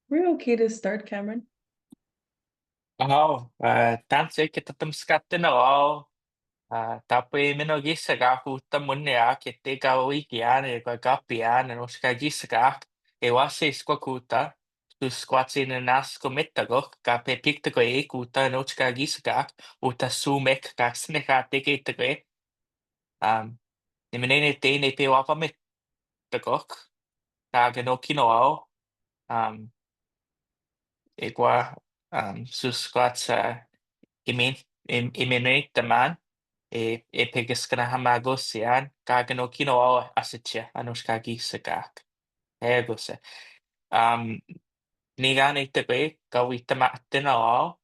We're okay to start, Cameron. Tanse kita temskatin ako. Tapi minogisa ka kuta munya kete ka wikian e ka kapian no ska gisa ka e wase skwa kuta tu squatsi na nas komita go ka pe pikta ko e kuta no ska gisa ka uta sumek ka sneka teke te ko ni menene te ne pe wapa mit go ka gano kino ao um e kwa sus squats imin iminate the man e pegas gana hamagos yan gagano kino asitya anos kagi sagak egose um ni gani tepe gawita matin all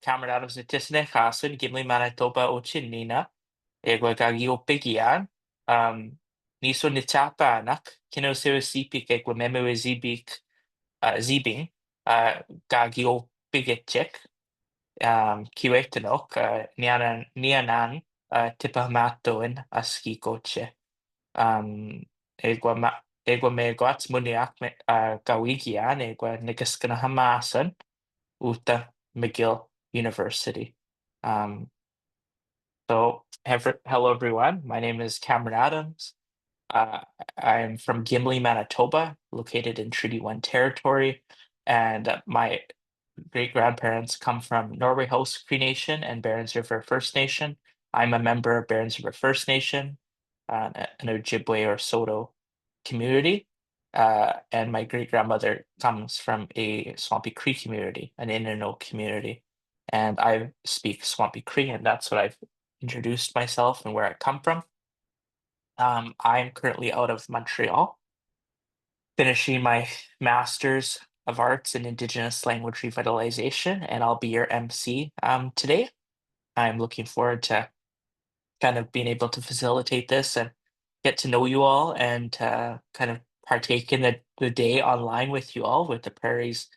camarada sa tisne kasun gimli manitoba ochinina ego gagi opigian um niso ni chapa anak kino sero sipik ego memo zibik zibing gagi opigechek kiwetanok nianan tipa matoin aski koche egwa egwa me gots muniak me gawigian egwa nigaskana hamasan uta McGill University. Hello everyone. My name is Cameron Adams. Uh, I'm from Gimli, Manitoba, located in Treaty One territory, and my great grandparents come from Norway House Cree Nation and Barons River First Nation. I'm a member of Barons River First Nation, an Ojibwe or Soto community. And my great grandmother comes from a Swampy Cree community, an Innu community. And I speak Swampy Cree, and that's what I've introduced myself and where I come from. I'm currently out of Montreal, finishing my Master's of Arts in Indigenous Language Revitalization, and I'll be your MC today. I'm looking forward to kind of being able to facilitate this and get to know you all and kind of partake in the day online with you all with the Prairies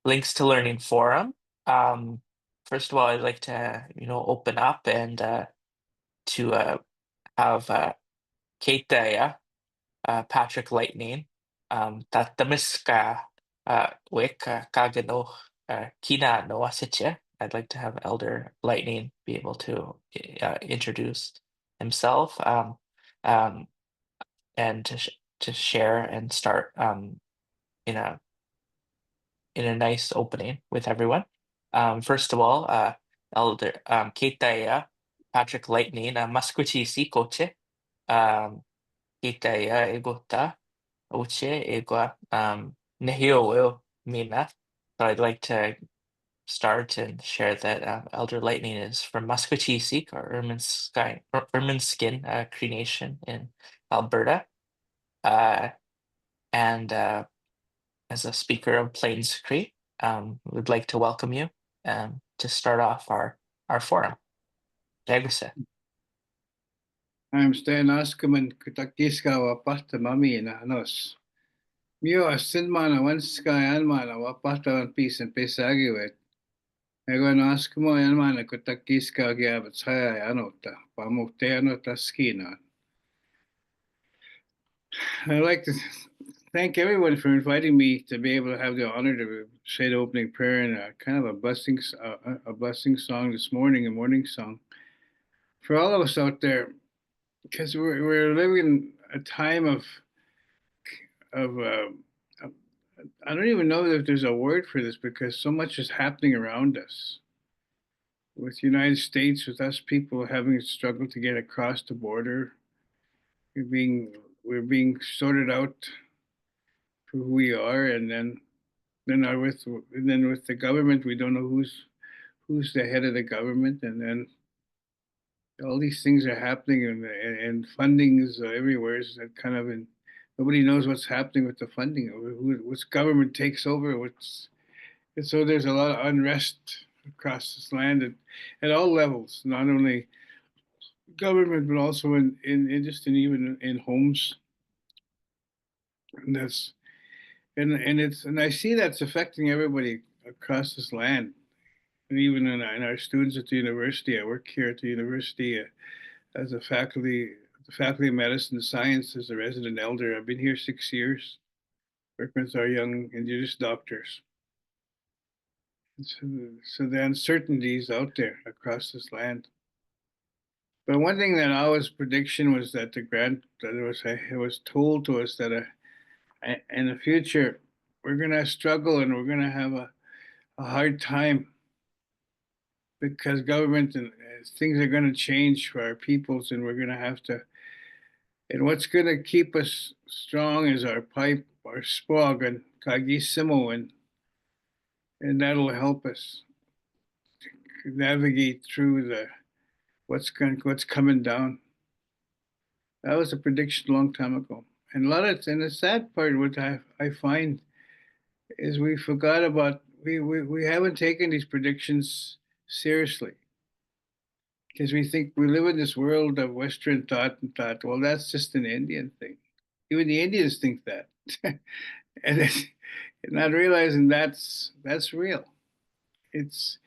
Links to Learning Forum. Um, First of all, I'd like to, open up and to have Kate Patrick Lightning, tatamis ka wick kagano kina no asitya. I'd like to have Elder Lightning be able to introduce himself um, and to share and start in a nice opening with everyone. First of all, Elder Keitaya Patrick Lightning Masquitisi Koche Keitaya Egota Oche Egua Nehio Mina. So I'd like to start and share that Elder Lightning is from Musqueam, or Ermineskin Cree Nation in Alberta, uh, and as a speaker of Plains Cree, we'd like to welcome you to start off our forum. Reguse. I'm Stan Askaman Kutakiska Wapata Mami in Anos. Mio Asinmana Wanska Anmana Wapata and Peace and Pesagiwet. Egon Askamo Anmana Kutakiska Gabatsaya Anota, Pamuteanota Skina. I'd like to thank everyone for inviting me to be able to have the honor to say the opening prayer and kind of a blessing song this morning, a morning song. For all of us out there, because we're living in a time of I don't even know if there's a word for this because so much is happening around us. With the United States, with us people having struggled to get across the border, we're being sorted out for who we are, and then with the government, we don't know who's the head of the government, and then all these things are happening, and funding is everywhere. Is that kind of in nobody knows what's happening with the funding, which government takes over, and so there's a lot of unrest across this land at all levels, not only government but also in just in even in homes, and that's and I see that's affecting everybody across this land, and even in our students at the university. I work here at the university as a faculty, the faculty of medicine and science as a resident elder. I've been here 6 years, working with our young Indigenous doctors. So the uncertainties out there across this land. But one thing that always prediction was that it was told to us that in the future we're gonna struggle and we're gonna have a hard time because government and things are gonna change for our peoples and we're gonna have to. And what's gonna keep us strong is our pipe, our spog, and kagisimo, and that'll help us navigate through the what's coming down. That was a prediction a long time ago. And the sad part, what I find is we forgot about, we haven't taken these predictions seriously because we think we live in this world of Western thought and thought, well, that's just an Indian thing. Even the Indians think that. And not realizing that's real. It's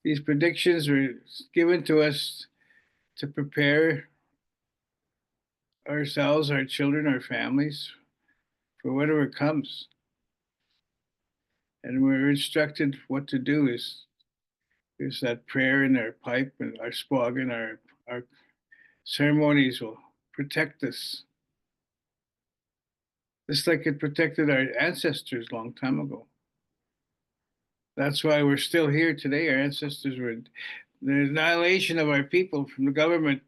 these predictions were given to us to prepare ourselves, our children, our families for whatever comes. And we're instructed what to do is that prayer in our pipe and our spog and our ceremonies will protect us. Just like it protected our ancestors a long time ago. That's why we're still here today. Our ancestors were the annihilation of our people from the government,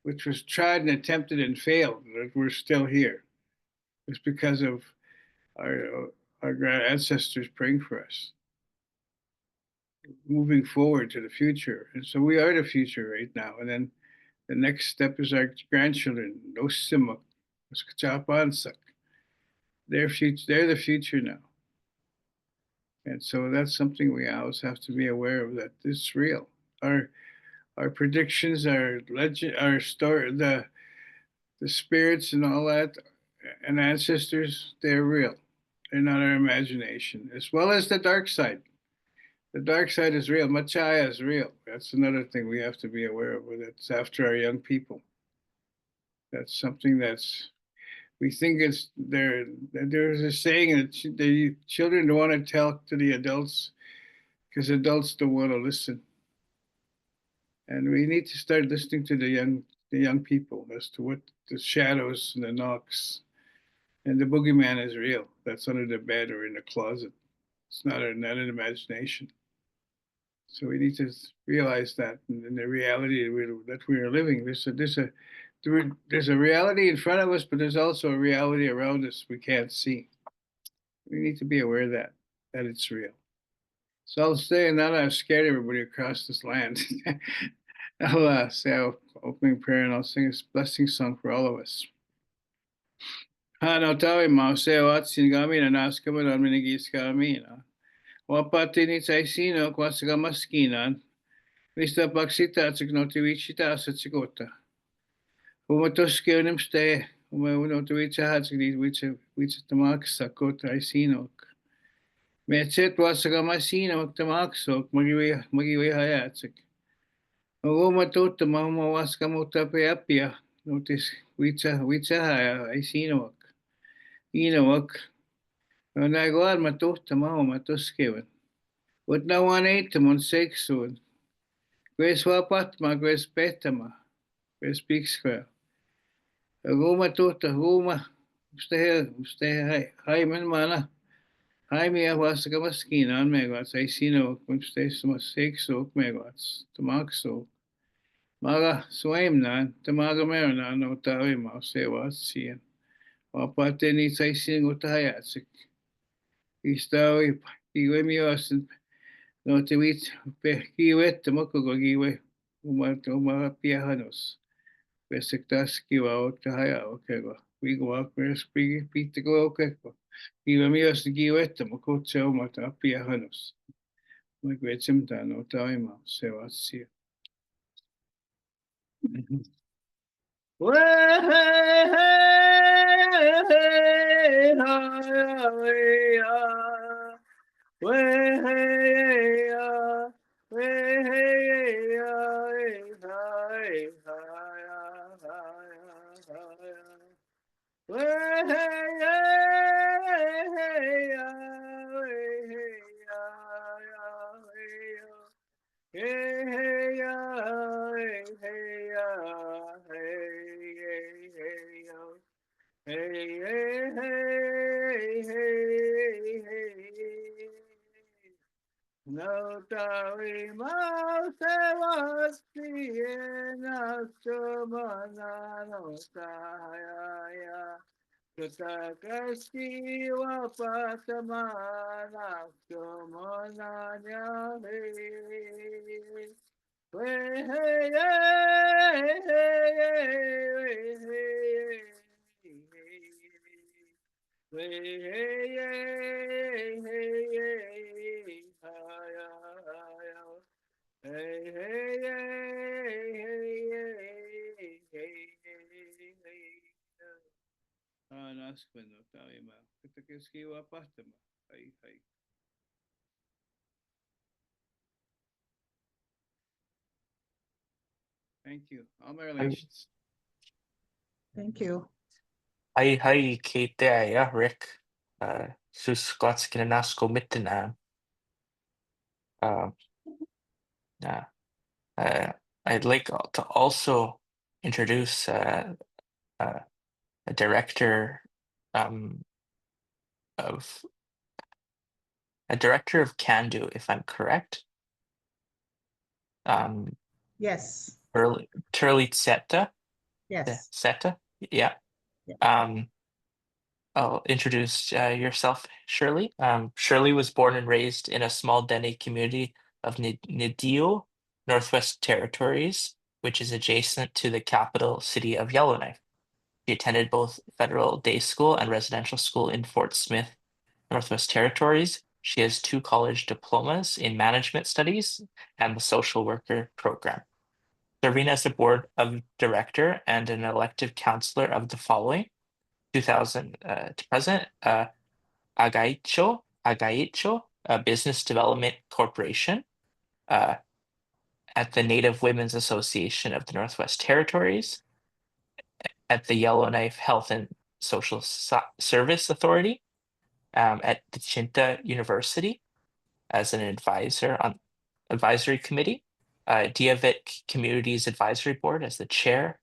which was tried and attempted and failed, that we're still here. It's because of our our ancestors praying for us, moving forward to the future. And so we are the future right now. And then the next step is our grandchildren, those Simok, those Kachapansak. They're the future now. And so that's something we always have to be aware of, that it's real. Our predictions, our legend, our story, the spirits and all that, and ancestors, they're real. They're not our imagination, as well as the dark side. The dark side is real. Machaya is real. That's another thing we have to be aware of. That's after our young people. That's something that's we think it's there. There's a saying that the children don't want to tell to the adults because adults don't want to listen. And we need to start listening to the young people as to what the shadows and the knocks and the boogeyman is real. That's under the bed or in the closet. It's not not an imagination. So we need to realize that in the reality that we are living. There's a reality in front of us, but there's also a reality around us we can't see. We need to be aware of that it's real. So I'll say, and now that I've scared everybody across this land, I'll say our opening prayer and I'll sing a blessing song for all of us. No tawi mau se wat sin gami na nas kama na minigis kami na. Wapati ni taisino kwa sa maskinan. Vista paksita at signotivichita sa tsigota. Umatos ke unim ste, umaunotvicha hat signivicha tamak sa kota aisinok. Metset was sa masino tamak sok magiwi hayatsik. Umatota mahumawas kamutapiapia. Notis vicha haya aisinok. Inawak. Nagwar matuta matuskewan. What na one eight mon sexual. Gres wapatma, gres petama, gres pixquel. Guma tuta, guma. Hai man mana. Hai mia was a maskina on megawatts. I see no, stay some sexo megawatts. Tomaxo. Maga swaim tamaga merana, no tawima, say what's seeing. Wapate needs I sing with the hayatsik. Istawi, iwemios and no te wit giwet te moko go giwe uma pianos besektas giwa o te haya o kego we go up mes pite go o kego giwa mios giwet te moko te uma te pianos me gwetsim ta no taima se wasi hey, hey, hey, hey, hey, hey, hey, hey, hey, hey. No tawimos Sebastian Sumana no Sahaya Kutakasti Wapatamana Sumana Yahe Hey, hey, hey, hey, hey, hey, hey, hey, hey, hey, Ah, naspano tayo ma. Katakiskiwa pasta ma. Ay. Thank you. All my relations. Thank you. Hi, Kate, yeah, Rick. Sus Glatskinasko Mittenam. Yeah. I'd like to also introduce a director um, of Candu, if I'm correct. Yes. Turli Tseta. Yes. Seta. Yeah. Yeah. I'll introduce yourself, Shirley. Shirley was born and raised in a small Dene community of Nidio, Northwest Territories, which is adjacent to the capital city of Yellowknife. She attended both federal day school and residential school in Fort Smith, Northwest Territories. She has 2 college diplomas in management studies and the social worker program. Serving as the board of director and an elected councillor of the following 2000 to present, Agaicho, a business development corporation uh, at the Native Women's Association of the Northwest Territories, at the Yellowknife Health and Social Service Authority, at the Chinta University as an advisor on advisory committee, Diavik Communities Advisory Board as the chair,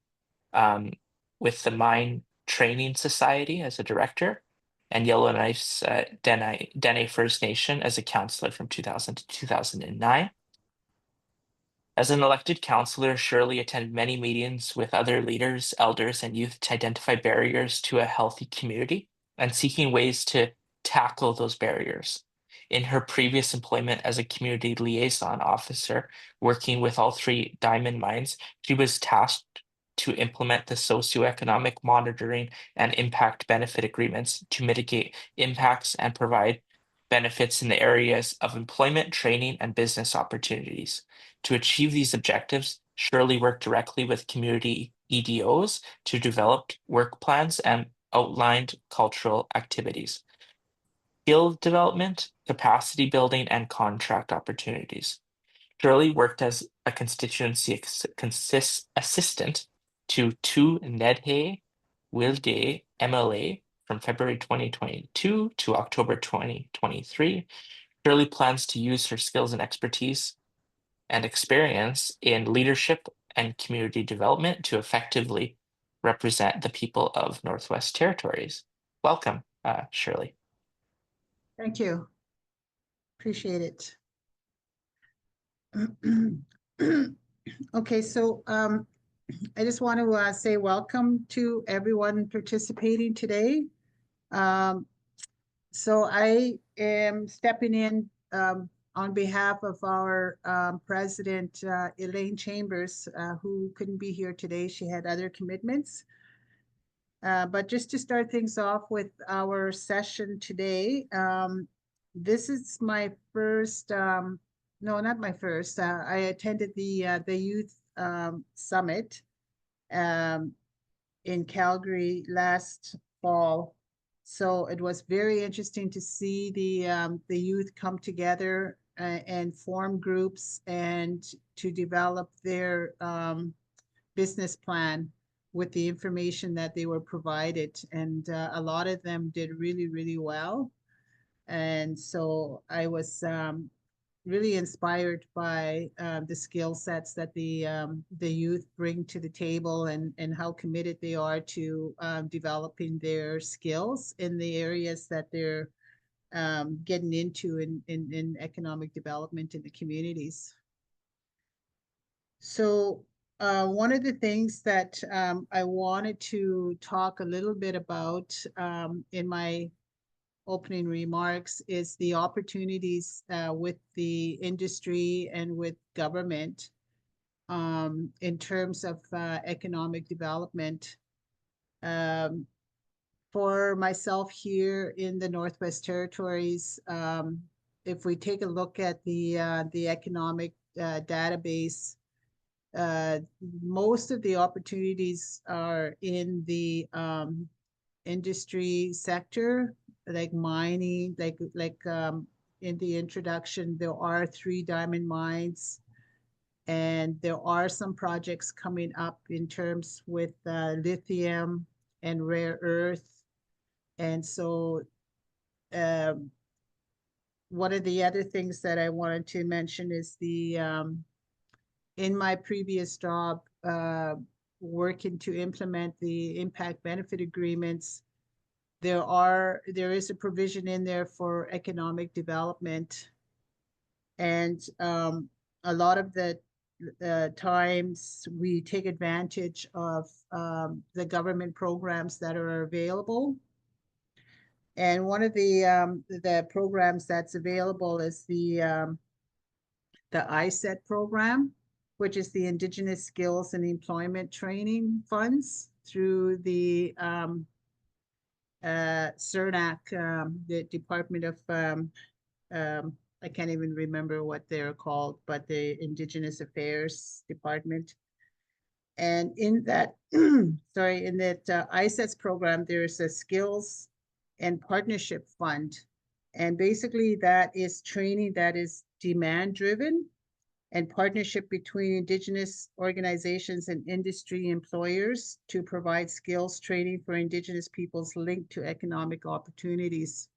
with the Mine Training Society as a director, and Yellowknife's Dene First Nation as a counselor from 2000 to 2009. As an elected councillor, Shirley attended many meetings with other leaders, elders, and youth to identify barriers to a healthy community and seeking ways to tackle those barriers. In her previous employment as a community liaison officer, working with all 3 diamond mines, she was tasked to implement the socioeconomic monitoring and impact benefit agreements to mitigate impacts and provide benefits in the areas of employment, training, and business opportunities. To achieve these objectives, Shirley worked directly with community EDOs to develop work plans and outlined cultural activities, skill development, capacity building, and contract opportunities. Shirley worked as a constituency assistant to 2 Nedhe Wilde MLA from February 2022 to October 2023. Shirley plans to use her skills and expertise and experience in leadership and community development to effectively represent the people of Northwest Territories. Welcome, Shirley. Thank you. Appreciate it. Okay, so I just want to say welcome to everyone participating today. So I am stepping in on behalf of our president, Elaine Chambers, who couldn't be here today. She had other commitments. But just to start things off with our session today, this is my first, no, not my first. I attended the youth summit in Calgary last fall. So it was very interesting to see the youth come together and form groups and to develop their business plan with the information that they were provided. And a lot of them did really, really well. And so I was really inspired by the skill sets that the youth bring to the table, and how committed they are to developing their skills in the areas that they're getting into in economic development in the communities. So one of the things that I wanted to talk a little bit about in my opening remarks is the opportunities with the industry and with government in terms of economic development. Um, for myself here in the Northwest Territories, if we take a look at the economic database, uh, most of the opportunities are in the industry sector, like mining, in the introduction, there are 3 diamond mines, and there are some projects coming up in terms with lithium and rare earth. And so um, one of the other things that I wanted to mention is the in my previous job, working to implement the impact benefit agreements, there is a provision in there for economic development, and a lot of the times we take advantage of the government programs that are available. And one of the programs that's available is the ISET program, which is the Indigenous Skills and Employment Training Funds through the CERNAC, the Department of, I can't even remember what they're called, but the Indigenous Affairs Department. And in that, sorry, in that ISETS program, there's a skills and partnership fund. And basically that is training that is demand driven, and partnership between Indigenous organizations and industry employers to provide skills training for Indigenous peoples linked to economic opportunities.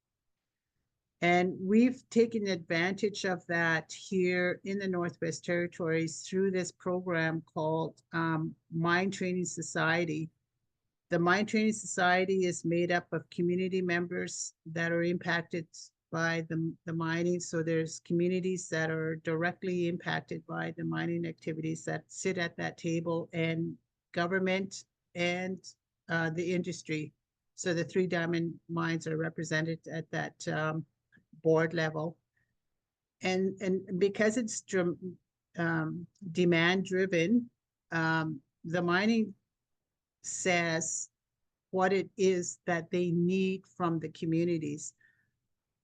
And we've taken advantage of that here in the Northwest Territories through this program called Mine Training Society. The Mine Training Society is made up of community members that are impacted by the mining. So there's communities that are directly impacted by the mining activities that sit at that table, and government and the industry. So the 3 diamond mines are represented at that board level. And because it's demand driven, the mining says what it is that they need from the communities.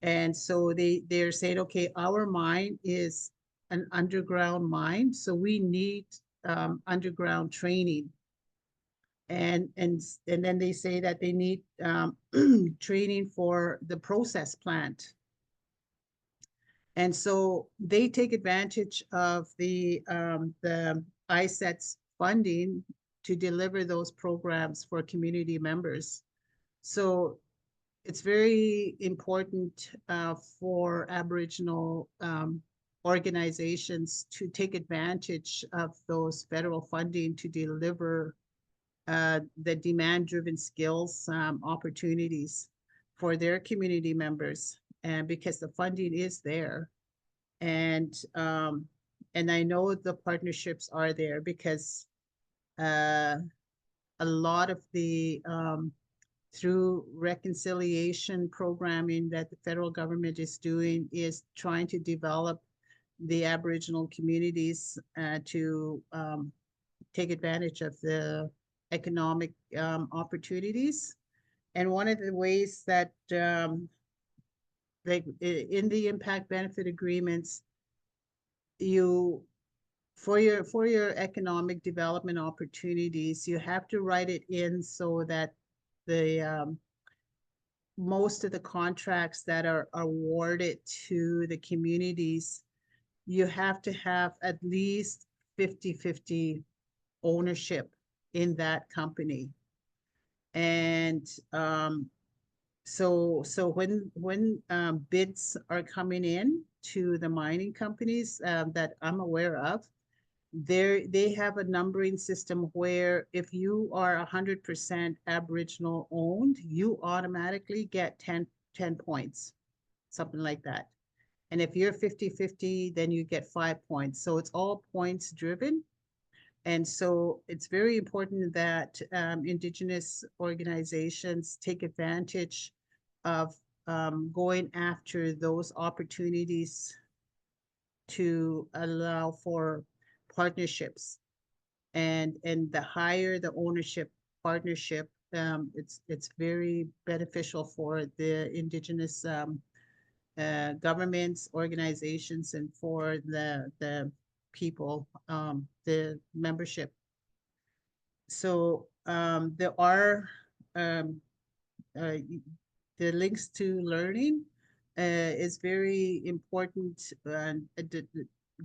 And so they're saying, okay, our mine is an underground mine, so we need underground training. And then they say that they need training for the process plant. And so they take advantage of the ISETS funding to deliver those programs for community members. So it's very important for Aboriginal organizations to take advantage of those federal funding to deliver the demand-driven skills opportunities for their community members, and because the funding is there, and I know the partnerships are there because a lot of the through reconciliation programming that the federal government is doing is trying to develop the Aboriginal communities to take advantage of the economic opportunities. And one of the ways that like in the impact benefit agreements, you for your economic development opportunities, you have to write it in so that the most of the contracts that are awarded to the communities, you have to have at least 50-50 ownership in that company. And so when bids are coming in, to the mining companies that I'm aware of, they have a numbering system where if you are 100% Aboriginal owned, you automatically get 10 points, something like that. And if you're 50-50, then you get 5 points. So it's all points driven. And so it's very important that Indigenous organizations take advantage of going after those opportunities to allow for partnerships. And the higher the ownership partnership, it's very beneficial for the Indigenous governments, organizations, and for the people, the membership. So there are um, uh, the links to learning is very important. The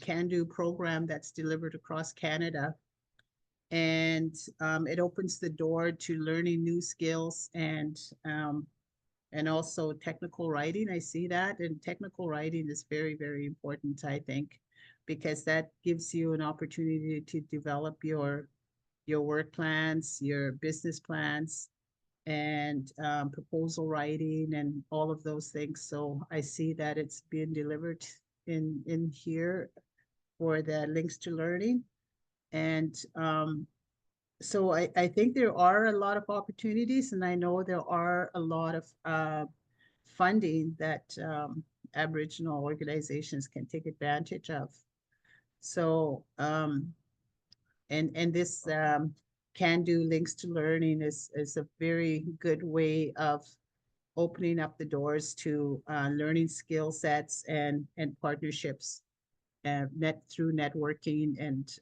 can-do program that's delivered across Canada, and it opens the door to learning new skills and also technical writing. I see that, and technical writing is very, very important, I think, because that gives you an opportunity to develop your work plans, your business plans, and proposal writing, and all of those things. So I see that it's being delivered in here for the links to learning, and so I think there are a lot of opportunities, and I know there are a lot of funding that Aboriginal organizations can take advantage of. So, and this can do links to learning is a very good way of opening up the doors to learning skill sets and partnerships through networking and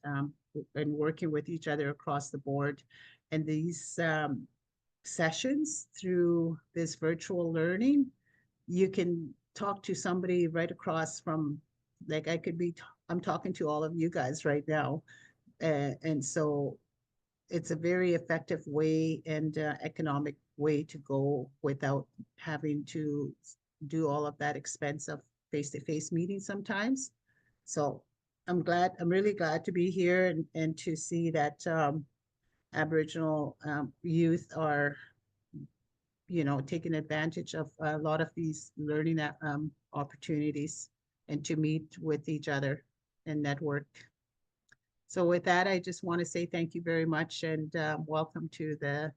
working with each other across the board. And these sessions through this virtual learning, you can talk to somebody right across from, like I could be, I'm talking to all of you guys right now. And so it's a very effective way and economic way to go without having to do all of that expense of face-to-face meetings sometimes. So I'm really glad to be here and to see that Aboriginal youth are, taking advantage of a lot of these learning opportunities and to meet with each other and network. So with that, I just want to say thank you very much and welcome to the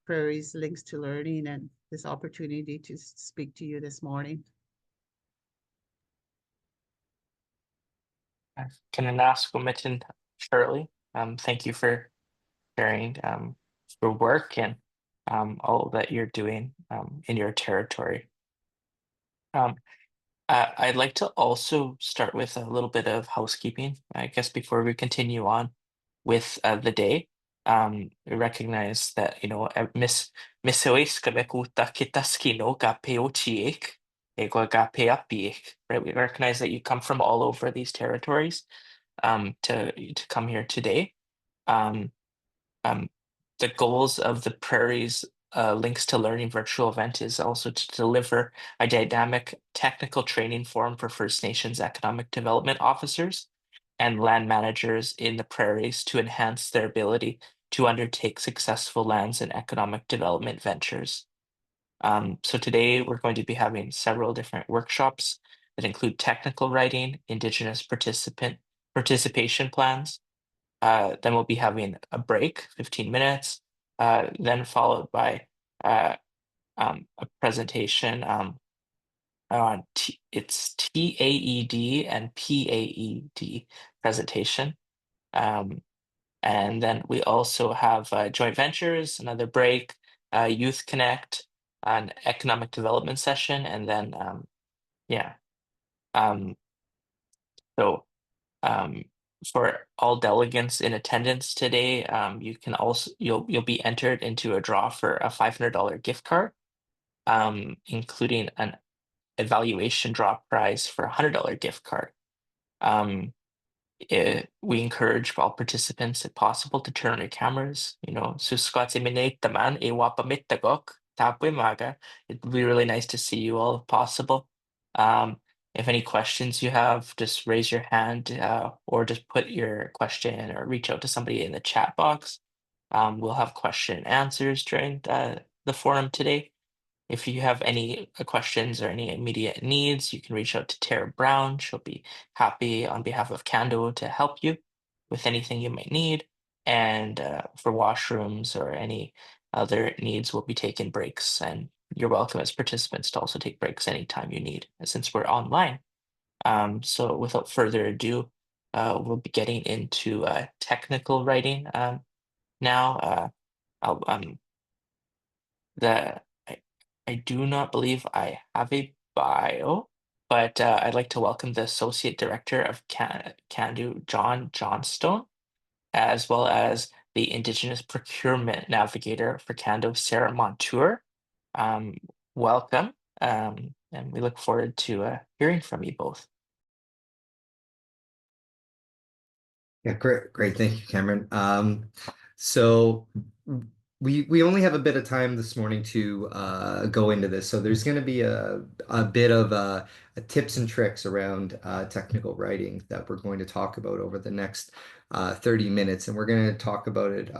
Prairies Links to Learning and this opportunity to speak to you this morning. Can I ask Shirley? Thank you for sharing your work and all that you're doing in your territory. Um, I'd like to also start with a little bit of housekeeping, I guess, before we continue on with the day. We recognize that, Miss Ois Kamekuta Kitaski no ga peochiek, ego ga peapiek, right? We recognize that you come from all over these territories to come here today. Um, um, the goals of the Prairies Links to Learning virtual event is also to deliver a dynamic technical training forum for First Nations economic development officers and land managers in the prairies to enhance their ability to undertake successful lands and economic development ventures. So today we're going to be having several different workshops that include technical writing, Indigenous participation plans. Then we'll be having a break, 15 minutes, then followed by a presentation on it's TAED and PAED presentation. And then we also have joint ventures, another break, Youth Connect, an economic development session, and then yeah. So for all delegates in attendance today, you can also you'll be entered into a draw for a $500 gift card, including an evaluation draw prize for a $100 gift card. We encourage all participants, if possible, to turn on your cameras. It'd be really nice to see you all if possible. If any questions you have, just raise your hand or just put your question or reach out to somebody in the chat box. We'll have question and answers during the forum today. If you have any questions or any immediate needs, you can reach out to Tara Brown. She'll be happy on behalf of Cando to help you with anything you might need. And for washrooms or any other needs, we'll be taking breaks. And you're welcome as participants to also take breaks anytime you need, since we're online. So without further ado, we'll be getting into technical writing now. I'll, the I do not believe I have a bio, but I'd like to welcome the Associate Director of Candu, John Johnstone, as well as the Indigenous Procurement Navigator for Candu, Sarah Montour. Um, Welcome, and we look forward to hearing from you both. Yeah, great. Thank you, Cameron. So we only have a bit of time this morning to go into this. So there's going to be a bit of tips and tricks around technical writing that we're going to talk about over the next 30 minutes, and we're going to talk about it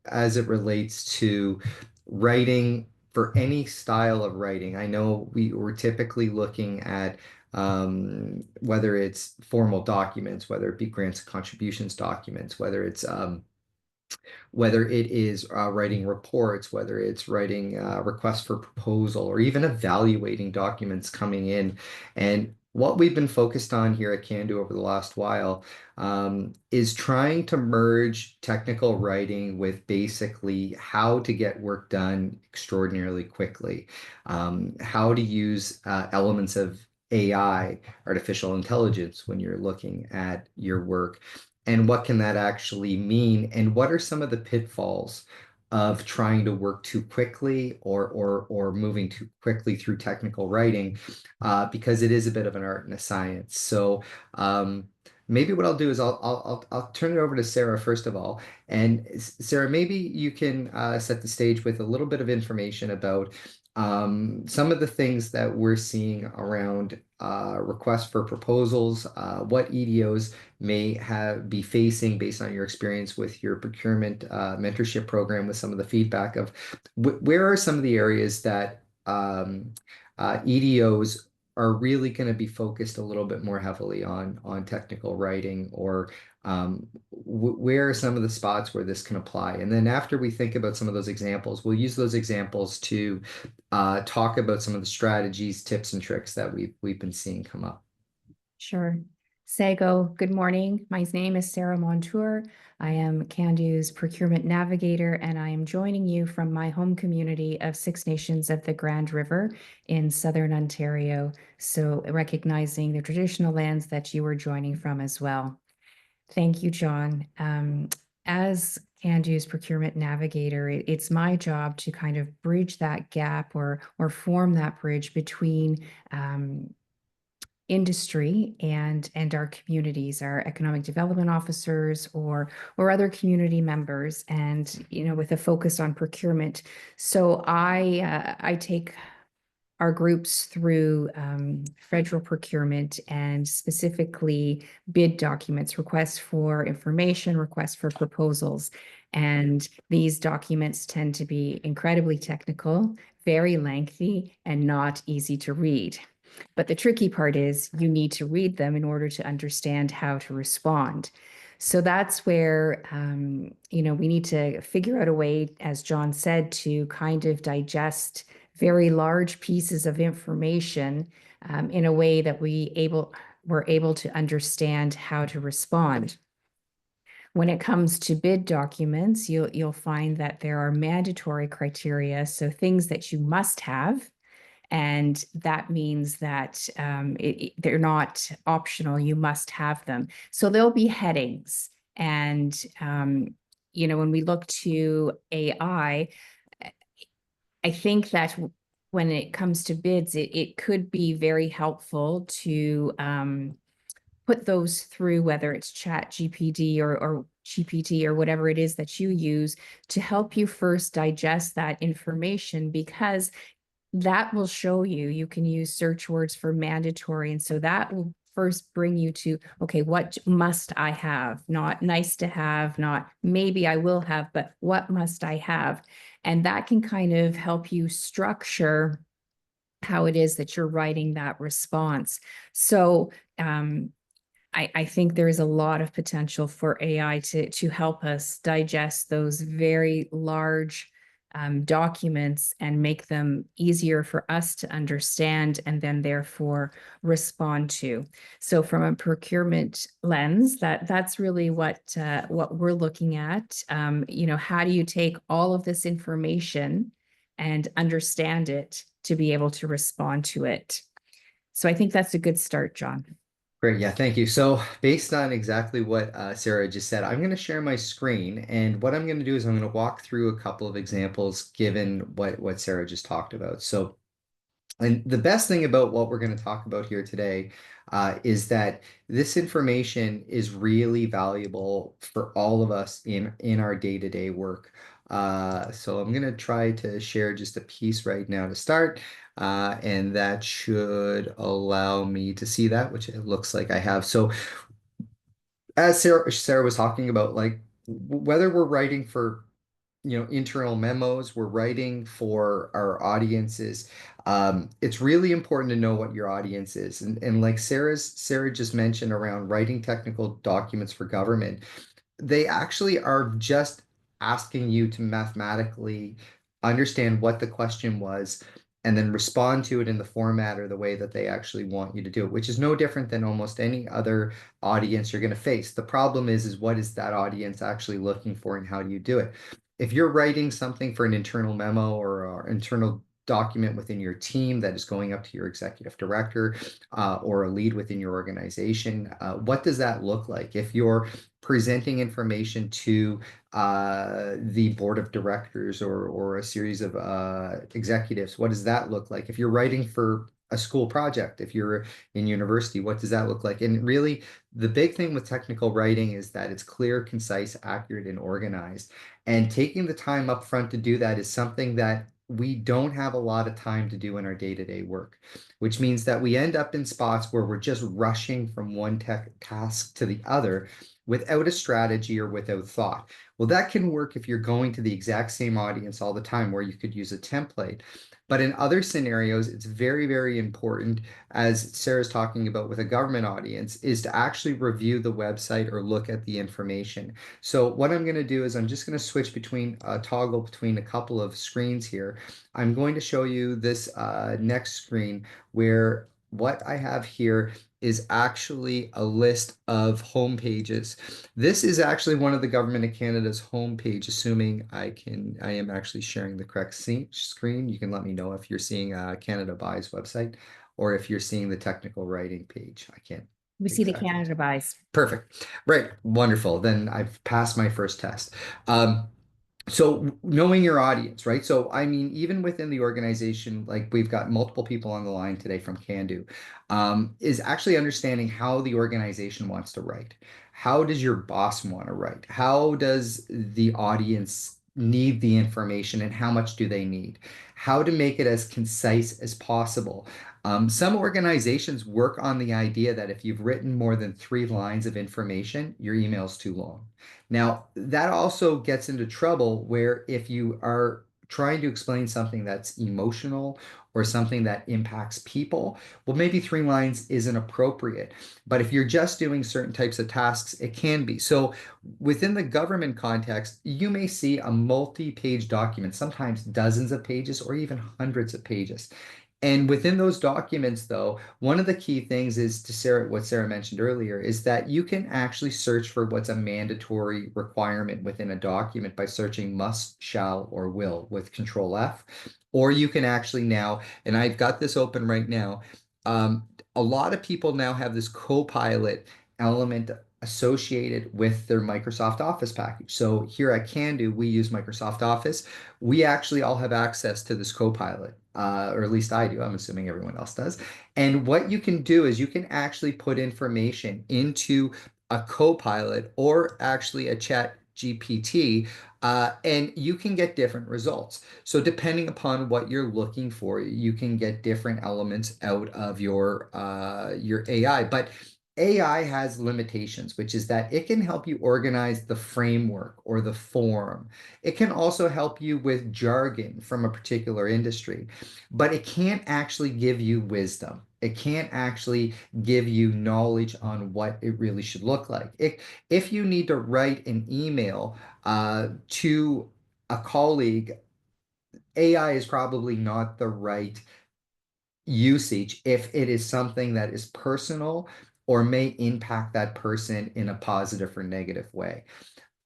as it relates to writing for any style of writing. I know we're typically looking at whether it's formal documents, whether it be grants and contributions documents, whether it is writing reports, whether it's writing requests for proposal, or even evaluating documents coming in. And what we've been focused on here at Candu over the last while is trying to merge technical writing with basically how to get work done extraordinarily quickly, how to use elements of AI, artificial intelligence, when you're looking at your work, and what can that actually mean, and what are some of the pitfalls of trying to work too quickly or moving too quickly through technical writing, because it is a bit of an art and a science. So maybe what I'll do is I'll turn it over to Sarah first of all. And Sarah, maybe you can set the stage with a little bit of information about some of the things that we're seeing around requests for proposals, what EDOs may be facing based on your experience with your procurement mentorship program, with some of the feedback of where are some of the areas that EDOs are really going to be focused a little bit more heavily on technical writing, or where are some of the spots where this can apply? And then after we think about some of those examples, we'll use those examples to talk about some of the strategies, tips, and tricks that we've been seeing come up. Sure. Sago, good morning. My name is Sarah Montour. I am Candu's procurement navigator, and I am joining you from my home community of Six Nations of the Grand River in Southern Ontario. So recognizing the traditional lands that you are joining from as well. Thank you, John. As Candu's procurement navigator, it's my job to kind of bridge that gap or form that bridge between industry and our communities, our economic development officers or other community members, and with a focus on procurement. So I take our groups through federal procurement, and specifically bid documents, requests for information, requests for proposals. And these documents tend to be incredibly technical, very lengthy, and not easy to read. But the tricky part is you need to read them in order to understand how to respond. So that's where, we need to figure out a way, as John said, to kind of digest very large pieces of information in a way that we're able to understand how to respond. When it comes to bid documents, you'll find that there are mandatory criteria, so things that you must have. And that means that they're not optional, you must have them. So there'll be headings. And, when we look to AI, I think that when it comes to bids, it could be very helpful to put those through, whether it's Chat GPT or GPT or whatever it is that you use, to help you first digest that information, because that will show you, you can use search words for mandatory. And so that will first bring you to, okay, what must I have? Not nice to have, not maybe I will have, but what must I have? And that can kind of help you structure how it is that you're writing that response. So I think there is a lot of potential for AI to help us digest those very large documents and make them easier for us to understand and then therefore respond to. So from a procurement lens, that's really what we're looking at. How do you take all of this information and understand it to be able to respond to it? So I think that's a good start, John. Great. Yeah, thank you. So based on exactly what Sarah just said, I'm going to share my screen. And what I'm going to do is I'm going to walk through a couple of examples given what Sarah just talked about. So, and the best thing about what we're going to talk about here today is that this information is really valuable for all of us in our day-to-day work. So I'm going to try to share just a piece right now to start. And that should allow me to see that, which it looks like I have. So as Sarah was talking about, like whether we're writing for internal memos, we're writing for our audiences. It's really important to know what your audience is. And like Sarah just mentioned around writing technical documents for government, they actually are just asking you to mathematically understand what the question was and then respond to it in the format or the way that they actually want you to do it, which is no different than almost any other audience you're going to face. The problem is what is that audience actually looking for and how do you do it? If you're writing something for an internal memo or an internal document within your team that is going up to your executive director or a lead within your organization, what does that look like? If you're presenting information to the board of directors or a series of executives, what does that look like? If you're writing for a school project, if you're in university, what does that look like? And really, the big thing with technical writing is that it's clear, concise, accurate, and organized. And taking the time up front to do that is something that we don't have a lot of time to do in our day-to-day work, which means that we end up in spots where we're just rushing from one task to the other without a strategy or without thought. Well, that can work if you're going to the exact same audience all the time where you could use a template. But in other scenarios, it's very, very important, as Sarah's talking about with a government audience, is to actually review the website or look at the information. So what I'm going to do is I'm just going to switch between toggle between a couple of screens here. I'm going to show you this next screen where what I have here is actually a list of home pages. This is actually one of the Government of Canada's homepage, assuming I am actually sharing the correct screen. You can let me know if you're seeing Canada Buys website or if you're seeing the technical writing page. I can't. We see the Canada Buys. Perfect. Right. Wonderful. Then I've passed my first test. So knowing your audience, right? So I mean, even within the organization, like we've got multiple people on the line today from Candu, is actually understanding how the organization wants to write. How does your boss want to write? How does the audience need the information and how much do they need? How to make it as concise as possible. Some organizations work on the idea that if you've written more than 3 lines of information, your email's too long. Now, that also gets into trouble where if you are trying to explain something that's emotional or something that impacts people, well, maybe 3 lines isn't appropriate. But if you're just doing certain types of tasks, it can be. So within the government context, you may see a multi-page document, sometimes dozens of pages or even hundreds of pages. And within those documents, though, one of the key things is what Sarah mentioned earlier, is that you can actually search for what's a mandatory requirement within a document by searching must, shall, or will with Control F. Or you can actually now, and I've got this open right now, a lot of people now have this Copilot element associated with their Microsoft Office package. So here at Candu, we use Microsoft Office. We actually all have access to this Copilot, or at least I do. I'm assuming everyone else does. And what you can do is you can actually put information into a Copilot or actually a chat GPT, and you can get different results. So depending upon what you're looking for, you can get different elements out of your AI. But AI has limitations, which is that it can help you organize the framework or the form. It can also help you with jargon from a particular industry, but it can't actually give you wisdom. It can't actually give you knowledge on what it really should look like. If you need to write an email to a colleague, AI is probably not the right usage if it is something that is personal or may impact that person in a positive or negative way.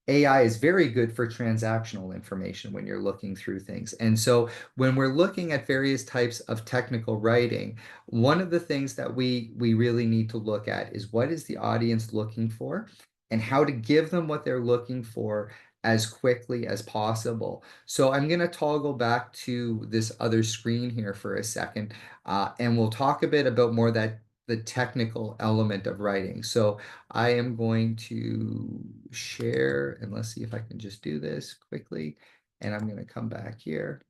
AI is very good for transactional information when you're looking through things. And so when we're looking at various types of technical writing, one of the things that we really need to look at is what is the audience looking for and how to give them what they're looking for as quickly as possible. So I'm going to toggle back to this other screen here for a second, and we'll talk a bit about more that the technical element of writing. So I am going to share, and let's see if I can just do this quickly. And I'm going to come back here.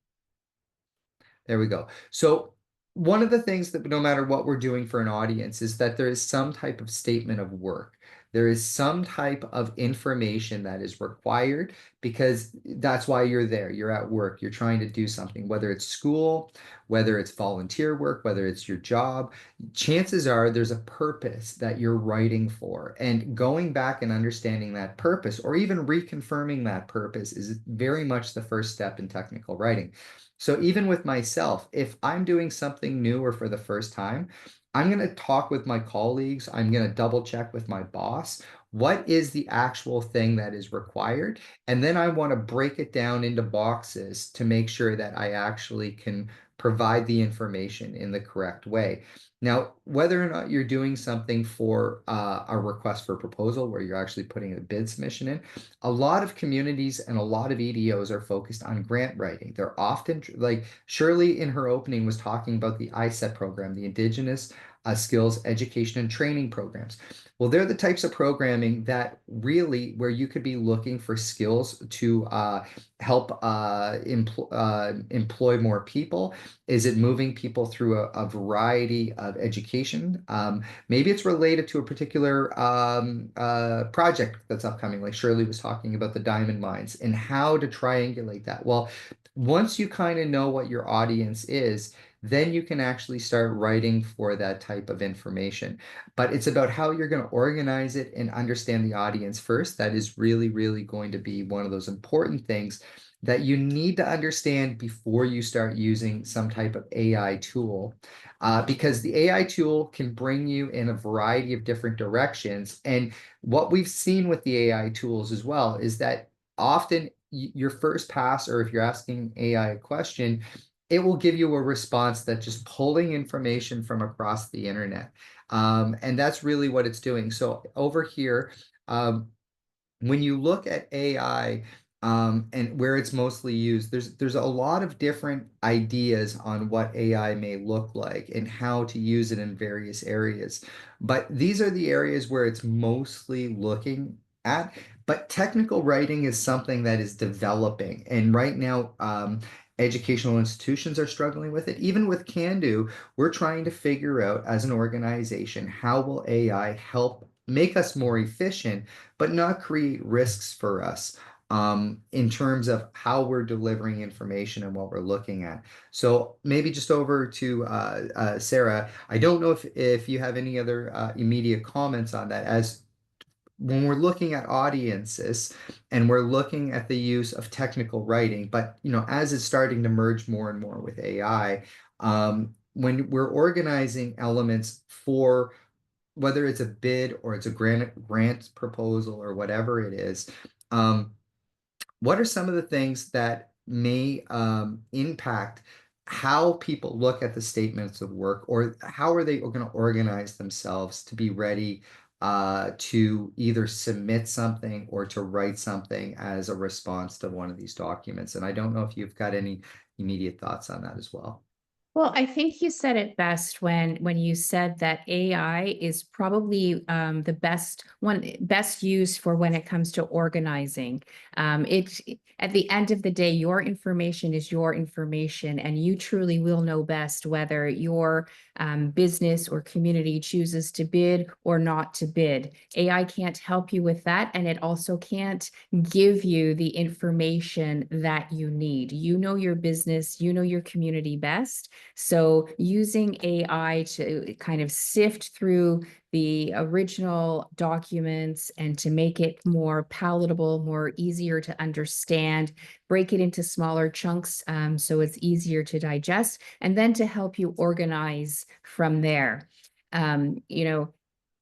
There we go. So one of the things that no matter what we're doing for an audience is that there is some type of statement of work. There is some type of information that is required because that's why you're there. You're at work. You're trying to do something, whether it's school, whether it's volunteer work, whether it's your job. Chances are there's a purpose that you're writing for. And going back and understanding that purpose or even reconfirming that purpose is very much the first step in technical writing. So even with myself, if I'm doing something new or for the first time, I'm going to talk with my colleagues. I'm going to double check with my boss. What is the actual thing that is required? And then I want to break it down into boxes to make sure that I actually can provide the information in the correct way. Now, whether or not you're doing something for a request for proposal where you're actually putting a bid submission in, a lot of communities and a lot of EDOs are focused on grant writing. They're often like Shirley in her opening was talking about the ISET program, the Indigenous Skills Education and Training programs. Well, they're the types of programming that really where you could be looking for skills to help employ more people. Is it moving people through a variety of education? Maybe it's related to a particular project that's upcoming, like Shirley was talking about the diamond mines and how to triangulate that. Well, once you kind of know what your audience is, then you can actually start writing for that type of information. But it's about how you're going to organize it and understand the audience first. That is really, really going to be one of those important things that you need to understand before you start using some type of AI tool. Because the AI tool can bring you in a variety of different directions. And what we've seen with the AI tools as well is that often your first pass, or if you're asking AI a question, it will give you a response that's just pulling information from across the internet. And that's really what it's doing. So over here, when you look at AI and where it's mostly used, there's a lot of different ideas on what AI may look like and how to use it in various areas. But these are the areas where it's mostly looking at. But technical writing is something that is developing. And right now, educational institutions are struggling with it. Even with Can-Do, we're trying to figure out as an organization, how will AI help make us more efficient, but not create risks for us in terms of how we're delivering information and what we're looking at. So maybe just over to Sarah. I don't know if you have any other immediate comments on that, as when we're looking at audiences and we're looking at the use of technical writing, but as it's starting to merge more and more with AI, when we're organizing elements for whether it's a bid or it's a grant proposal or whatever it is, what are some of the things that may impact how people look at the statements of work, or how are they going to organize themselves to be ready to either submit something or to write something as a response to one of these documents? And I don't know if you've got any immediate thoughts on that as well. Well, I think you said it best when you said that AI is probably best used for when it comes to organizing. It at the end of the day, your information is your information, and you truly will know best whether your business or community chooses to bid or not to bid. AI can't help you with that, and it also can't give you the information that you need. You know your business, you know your community best. So using AI to kind of sift through the original documents and to make it more palatable, more easier to understand, break it into smaller chunks so it's easier to digest, and then to help you organize from there. You know,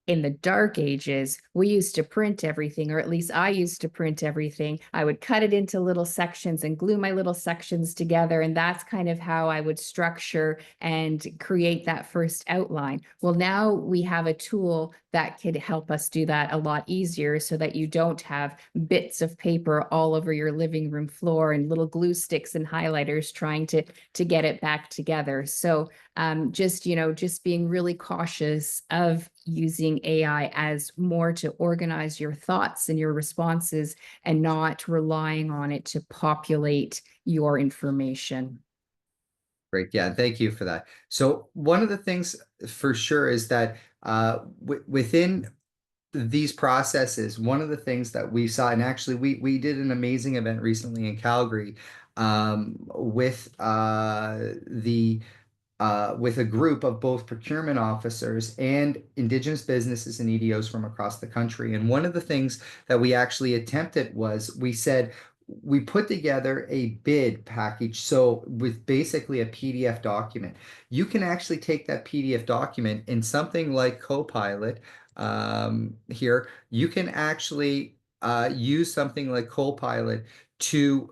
in the dark ages, we used to print everything, or at least I used to print everything. I would cut it into little sections and glue my little sections together. And that's kind of how I would structure and create that first outline. Well, now we have a tool that could help us do that a lot easier so that you don't have bits of paper all over your living room floor and little glue sticks and highlighters trying to get it back together. So just being really cautious of using AI as more to organize your thoughts and your responses and not relying on it to populate your information. Great. Yeah, thank you for that. So one of the things for sure is that within these processes, one of the things that we saw, and actually we did an amazing event recently in Calgary with a group of both procurement officers and Indigenous businesses and EDOs from across the country. And one of the things that we actually attempted was we put together a bid package. So with basically a PDF document, you can actually take that PDF document in something like Copilot here. You can actually use something like Copilot to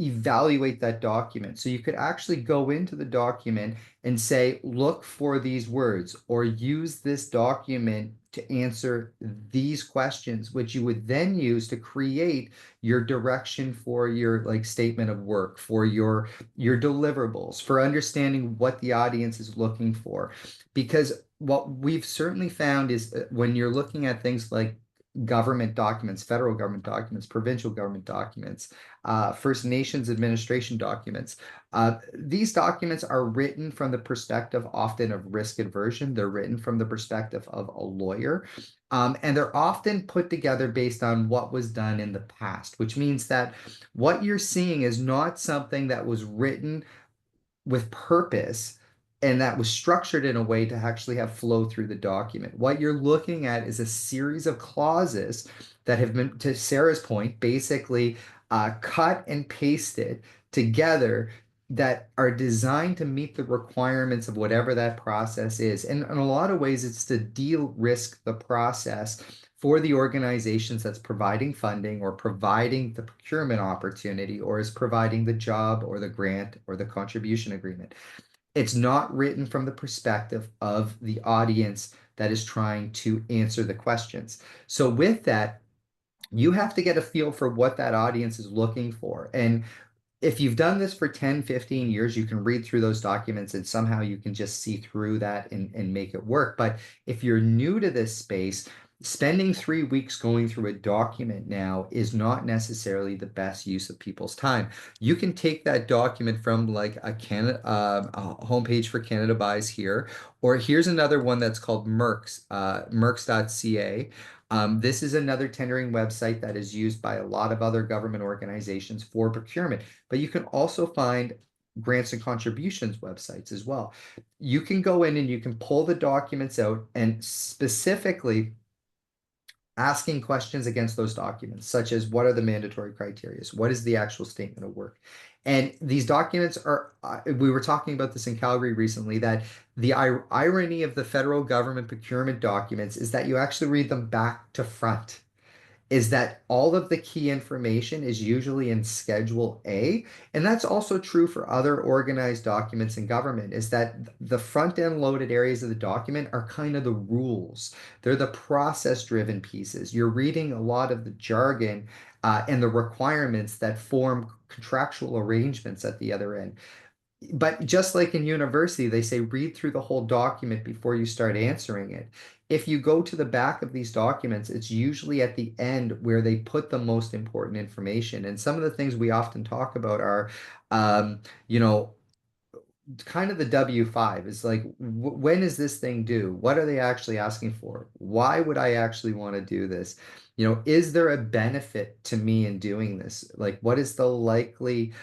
evaluate that document. So you could actually go into the document and say, look for these words, or use this document to answer these questions, which you would then use to create your direction for your statement of work, for your deliverables, for understanding what the audience is looking for. Because what we've certainly found is when you're looking at things like government documents, federal government documents, provincial government documents, First Nations administration documents. These documents are written from the perspective often of risk aversion. They're written from the perspective of a lawyer. And they're often put together based on what was done in the past, which means that what you're seeing is not something that was written with purpose and that was structured in a way to actually have flow through the document. What you're looking at is a series of clauses that have been, to Sarah's point, basically cut and pasted together that are designed to meet the requirements of whatever that process is. And in a lot of ways, it's to de-risk the process for the organizations that's providing funding or providing the procurement opportunity or is providing the job or the grant or the contribution agreement. It's not written from the perspective of the audience that is trying to answer the questions. So with that, you have to get a feel for what that audience is looking for. And if you've done this for 10, 15 years, you can read through those documents and somehow you can just see through that and make it work. But if you're new to this space, spending 3 weeks going through a document now is not necessarily the best use of people's time. You can take that document from like a homepage for Canada Buys here, or here's another one that's called Mercs, mercs.ca. This is another tendering website that is used by a lot of other government organizations for procurement, but you can also find grants and contributions websites as well. You can go in and you can pull the documents out and specifically asking questions against those documents, such as what are the mandatory criteria? What is the actual statement of work? And these documents are, we were talking about this in Calgary recently, that the irony of the federal government procurement documents is that you actually read them back to front, is that all of the key information is usually in Schedule A. And that's also true for other organized documents in government, is that the front-end loaded areas of the document are kind of the rules. They're the process-driven pieces. You're reading a lot of the jargon and the requirements that form contractual arrangements at the other end. But just like in university, they say read through the whole document before you start answering it. If you go to the back of these documents, it's usually at the end where they put the most important information. And some of the things we often talk about are, you know, kind of the W5 is like, when is this thing due? What are they actually asking for? Why would I actually want to do this? Is there a benefit to me in doing this? Like, what is the likely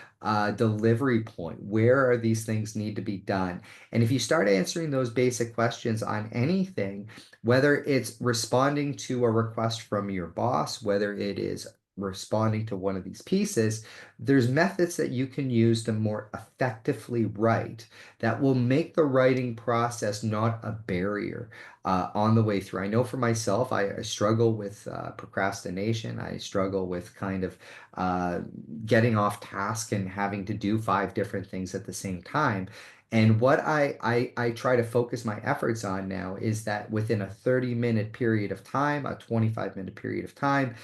delivery point? Where are these things need to be done? And if you start answering those basic questions on anything, whether it's responding to a request from your boss, whether it is responding to one of these pieces, there's methods that you can use to more effectively write that will make the writing process not a barrier on the way through. I know for myself, I struggle with procrastination. I struggle with kind of uh, getting off task and having to do five different things at the same time. And what I try to focus my efforts on now is that within a 30-minute period of time, a 25-minute period of time,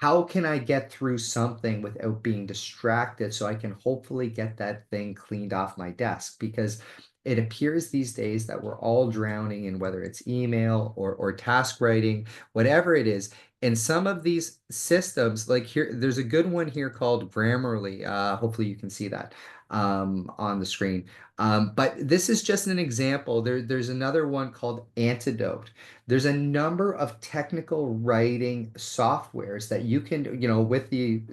how can I get through something without being distracted so I can hopefully get that thing cleaned off my desk? Because it appears these days that we're all drowning in whether it's email or task writing, whatever it is. And some of these systems, like here, there's a good one here called Grammarly. Hopefully you can see that on the screen. But this is just an example. There's another one called Antidote. There's a number of technical writing softwares that you can, with the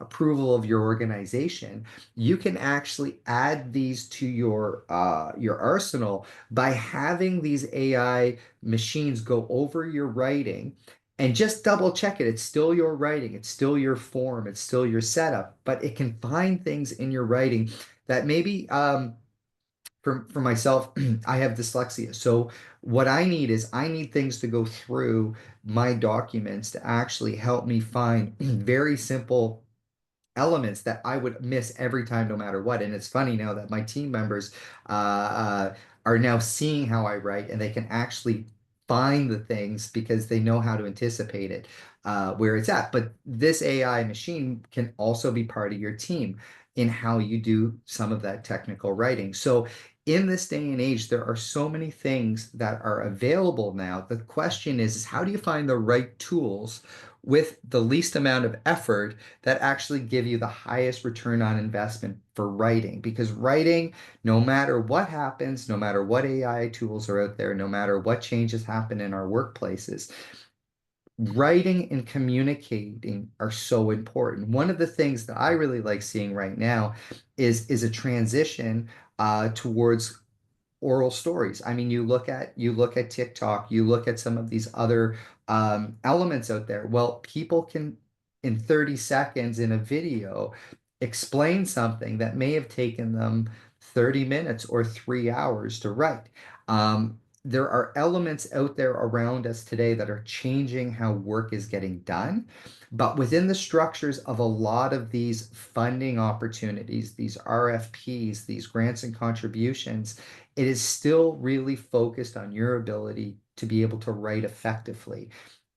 approval of your organization, you can actually add these to your arsenal by having these AI machines go over your writing and just double check it. It's still your writing, it's still your form, it's still your setup, but it can find things in your writing that maybe for myself, I have dyslexia. So what I need is I need things to go through my documents to actually help me find very simple elements that I would miss every time, no matter what. And it's funny now that my team members are now seeing how I write, and they can actually find the things because they know how to anticipate it, where it's at. But this AI machine can also be part of your team in how you do some of that technical writing. So in this day and age, there are so many things that are available now. The question is how do you find the right tools with the least amount of effort that actually give you the highest return on investment for writing? Because writing, no matter what happens, no matter what AI tools are out there, no matter what changes happen in our workplaces, writing and communicating are so important. One of the things that I really like seeing right now is a transition towards oral stories. I mean, you look at TikTok, you look at some of these other elements out there. Well, people can in 30 seconds in a video explain something that may have taken them 30 minutes or 3 hours to write. There are elements out there around us today that are changing how work is getting done. But within the structures of a lot of these funding opportunities, these RFPs, these grants and contributions, it is still really focused on your ability to be able to write effectively.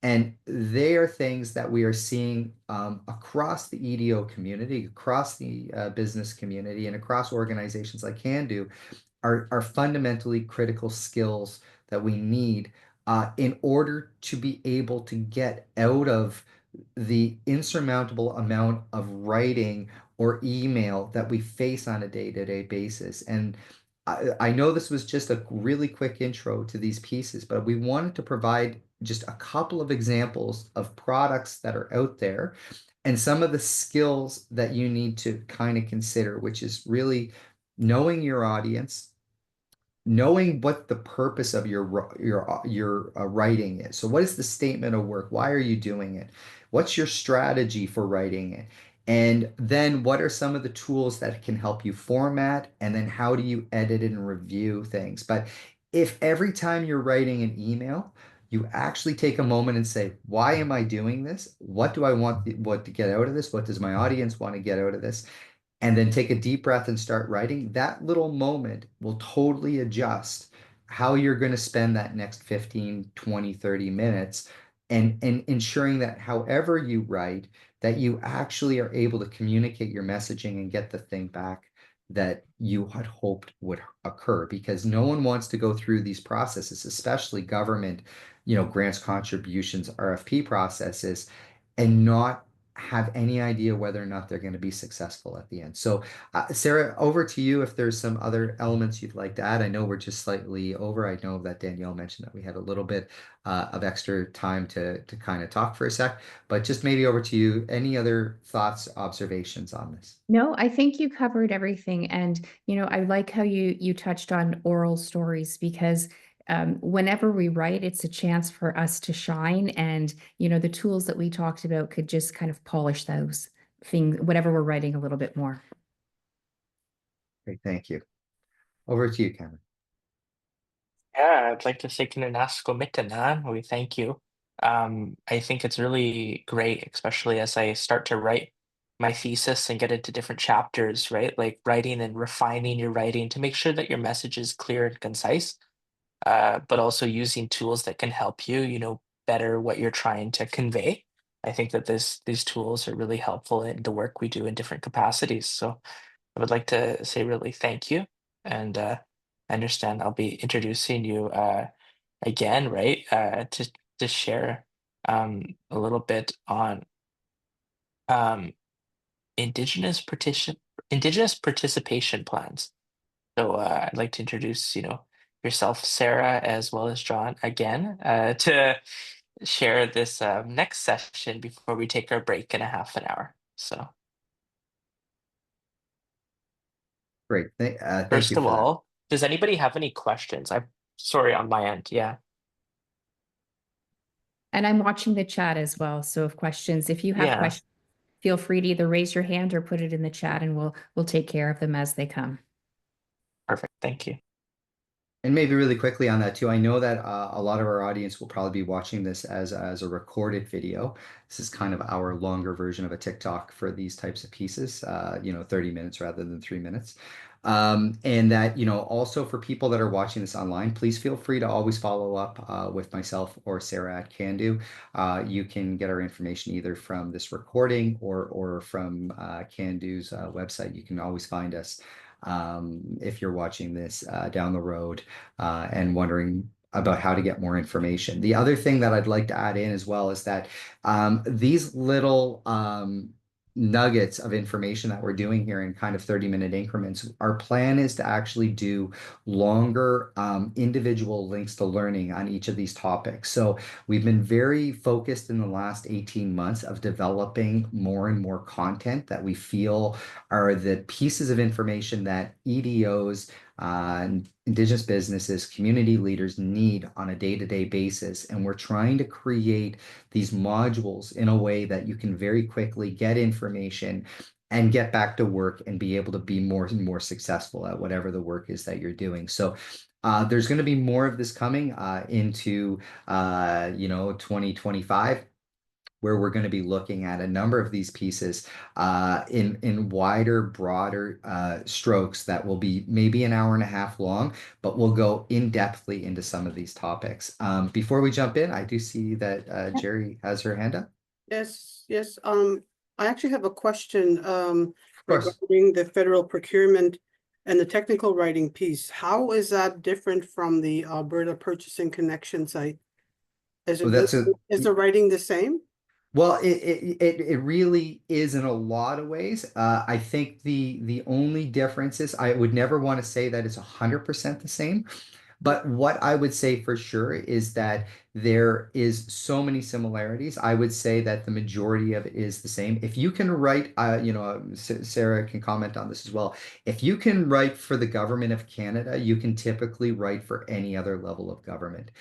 And they are things that we are seeing across the EDO community, across the business community, and across organizations like Can are fundamentally critical skills that we need in order to be able to get out of the insurmountable amount of writing or email that we face on a day-to-day basis. And I know this was just a really quick intro to these pieces, but we wanted to provide just a couple of examples of products that are out there and some of the skills that you need to kind of consider, which is really knowing your audience, knowing what the purpose of your writing is. So what is the statement of work? Why are you doing it? What's your strategy for writing it? And then what are some of the tools that can help you format? And then how do you edit and review things? But if every time you're writing an email, you actually take a moment and say, why am I doing this? What do I want what to get out of this? What does my audience want to get out of this? And then take a deep breath and start writing, that little moment will totally adjust how you're going to spend that next 15, 20, 30 minutes and ensuring that however you write, that you actually are able to communicate your messaging and get the thing back that you had hoped would occur, because no one wants to go through these processes, especially government, grants, contributions, RFP processes, and not have any idea whether or not they're going to be successful at the end. So, Sarah, over to you if there's some other elements you'd like to add. I know we're just slightly over. I know that Danielle mentioned that we had a little bit of extra time to kind of talk for a sec, but just maybe over to you. Any other thoughts, observations on this? No, I think you covered everything. And, I like how you touched on oral stories, because whenever we write, it's a chance for us to shine. And, the tools that we talked about could just kind of polish those things, whatever we're writing a little bit more. Great, thank you. Over to you, Cameron. Yeah, I'd like to say Kinanas we thank you. I think it's really great, especially as I start to write my thesis and get into different chapters, right? Like writing and refining your writing to make sure that your message is clear and concise, but also using tools that can help you, better what you're trying to convey. I think that these tools are really helpful in the work we do in different capacities. So I would like to say really thank you. And I understand I'll be introducing you again, right? To share a little bit on um, indigenous participation plans. So I'd like to introduce, yourself, Sarah, as well as John, again, to share this next session before we take our break in a half an hour. So Great. Thank first you of for that. all, does anybody have any questions? I'm sorry on my end. Yeah. And I'm watching the chat as well. So if you have Yeah. questions, feel free to either raise your hand or put it in the chat, and we'll take care of them as they come. Perfect. Thank you. And maybe really quickly on that too, I know that a lot of our audience will probably be watching this as a recorded video. This is kind of our longer version of a TikTok for these types of pieces, 30 minutes rather than 3 minutes. And that, also for people that are watching this online, please feel free to always follow up with myself or Sarah at Candu. You can get our information either from this recording or from Candu's website. You can always find us if you're watching this down the road and wondering about how to get more information. The other thing that I'd like to add in as well is that these little nuggets of information that we're doing here in kind of 30-minute increments, our plan is to actually do longer individual links to learning on each of these topics. So we've been very focused in the last 18 months of developing more and more content that we feel are the pieces of information that EDOs, Indigenous businesses, community leaders need on a day-to-day basis. And we're trying to create these modules in a way that you can very quickly get information and get back to work and be able to be more and more successful at whatever the work is that you're doing. So there's going to be more of this coming into 2025, where we're going to be looking at a number of these pieces in wider, broader strokes that will be maybe an hour and a half long, but we'll go in-depthly into some of these topics. Before we jump in, I do see that Jerry has her hand up. Yes, yes. I actually have a question Of course. regarding the federal procurement and the technical writing piece. How is that different from the Alberta Purchasing Connection site? Is Well, that's is the writing the same? Well, it really is in a lot of ways. I think the only difference is I would never want to say that it's 100% the same. But what I would say for sure is that there is so many similarities. I would say that the majority of it is the same. If you can write, Sarah can comment on this as well. If you can write for the government of Canada, you can typically write for any other level of government.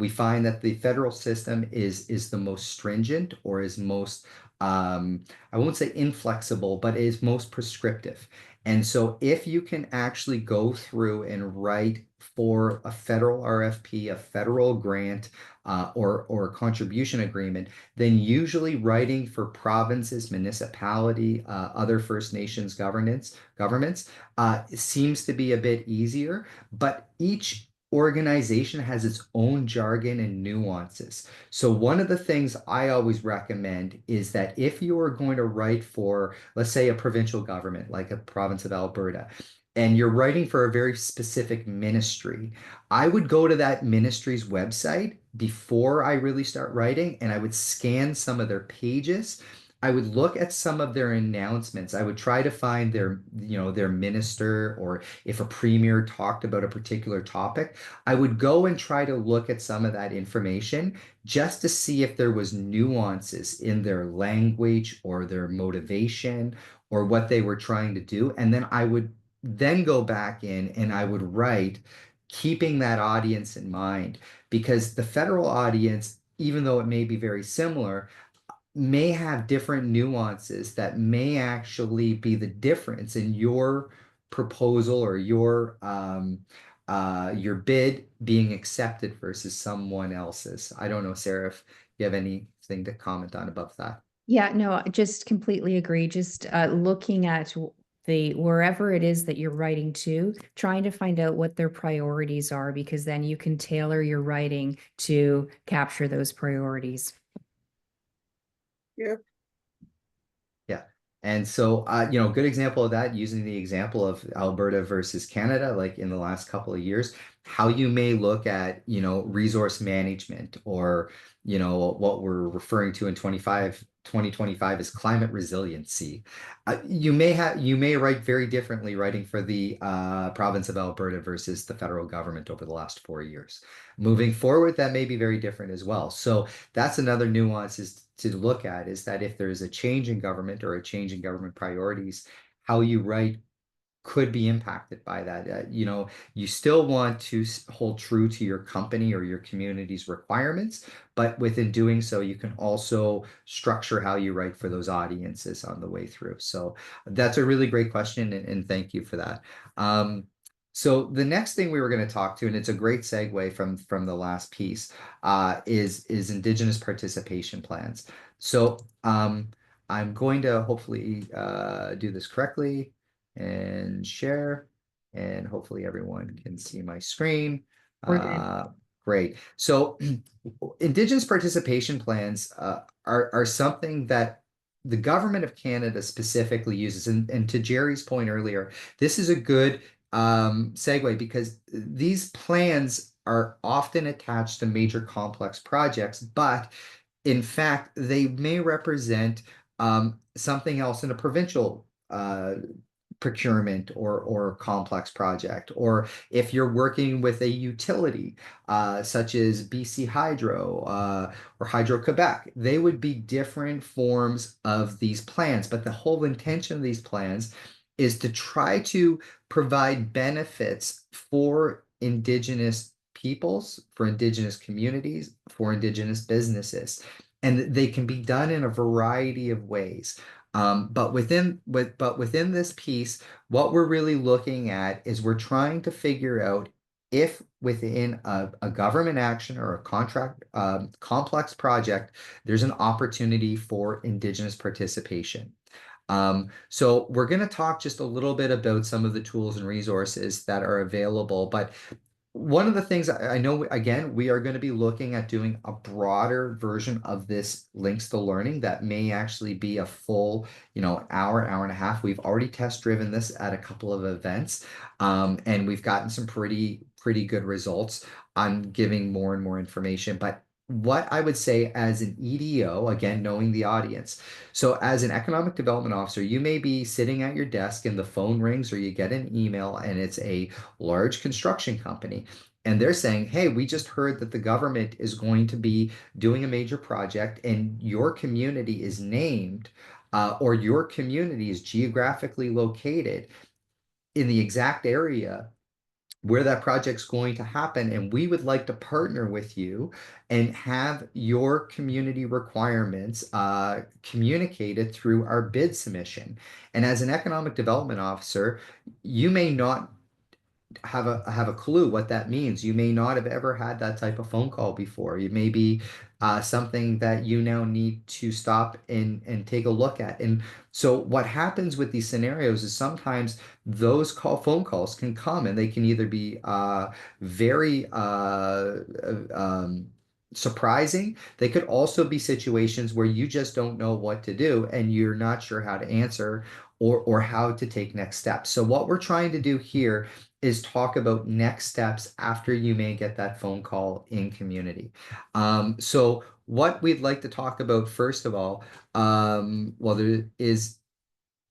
We find that the federal system is the most stringent, or is most, I won't say inflexible, but is most prescriptive. And so if you can actually go through and write for a federal RFP, a federal grant, or a contribution agreement, then usually writing for provinces, municipality, other First Nations governments, seems to be a bit easier. But each organization has its own jargon and nuances. So one of the things I always recommend is that if you are going to write for, let's say, a provincial government like a province of Alberta, and you're writing for a very specific ministry, I would go to that ministry's website before I really start writing, and I would scan some of their pages. I would look at some of their announcements. I would try to find their, their minister, or if a premier talked about a particular topic, I would go and try to look at some of that information just to see if there was nuances in their language or their motivation or what they were trying to do. And then I would then go back in and I would write, keeping that audience in mind, because the federal audience, even though it may be very similar, may have different nuances that may actually be the difference in your proposal or your bid being accepted versus someone else's. I don't know, Sarah, if you have anything to comment on above that. Yeah, no, I just completely agree. Just looking at the wherever it is that you're writing to, trying to find out what their priorities are, because then you can tailor your writing to capture those priorities. Yeah. Yeah. And so, good example of that, using the example of Alberta versus Canada, like in the last couple of years, how you may look at, resource management, or, what we're referring to in 2025 as climate resiliency. You may write very differently writing for the province of Alberta versus the federal government over the last 4 years. Moving forward, that may be very different as well. So that's another nuance is to look at, is that if there's a change in government or a change in government priorities, how you write could be impacted by that. You still want to hold true to your company or your community's requirements, but within doing so, you can also structure how you write for those audiences on the way through. So that's a really great question, and thank you for that. So the next thing we were going to talk to, and it's a great segue from the last piece, is Indigenous participation plans. So I'm going to hopefully do this correctly and share, and hopefully everyone can see my screen. We're good. Great. So Indigenous participation plans are something that the government of Canada specifically uses. And to Jerry's point earlier, this is a good segue, because these plans are often attached to major complex projects, but in fact, they may represent something else in a provincial procurement or complex project. Or if you're working with a utility such as BC Hydro or Hydro-Quebec, they would be different forms of these plans. But the whole intention of these plans is to try to provide benefits for Indigenous peoples, for Indigenous communities, for Indigenous businesses. And they can be done in a variety of ways. But within this piece, what we're really looking at is we're trying to figure out if within a government action or a contract complex project, there's an opportunity for Indigenous participation. So we're going to talk just a little bit about some of the tools and resources that are available, but one of the things I know, again, we are going to be looking at doing a broader version of this links to learning that may actually be a full, hour and a half. We've already test driven this at a couple of events, and we've gotten some pretty good results on giving more and more information. But what I would say as an EDO, again, knowing the audience. So as an economic development officer, you may be sitting at your desk and the phone rings, or you get an email and it's a large construction company. And they're saying, hey, we just heard that the government is going to be doing a major project and your community is named, or your community is geographically located in the exact area where that project's going to happen. And we would like to partner with you and have your community requirements communicated through our bid submission. And as an economic development officer, you may not have a clue what that means. You may not have ever had that type of phone call before. It may be something that you now need to stop and take a look at. And so what happens with these scenarios is sometimes those phone calls can come and they can either be very surprising. They could also be situations where you just don't know what to do and you're not sure how to answer or how to take next steps. So what we're trying to do here is talk about next steps after you may get that phone call in community. So what we'd like to talk about first of all, well, there is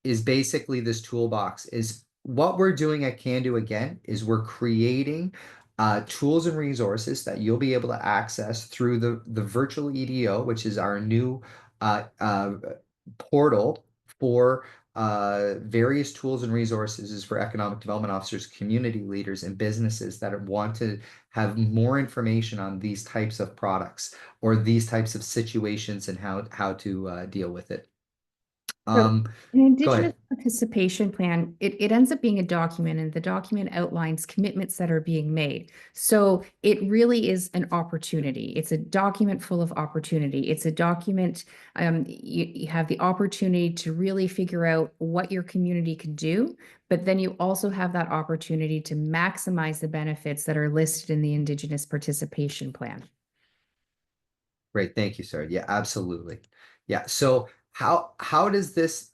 basically this toolbox. Is what we're doing at Can Do again is we're creating tools and resources that you'll be able to access through the virtual EDO, which is our new uh, uh, portal for various tools and resources is for economic development officers, community leaders, and businesses that want to have more information on these types of products or these types of situations and how to deal with it. So an Go Indigenous ahead. participation plan, it ends up being a document, and the document outlines commitments that are being made. So it really is an opportunity. It's a document full of opportunity. It's a document, you have the opportunity to really figure out what your community can do, but then you also have that opportunity to maximize the benefits that are listed in the Indigenous participation plan. Great, thank you, sir. Yeah, absolutely. Yeah. So how does this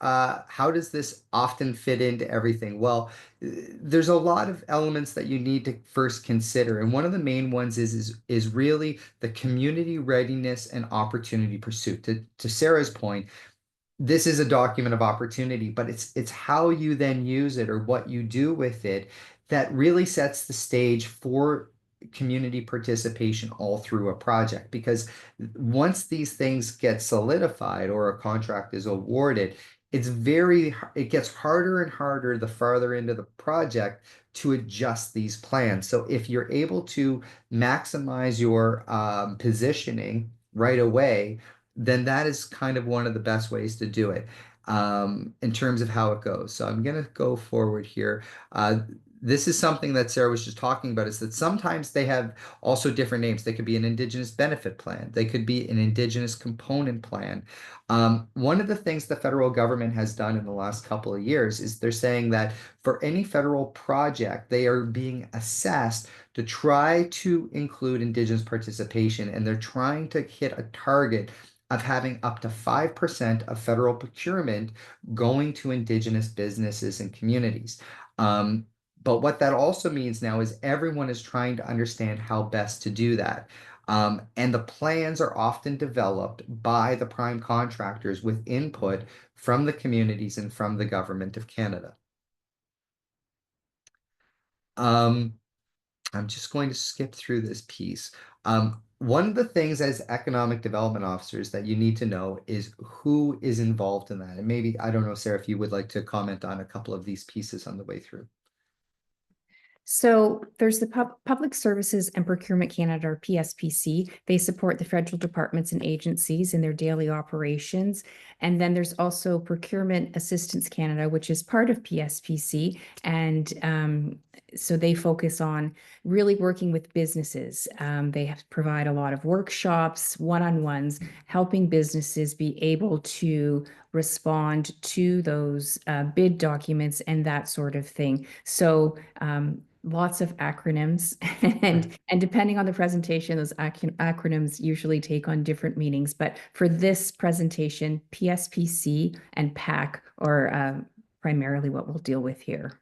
often fit into everything? Well, there's a lot of elements that you need to first consider, and one of the main ones is really the community readiness and opportunity pursuit. To Sarah's point, this is a document of opportunity, but it's how you then use it or what you do with it that really sets the stage for community participation all through a project. Because once these things get solidified or a contract is awarded, it gets harder and harder the farther into the project to adjust these plans. So if you're able to maximize your positioning right away, then that is kind of one of the best ways to do it in terms of how it goes. So I'm going to go forward here. This is something that Sarah was just talking about, is that sometimes they have also different names. They could be an Indigenous benefit plan. They could be an Indigenous component plan. One of the things the federal government has done in the last couple of years is they're saying that for any federal project, they are being assessed to try to include Indigenous participation, and they're trying to hit a target of having up to 5% of federal procurement going to Indigenous businesses and communities. But what that also means now is everyone is trying to understand how best to do that. And the plans are often developed by the prime contractors with input from the communities and from the government of Canada. I'm just going to skip through this piece. One of the things as economic development officers that you need to know is who is involved in that. And maybe, I don't know, Sarah, if you would like to comment on a couple of these pieces on the way through. So there's the Public Services and Procurement Canada, or PSPC. They support the federal departments and agencies in their daily operations. And then there's also Procurement Assistance Canada, which is part of PSPC. And so they focus on really working with businesses. They provide a lot of workshops, one-on-ones, helping businesses be able to respond to those bid documents and that sort of thing. So lots of acronyms and depending on the presentation, those acronyms usually take on different meanings. But for this presentation, PSPC and PAC are primarily what we'll deal with here.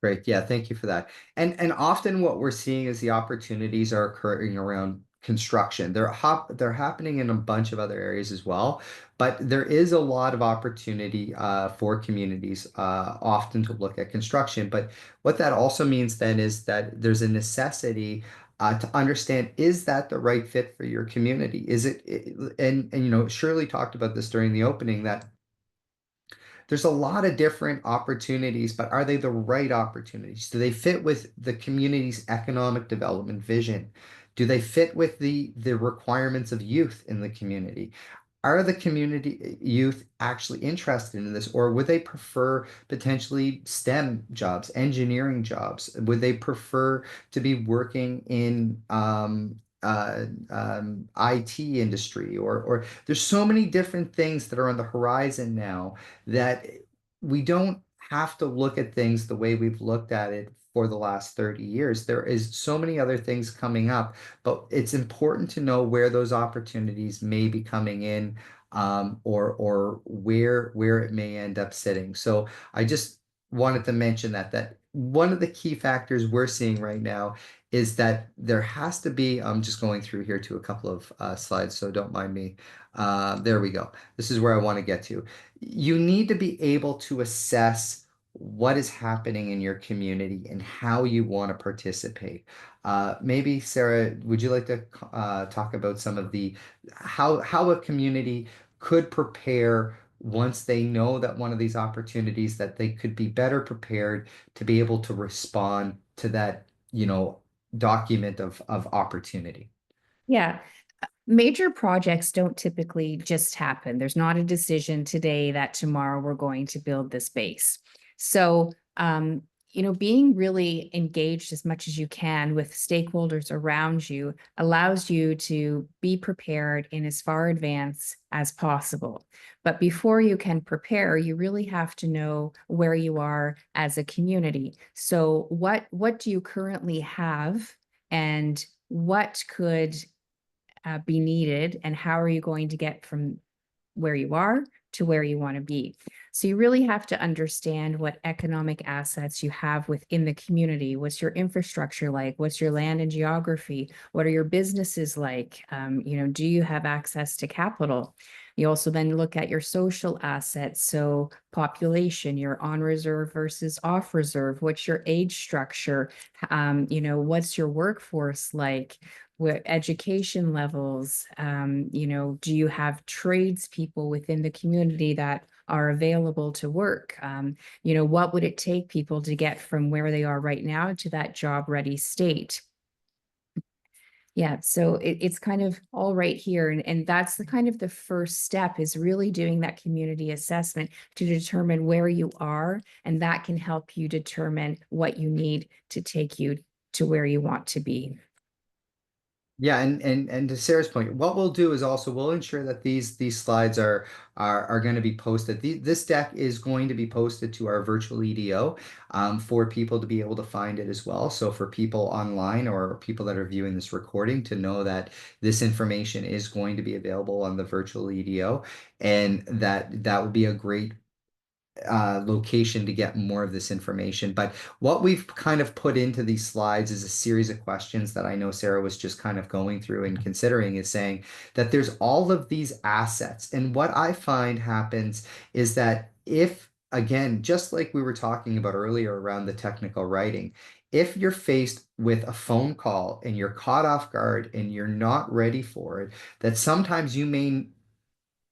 Great. Yeah, thank you for that. And often what we're seeing is the opportunities are occurring around construction. They're happening in a bunch of other areas as well, but there is a lot of opportunity for communities often to look at construction. But what that also means then is that there's a necessity to understand, is that the right fit for your community? Is it, and you know, Shirley talked about this during the opening, that there's a lot of different opportunities, but are they the right opportunities? Do they fit with the community's economic development vision? Do they fit with the requirements of youth in the community? are the community youth actually interested in this, or would they prefer potentially STEM jobs, engineering jobs? Would they prefer to be working in IT industry, or there's so many different things that are on the horizon now that we don't have to look at things the way we've looked at it for the last 30 years. There is so many other things coming up, but it's important to know where those opportunities may be coming in, or where it may end up sitting. So I just wanted to mention that one of the key factors we're seeing right now is that there has to be, I'm just going through here to a couple of slides, so don't mind me. There we go. This is where I want to get to. You need to be able to assess what is happening in your community and how you want to participate. Maybe Sarah, would you like to talk about some of the how a community could prepare once they know that one of these opportunities, that they could be better prepared to be able to respond to that, document of opportunity? Yeah. Major projects don't typically just happen. There's not a decision today that tomorrow we're going to build this base. So, being really engaged as much as you can with stakeholders around you allows you to be prepared in as far advance as possible. But before you can prepare, you really have to know where you are as a community. So what do you currently have, and what could be needed, and how are you going to get from where you are to where you want to be? So you really have to understand what economic assets you have within the community. What's your infrastructure like? What's your land and geography? What are your businesses like? Do you have access to capital? You also then look at your social assets. So population, your on reserve versus off reserve. What's your age structure? What's your workforce like? What education levels? Do you have tradespeople within the community that are available to work? What would it take people to get from where they are right now to that job ready state? Yeah, so it's kind of all right here. And that's the kind of the first step, is really doing that community assessment to determine where you are. And that can help you determine what you need to take you to where you want to be. Yeah, and to Sarah's point, what we'll do is also we'll ensure that these slides are going to be posted. This deck is going to be posted to our virtual EDO, for people to be able to find it as well. So for people online or people that are viewing this recording to know that this information is going to be available on the virtual EDO, and that would be a great location to get more of this information. But what we've kind of put into these slides is a series of questions that I know Sarah was just kind of going through and considering, is saying that there's all of these assets. And what I find happens is that if, again, just like we were talking about earlier around the technical writing, if you're faced with a phone call and you're caught off guard and you're not ready for it, that sometimes you may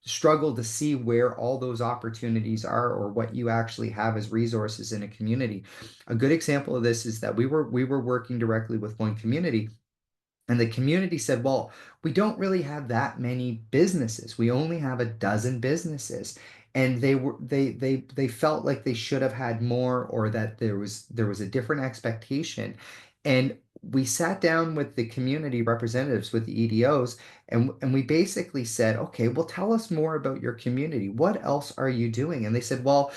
struggle to see where all those opportunities are, or what you actually have as resources in a community. A good example of this is that we were working directly with one community, and the community said, well, we don't really have that many businesses. We only have a dozen businesses. And they felt like they should have had more, or that there was a different expectation. And we sat down with the community representatives, with the EDOs, and we basically said, okay, well, tell us more about your community. What else are you doing? And they said, well,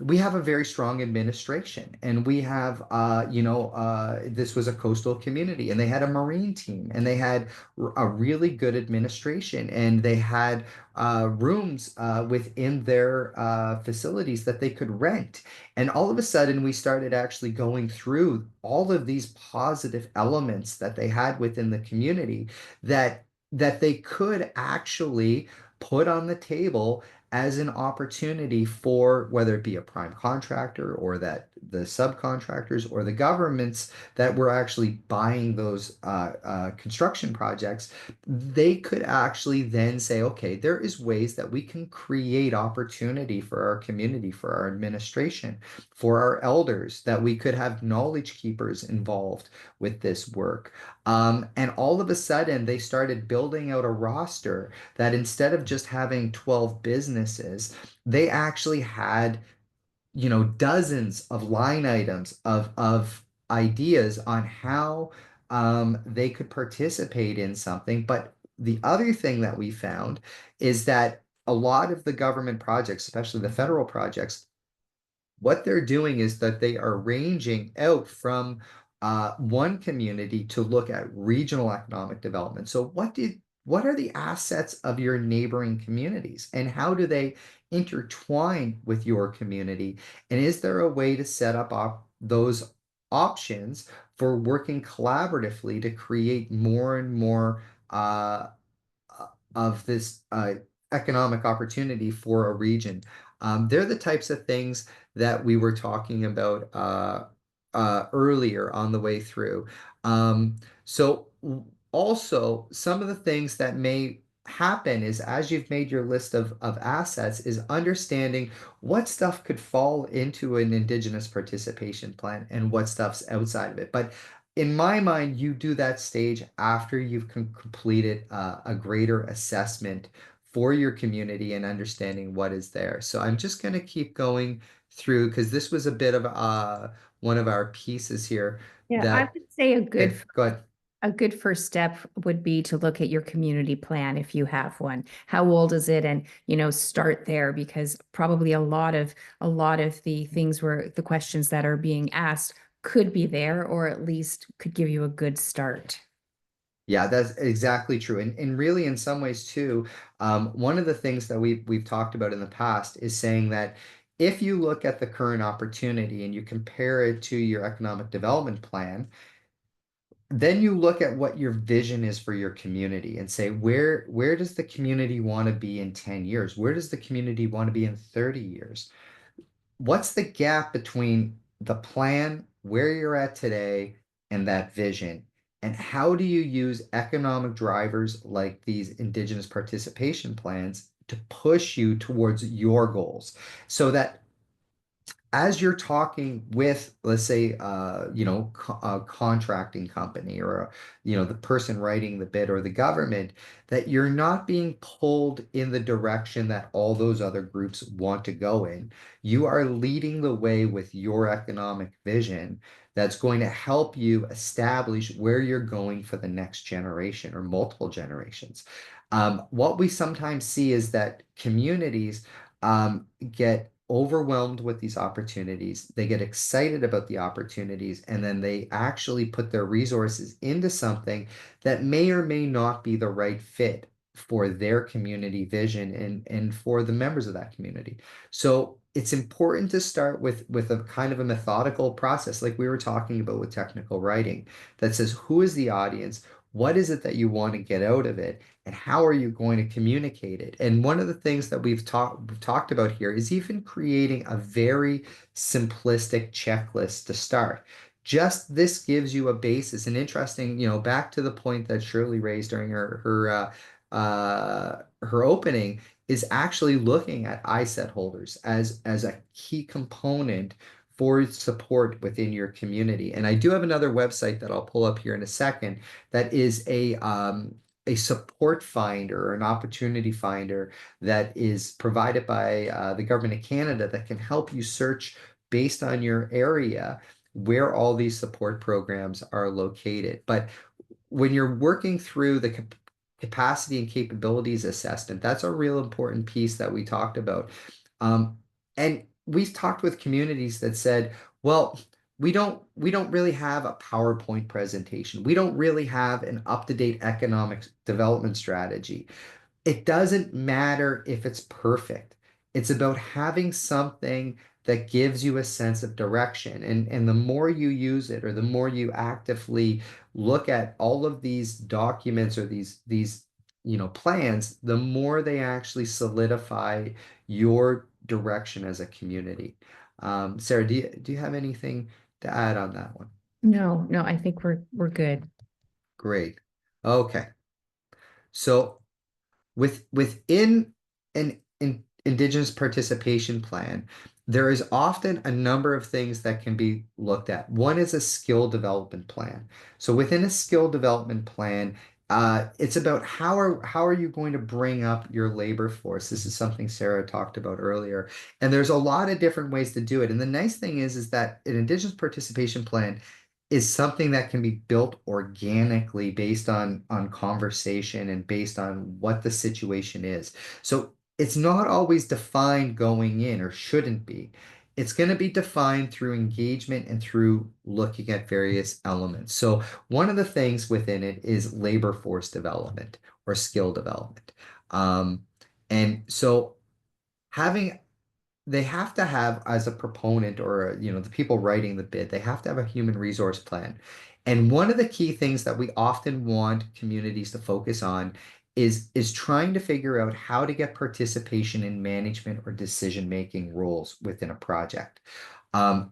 we have a very strong administration, and we have, this was a coastal community, and they had a marine team, and they had a really good administration, and they had rooms within their facilities that they could rent. And all of a sudden, we started actually going through all of these positive elements that they had within the community, that they could actually put on the table as an opportunity for whether it be a prime contractor or that the subcontractors or the governments that were actually buying those construction projects, they could actually then say, okay, there is ways that we can create opportunity for our community, for our administration, for our elders, that we could have knowledge keepers involved with this work. And all of a sudden, they started building out a roster that instead of just having 12 businesses, they actually had, dozens of line items of ideas on how they could participate in something. But the other thing that we found is that a lot of the government projects, especially the federal projects, what they're doing is that they are ranging out from one community to look at regional economic development. So what are the assets of your neighboring communities and how do they intertwine with your community? And is there a way to set up those options for working collaboratively to create more and more of this economic opportunity for a region? They're the types of things that we were talking about earlier on the way through. So also some of the things that may happen is as you've made your list of assets is understanding what stuff could fall into an Indigenous participation plan and what stuff's outside of it. But in my mind, you do that stage after you've completed a greater assessment for your community and understanding what is there. So I'm just going to keep going through because this was a bit of one of our pieces here. Yeah, I that would say okay, go ahead. a good first step would be to look at your community plan if you have one. How old is it? And, start there because probably a lot of the things where the questions that are being asked could be there or at least could give you a good start. Yeah, that's exactly true. And really in some ways too, one of the things that we've talked about in the past is saying that if you look at the current opportunity and you compare it to your economic development plan, then you look at what your vision is for your community and say, where does the community want to be in 10 years? Where does the community want to be in 30 years? What's the gap between the plan, where you're at today, and that vision? And how do you use economic drivers like these Indigenous participation plans to push you towards your goals so that as you're talking with, let's say, a contracting company or, the person writing the bid or the government, that you're not being pulled in the direction that all those other groups want to go in. You are leading the way with your economic vision that's going to help you establish where you're going for the next generation or multiple generations. What we sometimes see is that communities get overwhelmed with these opportunities. They get excited about the opportunities, and then they actually put their resources into something that may or may not be the right fit for their community vision and for the members of that community. So it's important to start with a kind of a methodical process, like we were talking about with technical writing, that says, who is the audience? What is it that you want to get out of it? And how are you going to communicate it? And one of the things that we've talked about here is even creating a very simplistic checklist to start. Just this gives you a basis. And interesting, back to the point that Shirley raised during her opening, is actually looking at ISET holders as a key component for support within your community. And I do have another website that I'll pull up here in a second that is a support finder or an opportunity finder that is provided by the government of Canada that can help you search based on your area where all these support programs are located. But when you're working through the capacity and capabilities assessment, that's a real important piece that we talked about. And we've talked with communities that said, well, we don't really have a PowerPoint presentation. We don't really have an up-to-date economic development strategy. It doesn't matter if it's perfect. It's about having something that gives you a sense of direction. And the more you use it or the more you actively look at all of these documents or these plans, the more they actually solidify your direction as a community. Sarah, do you have anything to add on that one? No, no, I think we're good. Great. Okay. So within an Indigenous participation plan, there is often a number of things that can be looked at. One is a skill development plan. So within a skill development plan, it's about how are you going to bring up your labor force? This is something Sarah talked about earlier, and there's a lot of different ways to do it. And the nice thing is that an Indigenous participation plan is something that can be built organically based on conversation and based on what the situation is. So it's not always defined going in, or shouldn't be. It's going to be defined through engagement and through looking at various elements. So one of the things within it is labor force development or skill development. Um, and so having they have to have, as a proponent, or the people writing the bid, they have to have a human resource plan. And one of the key things that we often want communities to focus on is trying to figure out how to get participation in management or decision making roles within a project.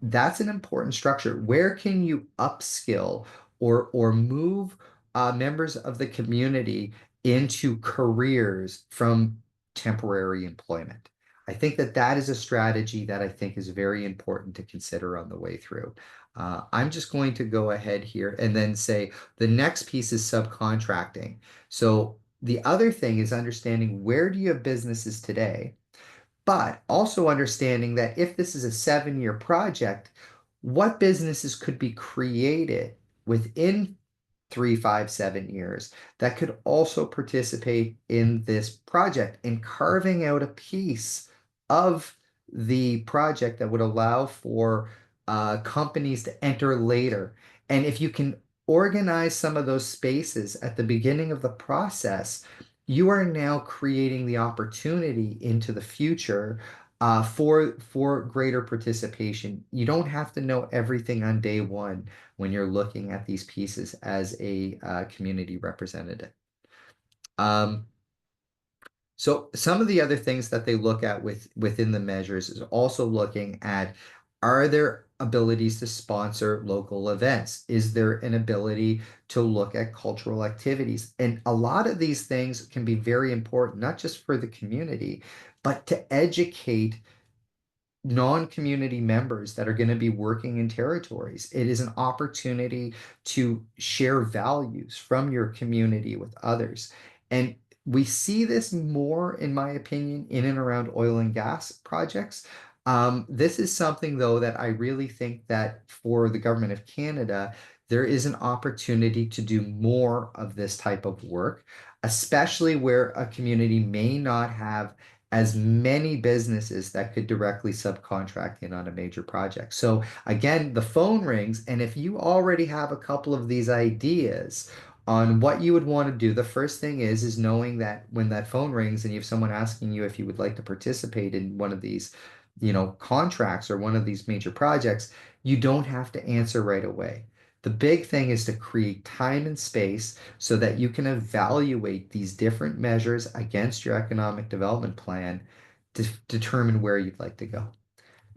That's an important structure. Where can you upskill or move members of the community into careers from temporary employment? I think that is a strategy that I think is very important to consider on the way through. I'm just going to go ahead here and then say the next piece is subcontracting. So the other thing is understanding, where do you have businesses today, but also understanding that if this is a 7-year project, what businesses could be created within 3, 5, 7 years that could also participate in this project, and carving out a piece of the project that would allow for companies to enter later. And if you can organize some of those spaces at the beginning of the process, you are now creating the opportunity into the future for greater participation. You don't have to know everything on day one when you're looking at these pieces as a community representative. Um, so some of the other things that they look at within the measures is also looking at, are there abilities to sponsor local events? Is there an ability to look at cultural activities? And a lot of these things can be very important, not just for the community, but to educate non-community members that are going to be working in territories. It is an opportunity to share values from your community with others. And we see this more, in my opinion, in and around oil and gas projects. This is something, though, that I really think that for the government of Canada, there is an opportunity to do more of this type of work, especially where a community may not have as many businesses that could directly subcontract in on a major project. So again, the phone rings, and if you already have a couple of these ideas on what you would want to do, the first thing is knowing that when that phone rings and you have someone asking you if you would like to participate in one of these, contracts or one of these major projects, you don't have to answer right away. The big thing is to create time and space so that you can evaluate these different measures against your economic development plan to determine where you'd like to go.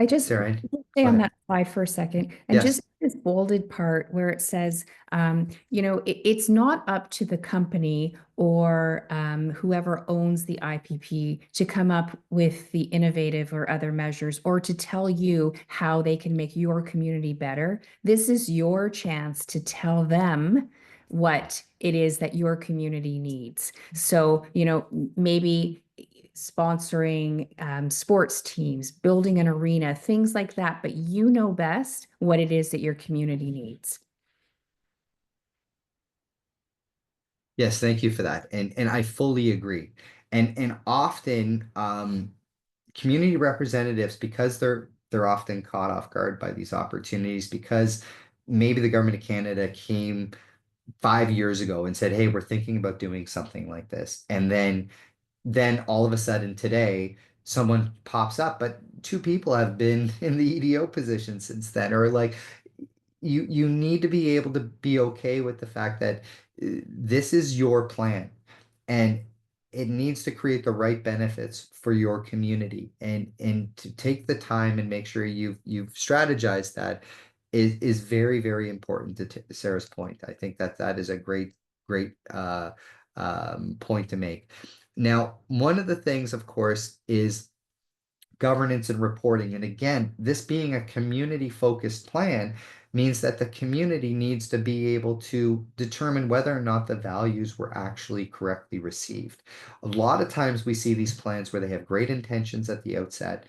I just Sarah, stay go on ahead. that slide for a second, and Yes. just this bolded part where it says, it's not up to the company or whoever owns the IPP to come up with the innovative or other measures, or to tell you how they can make your community better. This is your chance to tell them what it is that your community needs. So, maybe sponsoring sports teams, building an arena, things like that. But you know best what it is that your community needs. Yes, thank you for that. And I fully agree. And often community representatives, because they're often caught off guard by these opportunities, because maybe the government of Canada came 5 years ago and said, hey, we're thinking about doing something like this. And then all of a sudden today, someone pops up, but two people have been in the EDO position since then, or like, you need to be able to be okay with the fact that this is your plan. And it needs to create the right benefits for your community, and to take the time and make sure you've strategized that is very, very important to Sarah's point. I think that is a great point to make. Now, one of the things, of course, is governance and reporting. And again, this being a community focused plan means that the community needs to be able to determine whether or not the values were actually correctly received. A lot of times we see these plans where they have great intentions at the outset.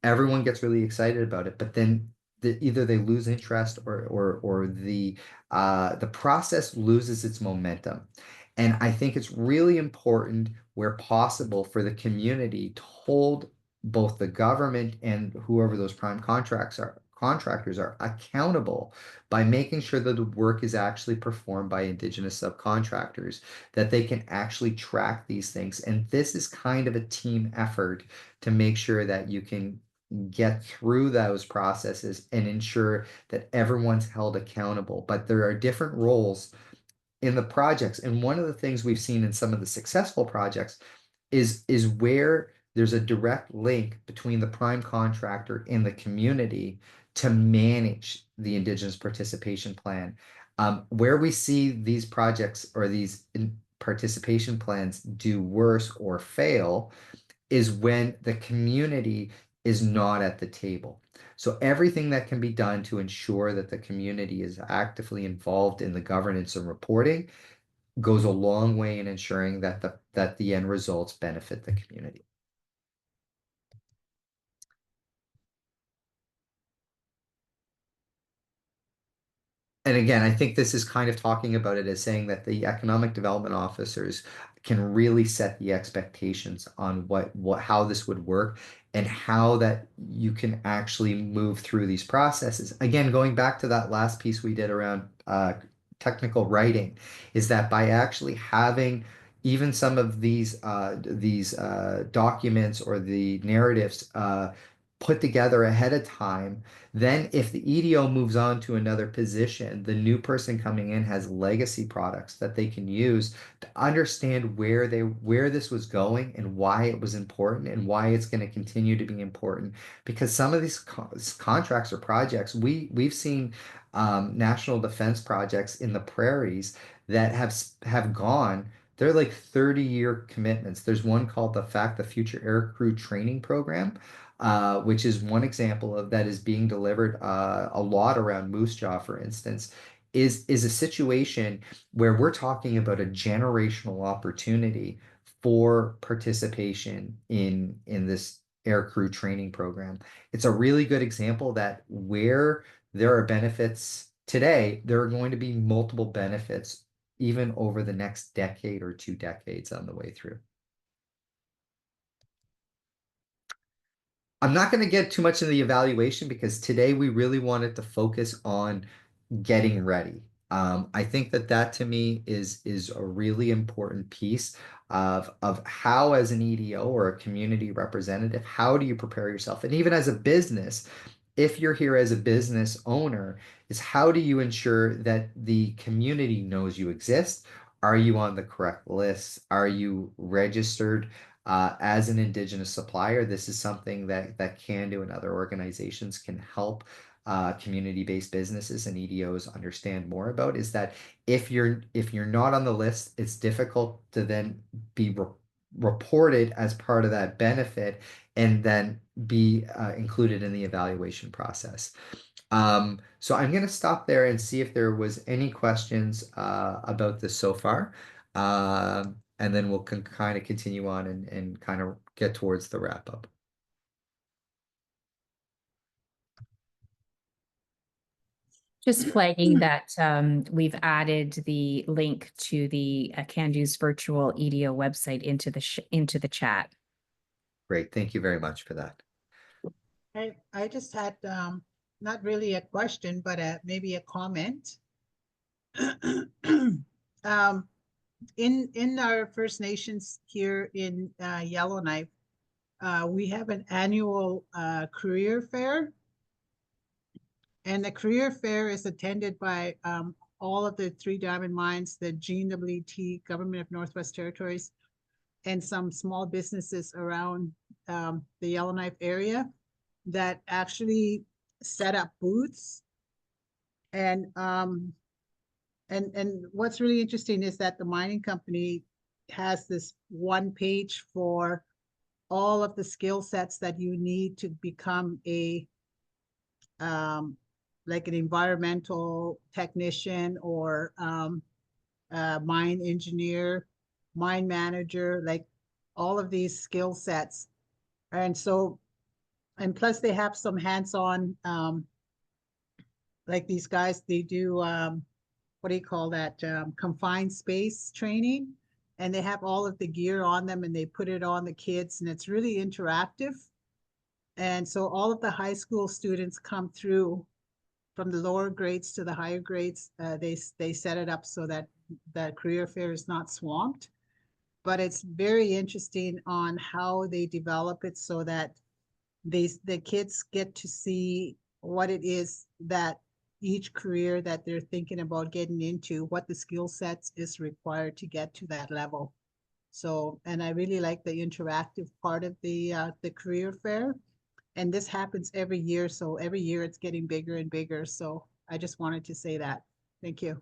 Everyone gets really excited about it, but then either they lose interest, or the process loses its momentum. And I think it's really important, where possible, for the community to hold both the government and whoever those prime contractors are accountable by making sure that the work is actually performed by Indigenous subcontractors, that they can actually track these things. And this is kind of a team effort to make sure that you can get through those processes and ensure that everyone's held accountable. But there are different roles in the projects. And one of the things we've seen in some of the successful projects is where there's a direct link between the prime contractor and the community to manage the Indigenous participation plan. Where we see these projects or these participation plans do worse or fail is when the community is not at the table. So everything that can be done to ensure that the community is actively involved in the governance and reporting goes a long way in ensuring that the end results benefit the community. And again, I think this is kind of talking about it as saying that the economic development officers can really set the expectations on how this would work, and how that you can actually move through these processes. Again, going back to that last piece we did around technical writing, is that by actually having even some of these documents or the narratives put together ahead of time, then if the EDO moves on to another position, the new person coming in has legacy products that they can use to understand where this was going and why it was important and why it's going to continue to be important. Because some of these contracts or projects, we've seen national defense projects in the prairies that have gone. They're like 30-year commitments. There's one called the Future Aircrew Training Program, which is one example of that is being delivered a lot around Moose Jaw, for instance, is a situation where we're talking about a generational opportunity for participation in this aircrew training program. It's a really good example that where there are benefits today, there are going to be multiple benefits even over the next decade or 2 decades on the way through. I'm not going to get too much into the evaluation because today we really wanted to focus on getting ready. I think that to me is a really important piece of how, as an EDO or a community representative, how do you prepare yourself? And even as a business, if you're here as a business owner, is how do you ensure that the community knows you exist? Are you on the correct list? Are you registered as an Indigenous supplier? This is something that CANDO and other organizations can help community-based businesses and EDOs understand more about, is that if you're not on the list, it's difficult to then be reported as part of that benefit and then be included in the evaluation process. So I'm going to stop there and see if there was any questions about this so far. And then we'll kind of continue on and kind of get towards the wrap up. Just flagging that we've added the link to the CANDO's virtual EDO website into the chat. Great, thank you very much for that. I just had not really a question, but maybe a comment. In our First Nations here in Yellowknife, we have an annual career fair. And the career fair is attended by all of the 3 diamond mines, the GWT, Government of Northwest Territories, and some small businesses around the Yellowknife area that actually set up booths. And what's really interesting is that the mining company has this one page for all of the skill sets that you need to become a like an environmental technician or mine engineer, mine manager, like all of these skill sets. And so, and plus they have some hands-on, like these guys, they do, what do you call that? Confined space training. And they have all of the gear on them and they put it on the kids and it's really interactive. And so all of the high school students come through from the lower grades to the higher grades. They set it up so that the career fair is not swamped. But it's very interesting on how they develop it so that the kids get to see what it is that each career that they're thinking about getting into, what the skill sets is required to get to that level. So, and I really like the interactive part of the career fair. And this happens every year. So every year it's getting bigger and bigger. So I just wanted to say that. Thank you.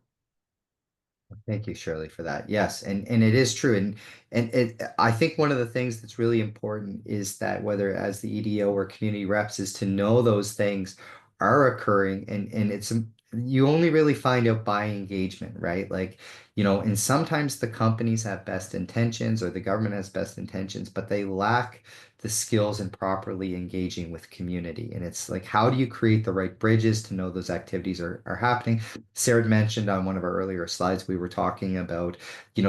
Thank you, Shirley, for that. Yes, and it is true, and it I think one of the things that's really important is that whether as the EDO or community reps is to know those things are occurring, and it's you only really find out by engagement, right? Like, and sometimes the companies have best intentions or the government has best intentions, but they lack the skills in properly engaging with community. And it's like, how do you create the right bridges to know those activities are happening? Sarah mentioned on one of our earlier slides, we were talking about,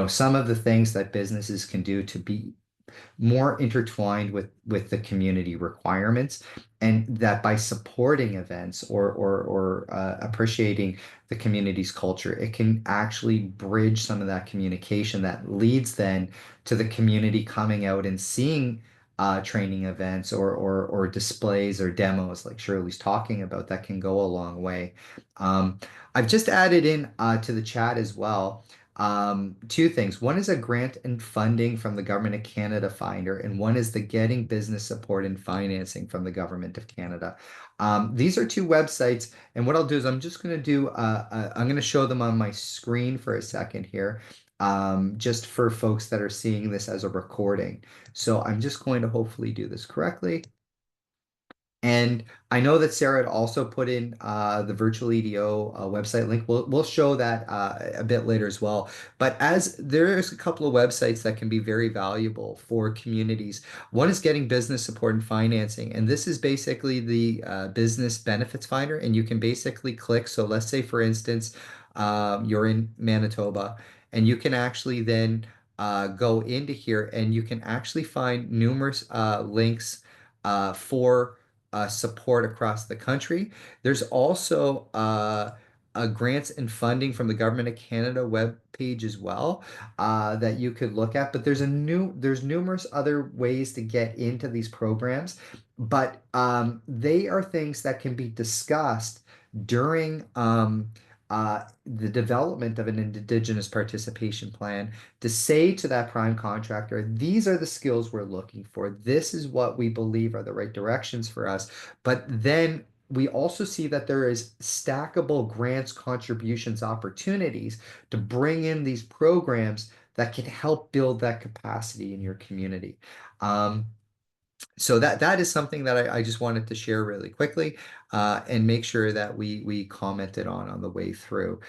some of the things that businesses can do to be more intertwined with the community requirements, and that by supporting events or appreciating the community's culture, it can actually bridge some of that communication that leads then to the community coming out and seeing training events or displays or demos like Shirley's talking about that can go a long way. I've just added in to the chat as well two things. One is a grant and funding from the Government of Canada Finder, and one is the Getting Business Support and Financing from the Government of Canada. These are two websites, and what I'll do is I'm just going to do, I'm going to show them on my screen for a second here, just for folks that are seeing this as a recording. So I'm just going to hopefully do this correctly. And I know that Sarah had also put in the virtual EDO website link. We'll show that a bit later as well. But as there's a couple of websites that can be very valuable for communities. One is Getting Business Support and Financing, and this is basically the business benefits finder. And you can basically click. So let's say, for instance, you're in Manitoba, and you can actually then go into here, and you can actually find numerous links for support across the country. There's also grants and funding from the Government of Canada web page as well that you could look at. But there's numerous other ways to get into these programs, but they are things that can be discussed during the development of an Indigenous participation plan to say to that prime contractor, these are the skills we're looking for. This is what we believe are the right directions for us. But then we also see that there is stackable grants, contributions, opportunities to bring in these programs that can help build that capacity in your community. So that is something that I just wanted to share really quickly and make sure that we commented on the way through.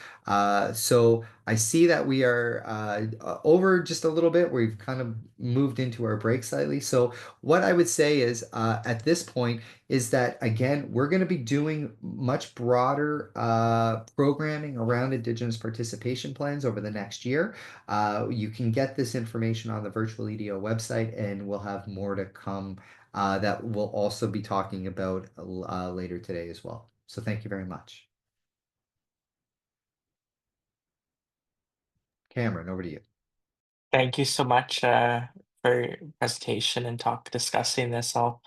So I see that we are over just a little bit. We've kind of moved into our break slightly. So what I would say is at this point is that, again, we're going to be doing much broader programming around Indigenous participation plans over the next year. You can get this information on the Virtual EDO website, and we'll have more to come that we'll also be talking about later today as well. So thank you very much. Cameron, over to you. Thank you so much for your presentation and discussing this all.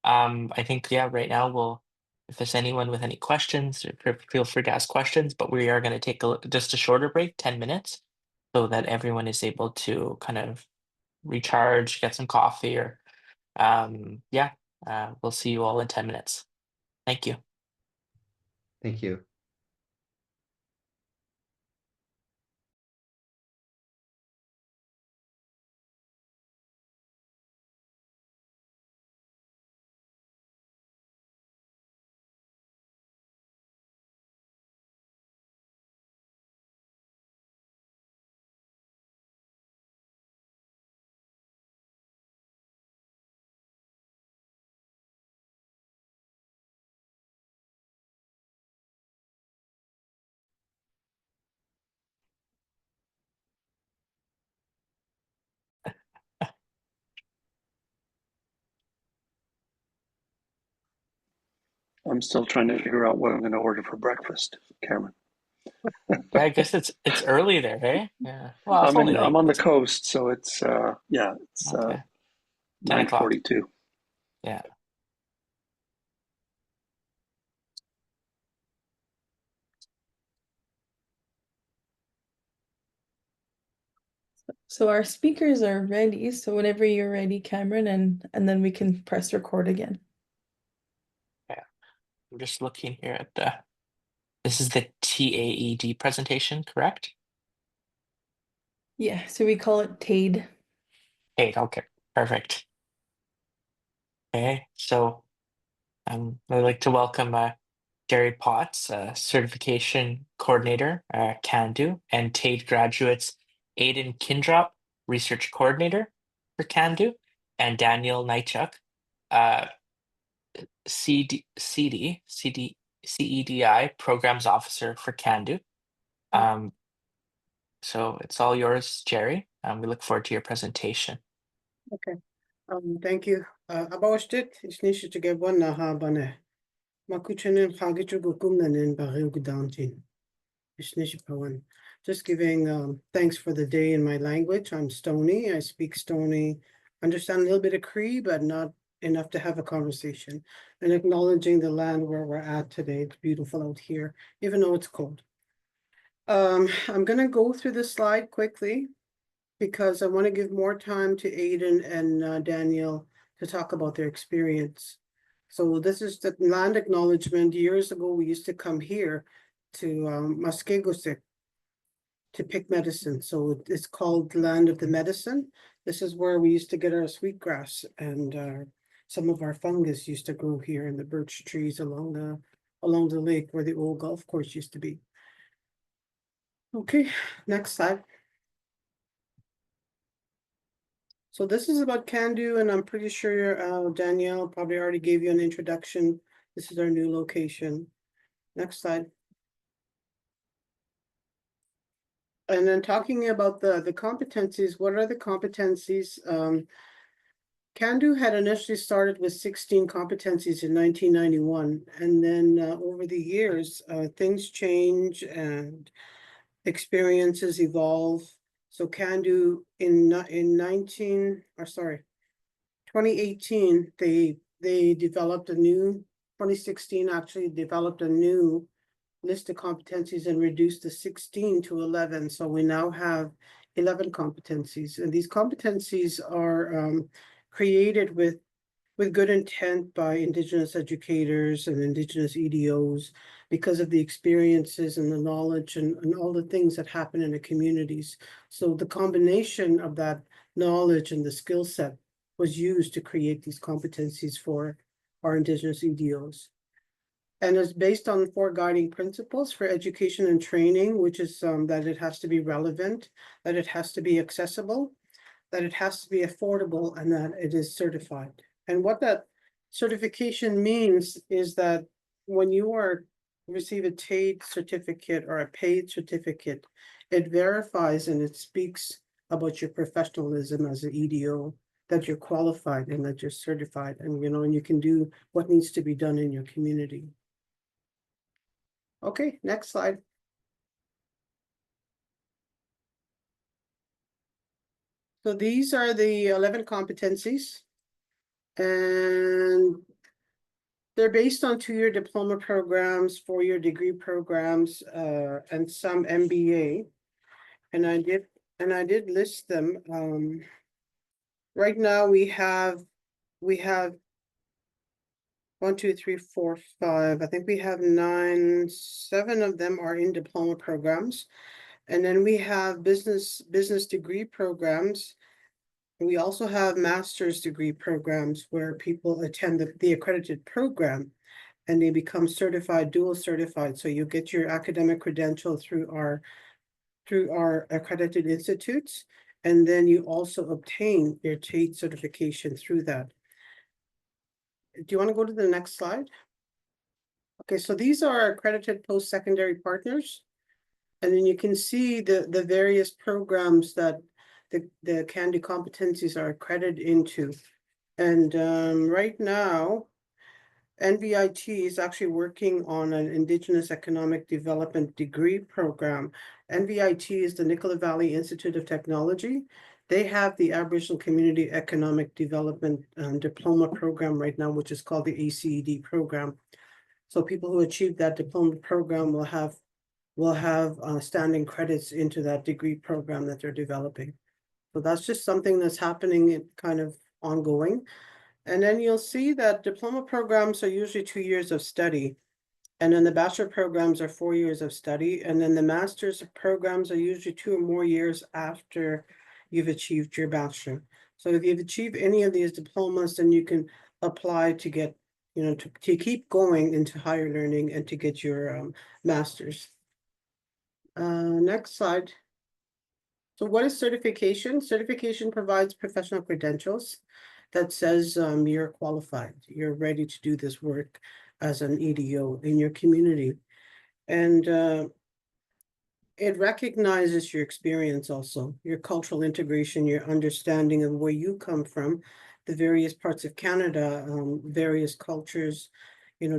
I think, yeah, right now if there's anyone with any questions, feel free to ask questions, but we are going to take just a shorter break, 10 minutes, so that everyone is able to kind of recharge, get some coffee, or yeah, we'll see you all in 10 minutes. Thank you. Thank you. I'm still trying to figure out what I'm going to order for breakfast, Cameron. Yeah, I guess it's early there, hey? Yeah. Well, it's only like I'm on the coast, so it's yeah, it's okay, 10 o'clock. 9:42. Yeah. So our speakers are ready. So whenever you're ready, Cameron, and then we can press record again. Yeah. I'm just looking here at this is the TAED presentation, correct? Yeah, so we call it TAID. Hey, okay, perfect. Okay, so I'd like to welcome Gary Potts, certification coordinator, CANDO, and TAID graduates Aidan Kindrop, research coordinator for CANDO, and Daniel Nychuk, uh, CEDI programs officer for CANDO. So it's all yours, Jerry. We look forward to your presentation. Okay. Thank you. Abawashtit, ishnishu chigabwan na habane. Makuchenin hagichu gukumnanin barigudantin. Ishnishu pawan. Just giving thanks for the day in my language. I'm Stony. I speak Stony. Understand a little bit of Cree, but not enough to have a conversation. And acknowledging the land where we're at today. It's beautiful out here, even though it's cold. I'm gonna go through the slide quickly because I want to give more time to Aiden and Daniel to talk about their experience. So this is the land acknowledgement. Years ago, we used to come here to Muskegosik to pick medicine. So it's called Land of the Medicine. This is where we used to get our sweetgrass, and some of our fungus used to grow here in the birch trees along the lake where the old golf course used to be. Okay, next slide. So this is about CANDO, and I'm pretty sure Danielle probably already gave you an introduction. This is our new location. Next slide. And then talking about the competencies, what are the competencies? CANDO had initially started with 16 competencies in 1991, and then over the years, things change and experiences evolve. So CANDO in 2018, they developed a new, 2016 actually developed a new list of competencies and reduced the 16 to 11. So we now have 11 competencies, and these competencies are created with good intent by Indigenous educators and Indigenous EDOs because of the experiences and the knowledge and all the things that happen in the communities. So the combination of that knowledge and the skill set was used to create these competencies for our Indigenous EDOs. And it's based on 4 guiding principles for education and training, which is that it has to be relevant, that it has to be accessible, that it has to be affordable, and that it is certified. And what that certification means is that when you receive a TAID certificate or a PAID certificate, it verifies and it speaks about your professionalism as an EDO, that you're qualified and that you're certified, and and you can do what needs to be done in your community. Okay, next slide. So these are the 11 competencies, and they're based on 2-year diploma programs, 4-year degree programs, and some MBA. And I did list them Right now, we have 1, 2, 3, 4, 5. I think we have 9, 7 of them are in diploma programs. And then we have business degree programs. We also have master's degree programs where people attend the accredited program and they become certified, dual certified. So you get your academic credential through our accredited institutes. And then you also obtain your TAID certification through that. Do you want to go to the next slide? Okay, so these are our accredited post-secondary partners. And then you can see the various programs that the CANDI competencies are accredited into. And right now, NVIT is actually working on an Indigenous Economic Development degree program. NVIT is the Nicola Valley Institute of Technology. They have the Aboriginal Community Economic Development diploma program right now, which is called the ACED program. So people who achieve that diploma program will have standing credits into that degree program that they're developing. So that's just something that's happening kind of ongoing. And then you'll see that diploma programs are usually 2 years of study. And then the bachelor programs are 4 years of study. And then the master's programs are usually 2 or more years after you've achieved your bachelor. So if you've achieved any of these diplomas, then you can apply to get, to keep going into higher learning and to get your master's. Next slide. So what is certification? Certification provides professional credentials that says you're qualified, you're ready to do this work as an EDO in your community. And it recognizes your experience also, your cultural integration, your understanding of where you come from, the various parts of Canada, various cultures,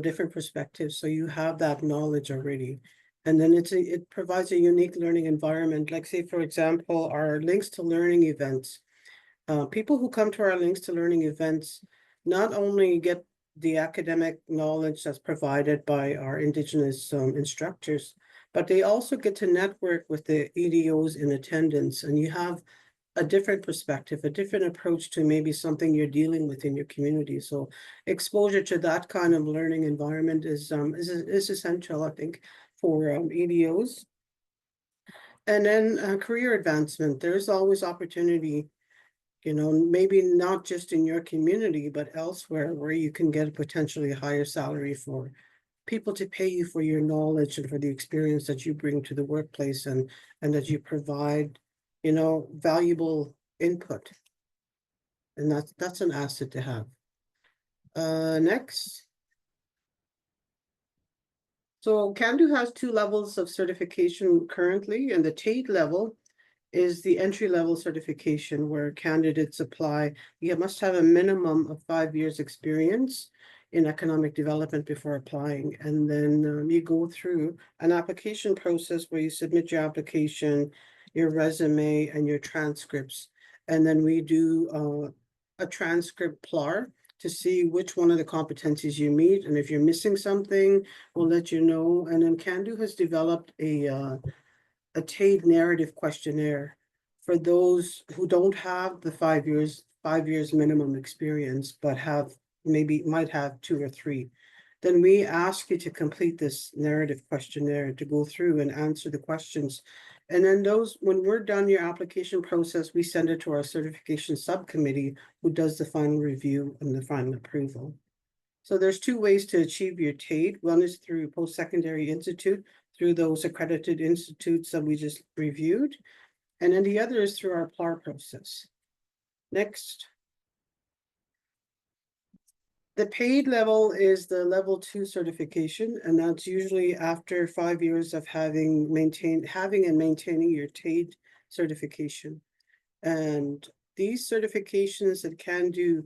different perspectives. So you have that knowledge already. And then it provides a unique learning environment. Like say, for example, our links to learning events. People who come to our links to learning events not only get the academic knowledge that's provided by our Indigenous instructors, but they also get to network with the EDOs in attendance, and you have a different perspective, a different approach to maybe something you're dealing with in your community. So exposure to that kind of learning environment is essential, I think, for EDOs. And then career advancement, there's always opportunity, maybe not just in your community, but elsewhere where you can get a potentially higher salary for people to pay you for your knowledge and for the experience that you bring to the workplace and that you provide, valuable input. And that's an asset to have. Next. So CANDU has 2 levels of certification currently, and the TAID level is the entry-level certification where candidates apply. You must have a minimum of 5 years experience in economic development before applying. And then you go through an application process where you submit your application, your resume, and your transcripts. And then we do a transcript PLAR to see which one of the competencies you meet. And if you're missing something, we'll let you know. And then CANDU has developed a TAID narrative questionnaire for those who don't have the 5 years minimum experience, but might have 2 or 3. Then we ask you to complete this narrative questionnaire to go through and answer the questions. And then when we're done your application process, we send it to our certification subcommittee who does the final review and the final approval. So there's 2 ways to achieve your TAID. One is through Post-Secondary Institute, through those accredited institutes that we just reviewed. And then the other is through our PLAR process. Next. The paid level is the level 2 certification, and that's usually after 5 years of having and maintaining your TAID certification. And these certifications that CANDU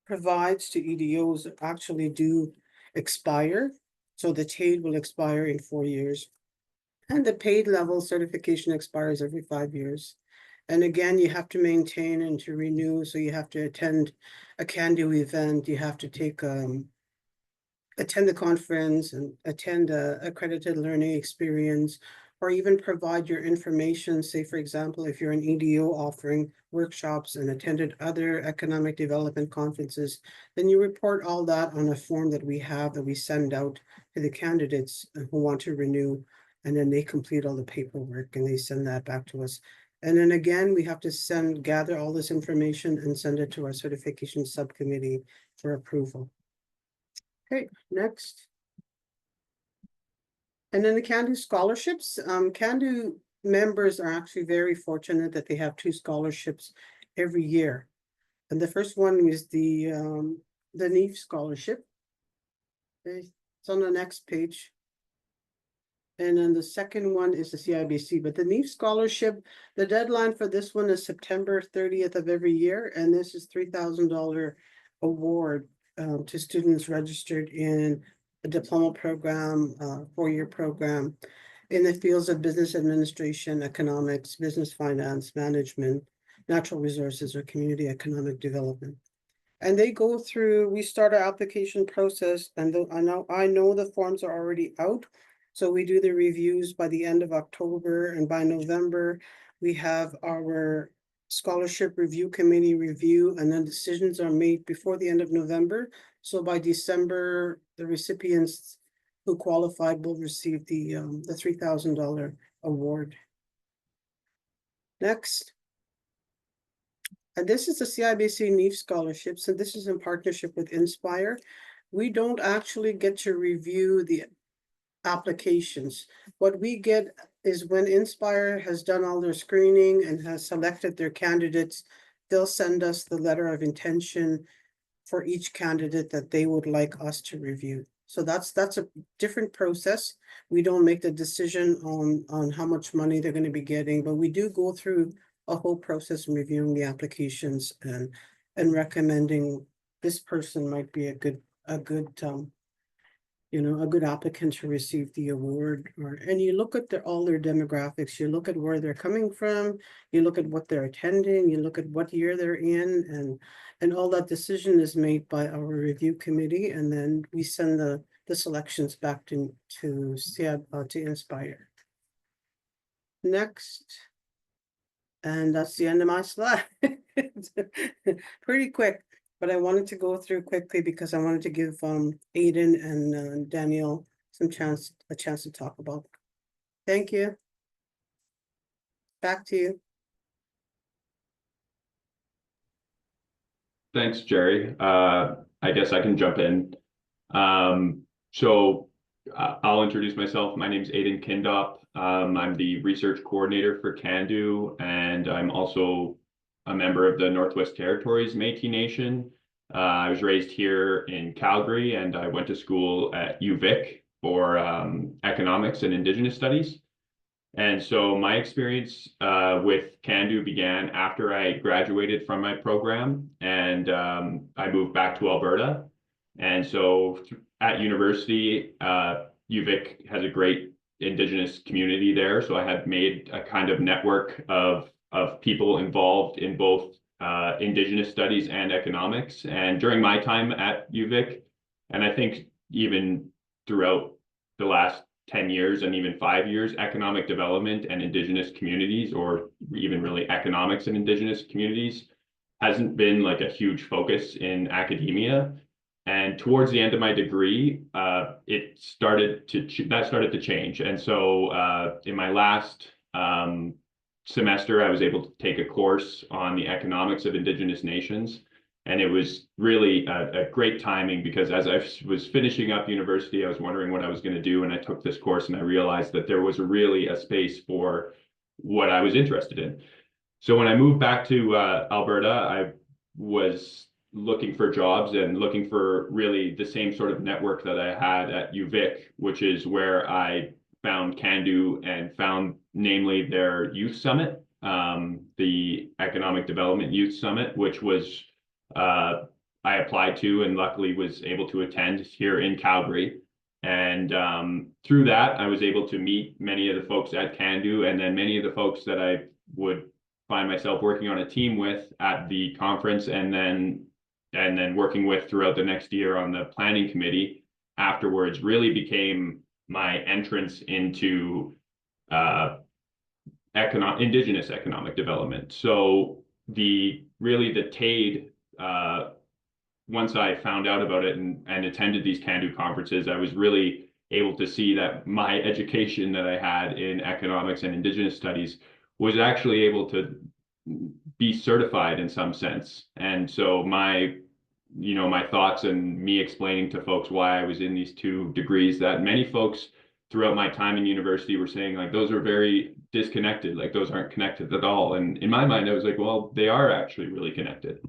provides to EDOs actually do expire. So the TAID will expire in 4 years. And the paid level certification expires every 5 years. And again, you have to maintain and to renew. So you have to attend a CANDU event. You have to attend the conference and attend a accredited learning experience, or even provide your information. Say, for example, if you're an EDO offering workshops and attended other economic development conferences, then you report all that on a form that we have that we send out to the candidates who want to renew, and then they complete all the paperwork and they send that back to us. And then again, we have to gather all this information and send it to our certification subcommittee for approval. Okay, next. And then the CANDO scholarships, CANDO members are actually very fortunate that they have 2 scholarships every year. And the first one is the NEEF scholarship. Okay, it's on the next page. And then the second one is the CIBC, but the NEEF scholarship, the deadline for this one is September 30th of every year. And this is $3,000 award to students registered in a diploma program, 4-year program in the fields of business administration, economics, business finance, management, natural resources, or community economic development. And they go through, we start our application process, and I know the forms are already out. So we do the reviews by the end of October, and by November, we have our scholarship review committee review, and then decisions are made before the end of November. So by December, the recipients who qualified will receive the $3,000 award. Next. And this is the CIBC NEEF scholarships, and this is in partnership with Inspire. We don't actually get to review the applications. What we get is when Inspire has done all their screening and has selected their candidates, they'll send us the letter of intention for each candidate that they would like us to review. So that's a different process. We don't make the decision on how much money they're going to be getting, but we do go through a whole process in reviewing the applications and recommending this person might be a good applicant to receive the award. And you look at all their demographics, you look at where they're coming from, you look at what they're attending, you look at what year they're in, and all that decision is made by our review committee, and then we send the selections back to Inspire. Next. And that's the end of my slide. Pretty quick, but I wanted to go through quickly because I wanted to give Aiden and Daniel a chance to talk about. Thank you. Back to you. Thanks, Jerry. I guess I can jump in. I'll introduce myself. My name is Aiden Kindop. I'm the research coordinator for CANDO, and I'm also a member of the Northwest Territories Métis Nation. I was raised here in Calgary, and I went to school at UVic for economics and Indigenous studies. And so my experience with CANDO began after I graduated from my program, and I moved back to Alberta. And so at university, UVic has a great Indigenous community there. So I had made a kind of network of people involved in both Indigenous studies and economics. And during my time at UVic, and I think even throughout the last 10 years and even 5 years, economic development and Indigenous communities, or even really economics and Indigenous communities, hasn't been like a huge focus in academia. And towards the end of my degree, that started to change. And so in my last semester, I was able to take a course on the economics of Indigenous nations. And it was really a great timing because as I was finishing up university, I was wondering what I was going to do. And I took this course and I realized that there was really a space for what I was interested in. So when I moved back to Alberta, I was looking for jobs and looking for really the same sort of network that I had at UVic, which is where I found CANDO and found namely their youth summit, the Economic Development Youth Summit, which was I applied to and luckily was able to attend here in Calgary. And through that, I was able to meet many of the folks at CANDO, and then many of the folks that I would find myself working on a team with at the conference, and then working with throughout the next year on the planning committee afterwards really became my entrance into indigenous economic development. So really the TADE, once I found out about it and attended these Can-Do conferences, I was really able to see that my education that I had in economics and indigenous studies was actually able to be certified in some sense. And so my thoughts and me explaining to folks why I was in these two degrees, that many folks throughout my time in university were saying like, those are very disconnected, like those aren't connected at all. And in my mind, I was like, well, they are actually really connected.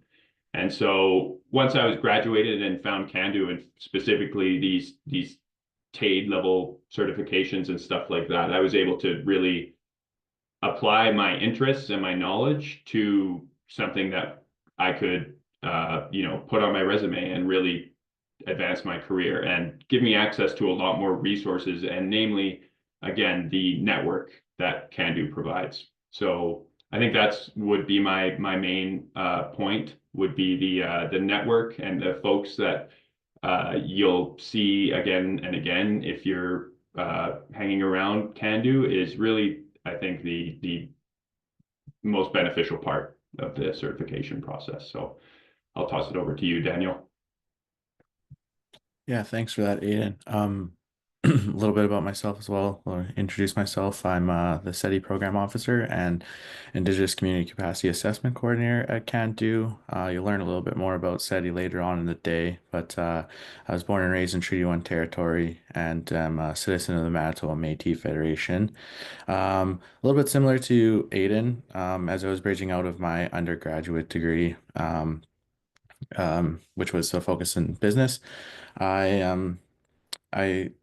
And so once I was graduated and found Can-Do, and specifically these TADE level certifications and stuff like that, I was able to really apply my interests and my knowledge to something that I could, put on my resume and really advance my career and give me access to a lot more resources, and namely, again, the network that Can-Do provides. So I think that's would be my main point, would be the network and the folks that you'll see again and again if you're hanging around Can-Do, is really, I think, the most beneficial part of the certification process. So I'll toss it over to you, Daniel. Yeah, thanks for that, Aiden. A little bit about myself as well. I'll introduce myself. I'm the SETI Program Officer and Indigenous Community Capacity Assessment Coordinator at Can-Do. You'll learn a little bit more about SETI later on in the day, but I was born and raised in Treaty 1 territory, and I'm a citizen of the Manitoba Métis Federation. A little bit similar to Aiden, as I was bridging out of my undergraduate degree, which was a focus in business.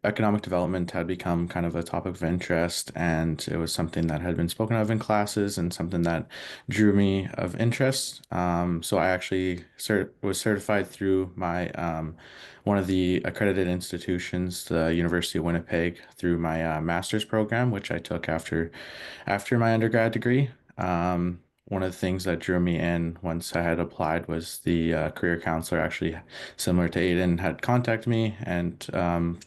Economic development had become kind of a topic of interest, and it was something that had been spoken of in classes and something that drew me of interest. So I actually was certified through my one of the accredited institutions, the University of Winnipeg, through my master's program, which I took after my undergrad degree. One of the things that drew me in once I had applied was the career counselor, actually similar to Aiden, had contacted me and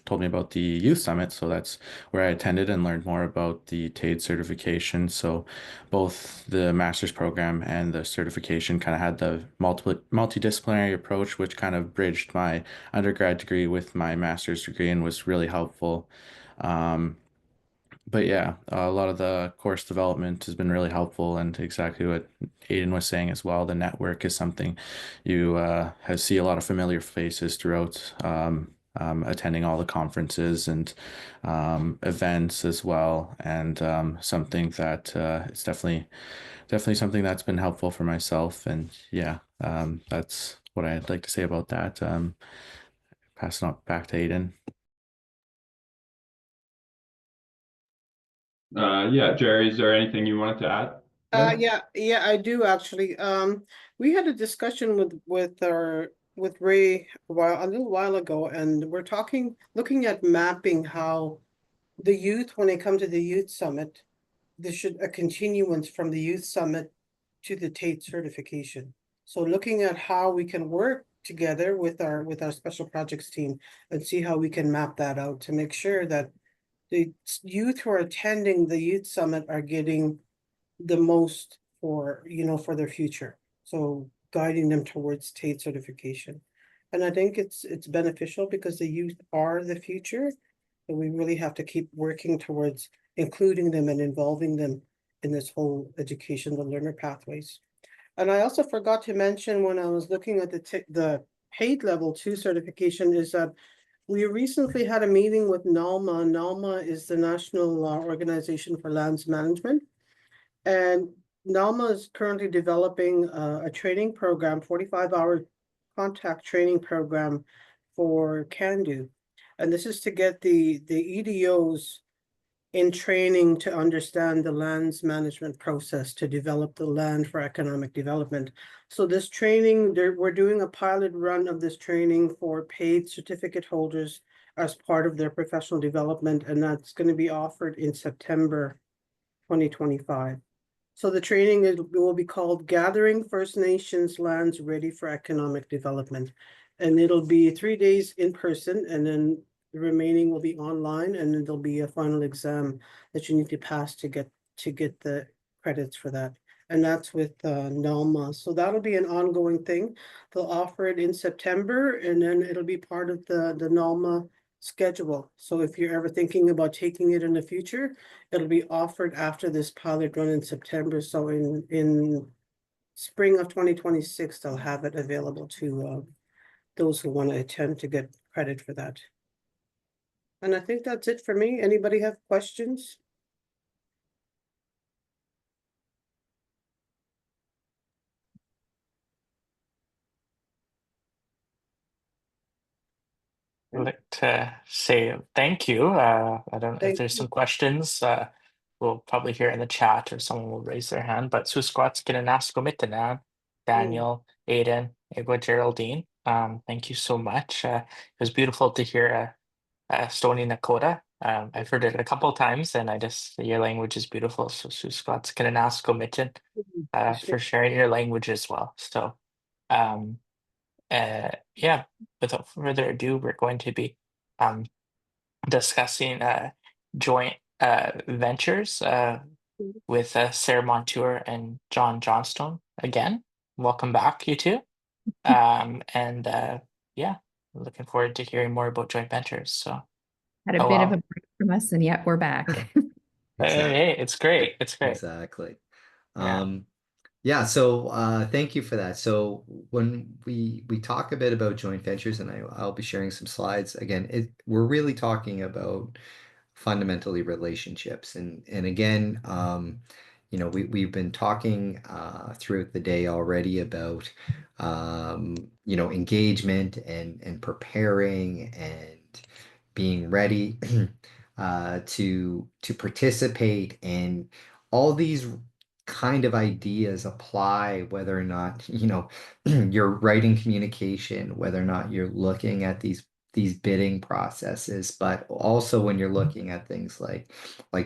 told me about the youth summit. So that's where I attended and learned more about the TADE certification. So both the master's program and the certification kind of had the multidisciplinary approach, which kind of bridged my undergrad degree with my master's degree and was really helpful. But yeah, a lot of the course development has been really helpful, and exactly what Aiden was saying as well. The network is something you see a lot of familiar faces throughout attending all the conferences and events as well, and something that it's definitely something that's been helpful for myself. And yeah, that's what I'd like to say about that. Passing on back to Aiden. Yeah, Jerry, is there anything you wanted to add? Yeah, I do actually. We had a discussion with Ray a little while ago, and we're looking at mapping how the youth, when they come to the youth summit, there should a continuance from the youth summit to the TATE certification. So looking at how we can work together with our special projects team and see how we can map that out to make sure that the youth who are attending the youth summit are getting the most for their future. So guiding them towards TATE certification. And I think it's beneficial because the youth are the future. And we really have to keep working towards including them and involving them in this whole education, the learner pathways. And I also forgot to mention when I was looking at the TATE level 2 certification is that we recently had a meeting with NALMA. NALMA is the National Organization for Lands Management. And NALMA is currently developing a training program, 45-hour contact training program for Can-Do. And this is to get the EDOs in training to understand the lands management process to develop the land for economic development. So this training, we're doing a pilot run of this training for paid certificate holders as part of their professional development, and that's going to be offered in September 2025. So the training will be called Gathering First Nations Lands Ready for Economic Development. And it'll be 3 days in person and then The remaining will be online, and then there'll be a final exam that you need to pass to get the credits for that. And that's with NALMA. So that'll be an ongoing thing. They'll offer it in September, and then it'll be part of the NALMA schedule. So if you're ever thinking about taking it in the future, it'll be offered after this pilot run in September. So in spring of 2026, they'll have it available to those who want to attend to get credit for that. And I think that's it for me. Anybody have questions? I'd like to say thank you. I don't know if Thank there's you. some questions. We'll probably hear in the chat or someone will raise their hand. But Susquat's Ginanasko Mitanan, Daniel, Aiden, Ego Geraldine. Thank you so much. It was beautiful to hear Stony Nakota. I've heard it a couple of times, and your language is beautiful. So Susquat's Ginanasko Mitin for sharing your language as well. So yeah, without further ado, we're going to be discussing joint ventures with Sarah Montour and John Johnstone again. Welcome back, you two. And yeah, looking forward to hearing more about joint ventures. So Had a bit of a break from us, and yet we're back. hey, it's great. It's great. Exactly. Yeah. Yeah, so thank you for that. So when we talk a bit about joint ventures, and I'll be sharing some slides again, we're really talking about fundamentally relationships. And again, we've been talking throughout the day already about engagement and preparing and being ready to participate, and all these kind of ideas apply whether or not you're writing communication, whether or not you're looking at these bidding processes, but also when you're looking at things like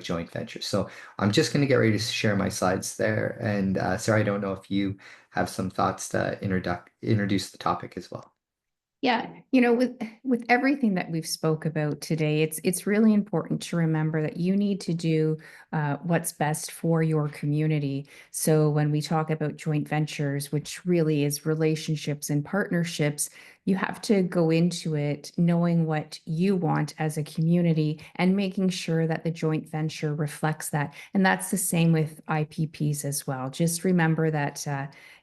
joint ventures. So I'm just going to get ready to share my slides there. And Sarah, I don't know if you have some thoughts to introduce the topic as well. Yeah, with everything that we've spoke about today, it's really important to remember that you need to do what's best for your community. So when we talk about joint ventures, which really is relationships and partnerships, you have to go into it knowing what you want as a community and making sure that the joint venture reflects that. And that's the same with IPPs as well. Just remember that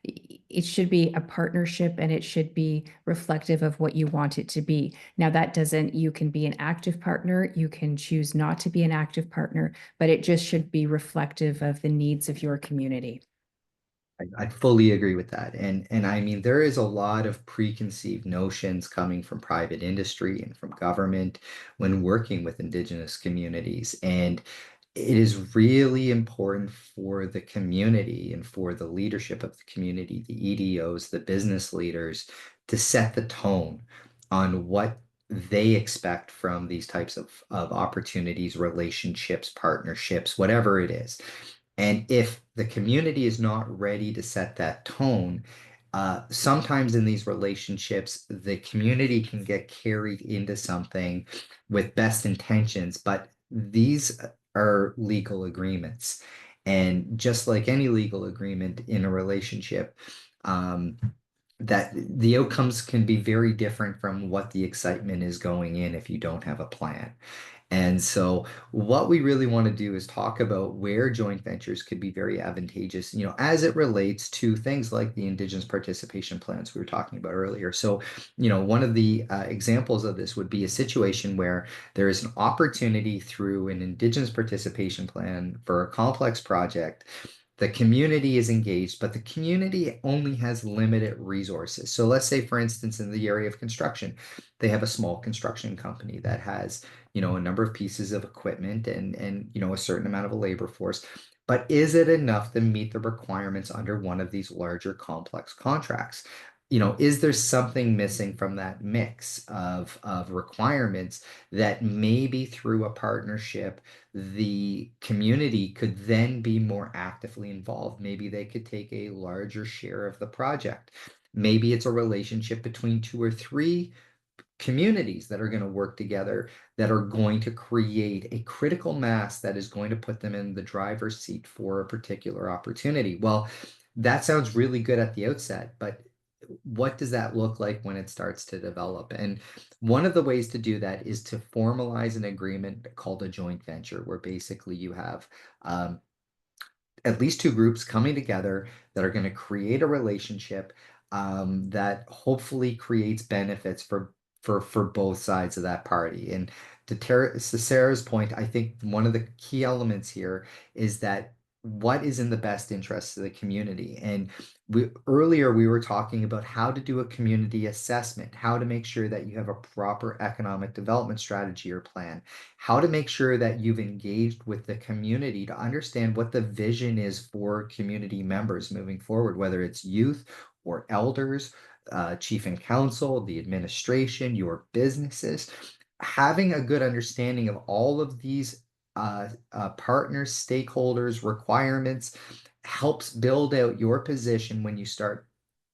it should be a partnership, and it should be reflective of what you want it to be. Now, you can be an active partner, you can choose not to be an active partner, but it just should be reflective of the needs of your community. I fully agree with that. And I mean, there is a lot of preconceived notions coming from private industry and from government when working with Indigenous communities. And it is really important for the community and for the leadership of the community, the EDOs, the business leaders, to set the tone on what they expect from these types of opportunities, relationships, partnerships, whatever it is. And if the community is not ready to set that tone, sometimes in these relationships, the community can get carried into something with best intentions, but these are legal agreements. And just like any legal agreement in a relationship, that the outcomes can be very different from what the excitement is going in if you don't have a plan. And so what we really want to do is talk about where joint ventures could be very advantageous, as it relates to things like the Indigenous participation plans we were talking about earlier. So, one of the examples of this would be a situation where there is an opportunity through an Indigenous participation plan for a complex project. The community is engaged, but the community only has limited resources. So let's say, for instance, in the area of construction, they have a small construction company that has a number of pieces of equipment and a certain amount of a labor force. But is it enough to meet the requirements under one of these larger complex contracts? Is there something missing from that mix of requirements that maybe through a partnership, the community could then be more actively involved? Maybe they could take a larger share of the project. Maybe it's a relationship between two or three communities that are going to work together, that are going to create a critical mass that is going to put them in the driver's seat for a particular opportunity. Well, that sounds really good at the outset, but what does that look like when it starts to develop? And one of the ways to do that is to formalize an agreement called a joint venture, where basically you have at least two groups coming together that are going to create a relationship that hopefully creates benefits for both sides of that party. And to Sarah's point, I think one of the key elements here is that what is in the best interest of the community. And earlier we were talking about how to do a community assessment, how to make sure that you have a proper economic development strategy or plan, how to make sure that you've engaged with the community to understand what the vision is for community members moving forward, whether it's youth or elders, chief and council, the administration, your businesses. Having a good understanding of all of these partners, stakeholders, requirements helps build out your position when you start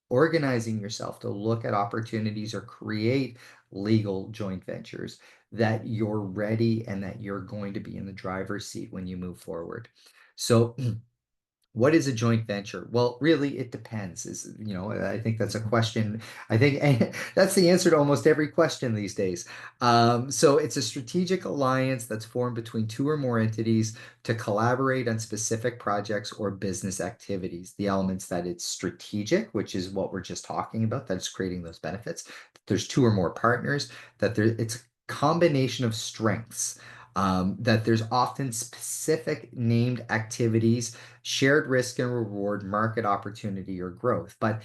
organizing yourself to look at opportunities or create legal joint ventures, that you're ready and that you're going to be in the driver's seat when you move forward. So what is a joint venture? Well, really, it depends. I think that's a question. I think that's the answer to almost every question these days. So it's a strategic alliance that's formed between two or more entities to collaborate on specific projects or business activities. The elements that it's strategic, which is what we're just talking about, that's creating those benefits. There's two or more partners, it's a combination of strengths. That there's often specific named activities, shared risk and reward, market opportunity, or growth. But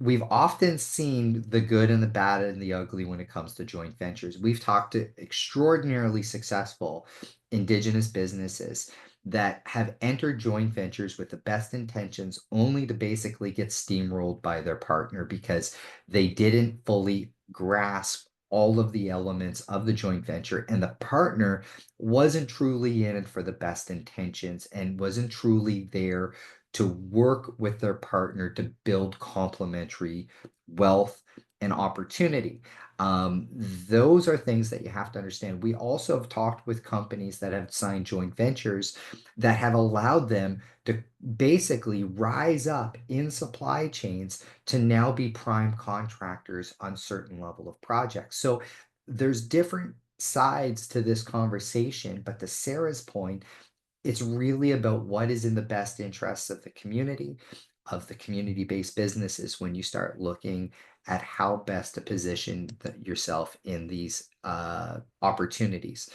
we've often seen the good and the bad and the ugly when it comes to joint ventures. We've talked to extraordinarily successful Indigenous businesses that have entered joint ventures with the best intentions, only to basically get steamrolled by their partner because they didn't fully grasp all of the elements of the joint venture, and the partner wasn't truly in it for the best intentions and wasn't truly there to work with their partner to build complementary wealth and opportunity. Those are things that you have to understand. We also have talked with companies that have signed joint ventures that have allowed them to basically rise up in supply chains to now be prime contractors on certain level of projects. So there's different sides to this conversation, but to Sarah's point, it's really about what is in the best interests of the community, of the community-based businesses when you start looking at how best to position yourself in these opportunities.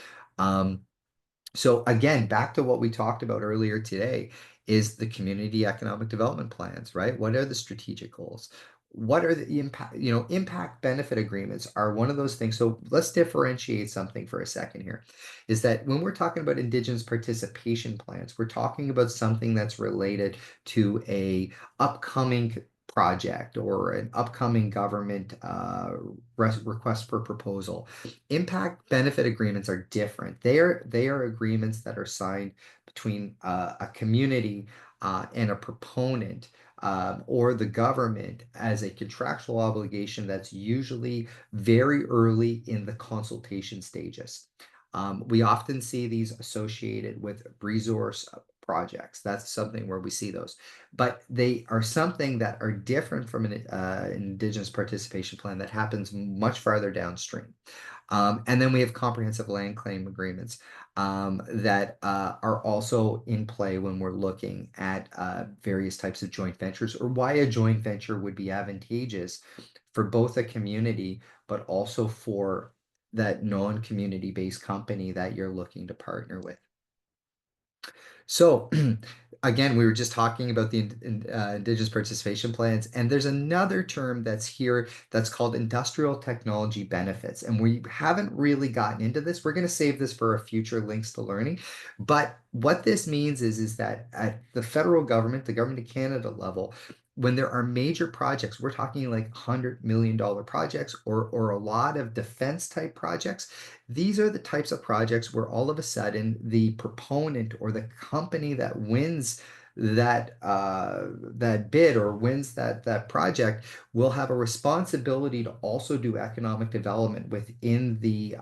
So again, back to what we talked about earlier today is the community economic development plans, right? What are the strategic goals? What are the impact benefit agreements are one of those things. So let's differentiate something for a second here, is that when we're talking about Indigenous participation plans, we're talking about something that's related to a upcoming project or an upcoming government request for proposal. Impact benefit agreements are different. They are agreements that are signed between a community and a proponent or the government as a contractual obligation that's usually very early in the consultation stages. We often see these associated with resource projects. That's something where we see those, but they are something that are different from an Indigenous participation plan that happens much farther downstream. And then we have comprehensive land claim agreements that are also in play when we're looking at various types of joint ventures, or why a joint venture would be advantageous for both a community, but also for that non-community based company that you're looking to partner with. So again, we were just talking about the Indigenous participation plans, and there's another term that's here that's called industrial technology benefits. And we haven't really gotten into this. We're going to save this for a future links to learning. But what this means is that at the federal government, the government of Canada level, when there are major projects, we're talking like $100 million projects or a lot of defense type projects. These are the types of projects where all of a sudden the proponent or the company that wins that bid or wins that project will have a responsibility to also do economic development within the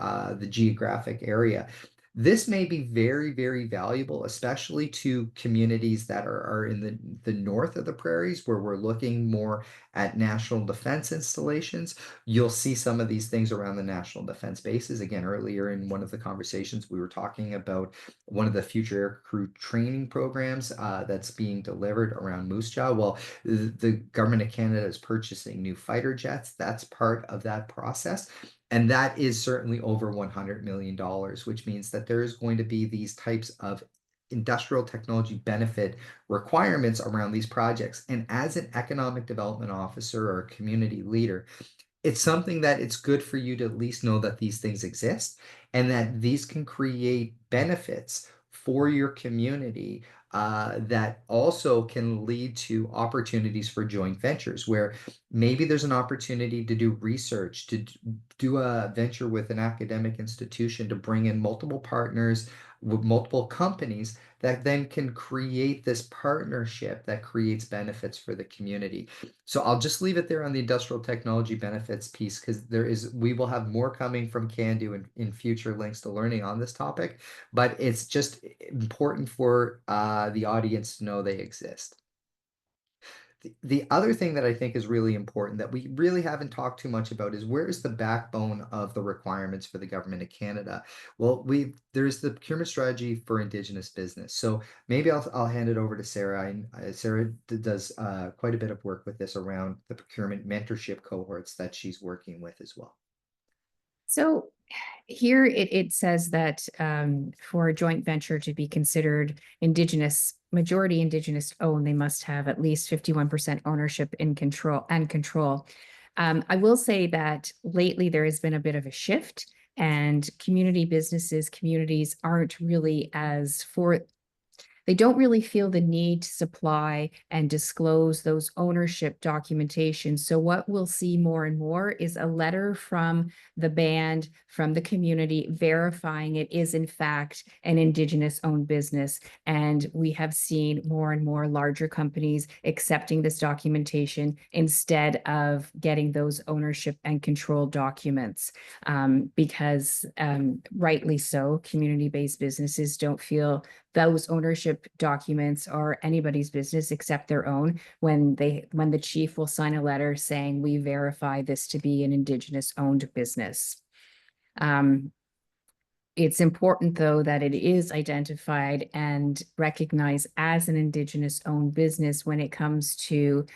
geographic area. This may be very, very valuable, especially to communities that are in the north of the prairies, where we're looking more at national defense installations. You'll see some of these things around the national defense bases. Again, earlier in one of the conversations, we were talking about one of the future aircrew training programs that's being delivered around Moose Jaw. Well, the government of Canada is purchasing new fighter jets. That's part of that process. And that is certainly over $100 million, which means that there is going to be these types of industrial technology benefit requirements around these projects. And as an economic development officer or a community leader, it's something that it's good for you to at least know that these things exist and that these can create benefits for your community that also can lead to opportunities for joint ventures where maybe there's an opportunity to do research, to do a venture with an academic institution to bring in multiple partners with multiple companies that then can create this partnership that creates benefits for the community. So I'll just leave it there on the industrial technology benefits piece because we will have more coming from Candu in future links to learning on this topic, but it's just important for the audience to know they exist. The other thing that I think is really important that we really haven't talked too much about is where is the backbone of the requirements for the government of Canada? Well, there's the procurement strategy for Indigenous business. So maybe I'll hand it over to Sarah. Sarah does quite a bit of work with this around the procurement mentorship cohorts that she's working with as well. So here it says that for a joint venture to be considered majority Indigenous owned, they must have at least 51% ownership in control. I will say that lately there has been a bit of a shift, and communities aren't really they don't really feel the need to supply and disclose those ownership documentation. So what we'll see more and more is a letter from the band, from the community, verifying it is in fact an Indigenous owned business. And we have seen more and more larger companies accepting this documentation instead of getting those ownership and control documents. Because rightly so, community-based businesses don't feel those ownership documents are anybody's business except their own when the chief will sign a letter saying we verify this to be an Indigenous owned business. It's important, though, that it is identified and recognized as an Indigenous owned business when it comes to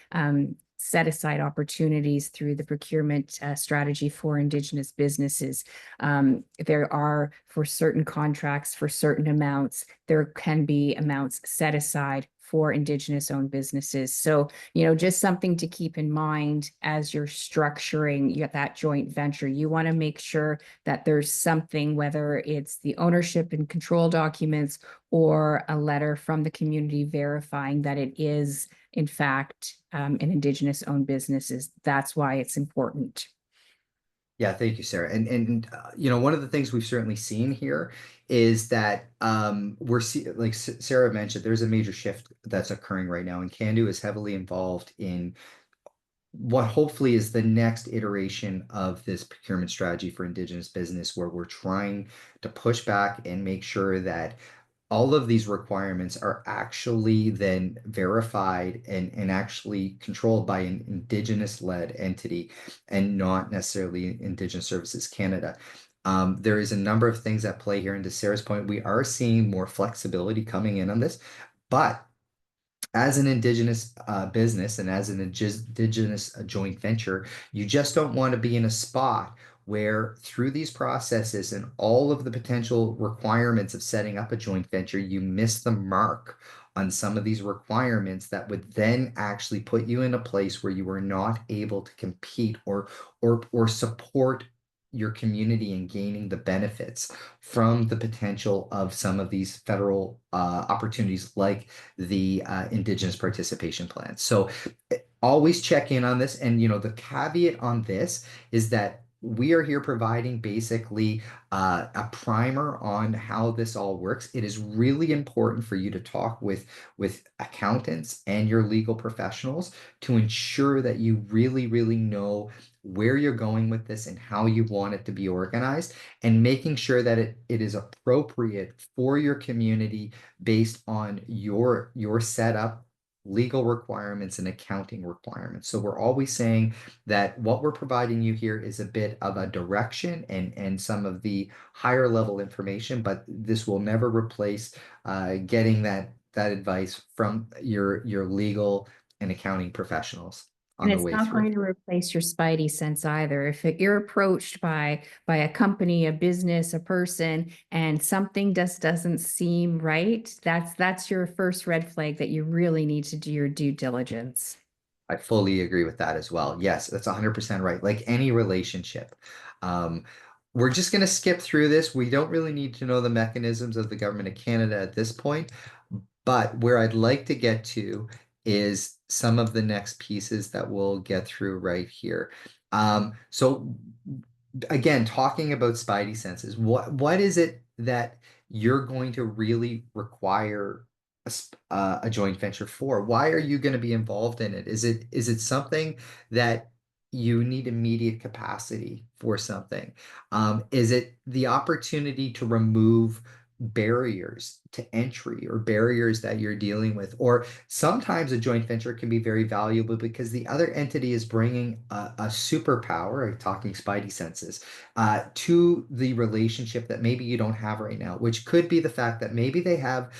set aside opportunities through the procurement strategy for Indigenous businesses. There are, for certain contracts, for certain amounts, there can be amounts set aside for Indigenous owned businesses. So, just something to keep in mind as you're structuring that joint venture. You want to make sure that there's something, whether it's the ownership and control documents or a letter from the community verifying that it is, in fact, an Indigenous owned business. That's why it's important. Yeah, thank you, Sarah. And one of the things we've certainly seen here is that like Sarah mentioned, there's a major shift that's occurring right now, and Candu is heavily involved in what hopefully is the next iteration of this procurement strategy for Indigenous business, where we're trying to push back and make sure that all of these requirements are actually then verified and actually controlled by an Indigenous-led entity and not necessarily Indigenous Services Canada. There is a number of things at play here. And to Sarah's point, we are seeing more flexibility coming in on this, but as an Indigenous business and as an Indigenous joint venture, you just don't want to be in a spot where through these processes and all of the potential requirements of setting up a joint venture, you miss the mark on some of these requirements that would then actually put you in a place where you were not able to compete or support your community in gaining the benefits from the potential of some of these federal opportunities like the Indigenous participation plan. So always check in on this. And the caveat on this is that we are here providing basically a primer on how this all works. It is really important for you to talk with accountants and your legal professionals to ensure that you really know where you're going with this and how you want it to be organized, and making sure that it is appropriate for your community based on your setup, legal requirements, and accounting requirements. So we're always saying that what we're providing you here is a bit of a direction and some of the higher level information, but this will never replace getting that advice from your legal and accounting professionals on And the it's way not through. going to replace your spidey sense either. If you're approached by a company, a business, a person, and something just doesn't seem right, that's your first red flag that you really need to do your due diligence. I fully agree with that as well. Yes, that's 100% right. Like any relationship. Um, we're just going to skip through this. We don't really need to know the mechanisms of the government of Canada at this point, but where I'd like to get to is some of the next pieces that we'll get through right here. So again, talking about spidey senses, what is it that you're going to really require a joint venture for? Why are you going to be involved in it? Is it something that you need immediate capacity for something? Is it the opportunity to remove barriers to entry or barriers that you're dealing with? Or sometimes a joint venture can be very valuable because the other entity is bringing a superpower, talking spidey senses, to the relationship that maybe you don't have right now, which could be the fact that maybe they have,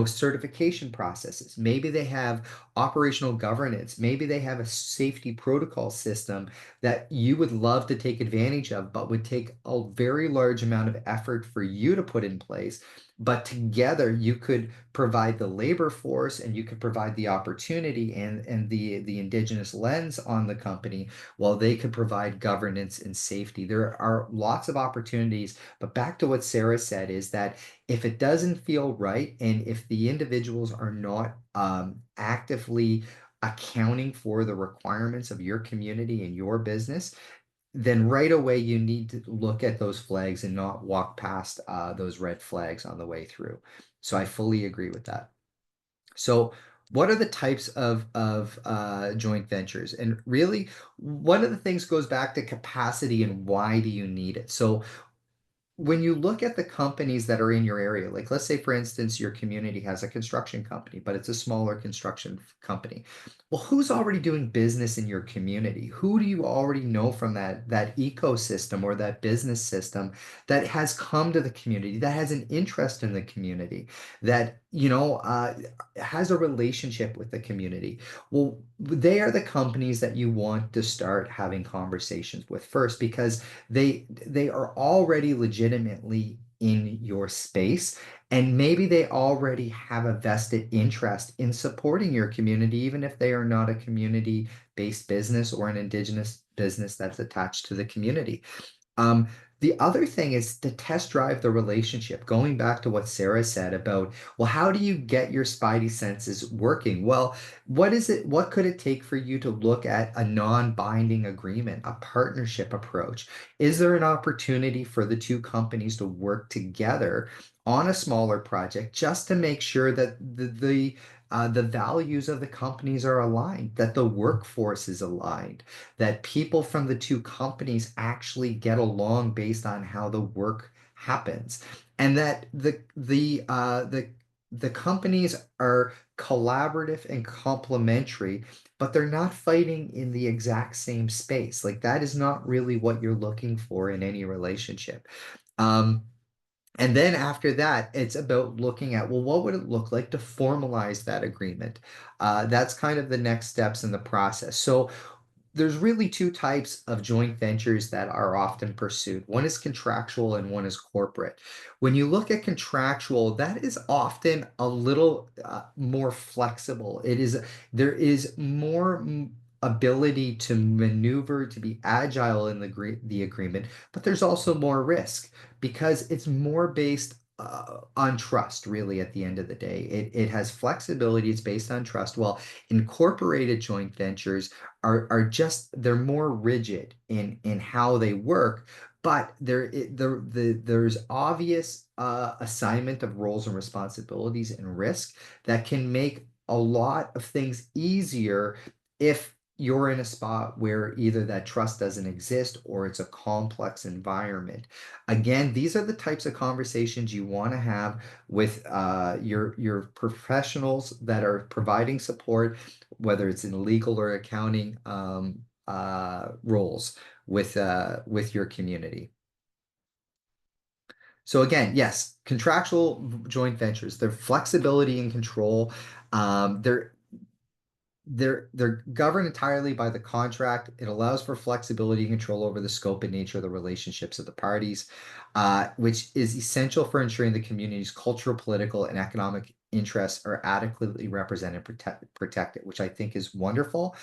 certification processes, maybe they have operational governance, maybe they have a safety protocol system that you would love to take advantage of, but would take a very large amount of effort for you to put in place. But together you could provide the labor force, and you could provide the opportunity and the indigenous lens on the company, while they could provide governance and safety. There are lots of opportunities, but back to what Sarah said is that if it doesn't feel right, and if the individuals are not actively accounting for the requirements of your community and your business, then right away you need to look at those flags and not walk past those red flags on the way through. So I fully agree with that. So what are the types of joint ventures? And really, one of the things goes back to capacity and why do you need it? So when you look at the companies that are in your area, like let's say, for instance, your community has a construction company, but it's a smaller construction company. Well, who's already doing business in your community? Who do you already know from that ecosystem or that business system that has come to the community, that has an interest in the community, that has a relationship with the community? Well, they are the companies that you want to start having conversations with first, because they are already legitimately in your space, and maybe they already have a vested interest in supporting your community, even if they are not a community-based business or an indigenous business that's attached to the community. Um, the other thing is to test drive the relationship. Going back to what Sarah said about, well, how do you get your spidey senses working? Well, what could it take for you to look at a non-binding agreement, a partnership approach? Is there an opportunity for the two companies to work together on a smaller project just to make sure that the values of the companies are aligned, that the workforce is aligned, that people from the two companies actually get along based on how the work happens, and that the companies are collaborative and complementary, but they're not fighting in the exact same space. Like that is not really what you're looking for in any relationship. Um, and then after that, it's about looking at, well, what would it look like to formalize that agreement? That's kind of the next steps in the process. So there's really two types of joint ventures that are often pursued. One is contractual and one is corporate. When you look at contractual, that is often a little more flexible. There is more ability to maneuver, to be agile in the agreement, but there's also more risk because it's more based on trust, really, at the end of the day. It has flexibility, it's based on trust. Well, incorporated joint ventures are just, they're more rigid in how they work, but there's obvious assignment of roles and responsibilities and risk that can make a lot of things easier if you're in a spot where either that trust doesn't exist or it's a complex environment. Again, these are the types of conversations you want to have with your professionals that are providing support, whether it's in legal or accounting roles with your community. So again, yes, contractual joint ventures, their flexibility and control, they're governed entirely by the contract. It allows for flexibility and control over the scope and nature of the relationships of the parties, which is essential for ensuring the community's cultural, political, and economic interests are adequately represented and protected, which I think is wonderful.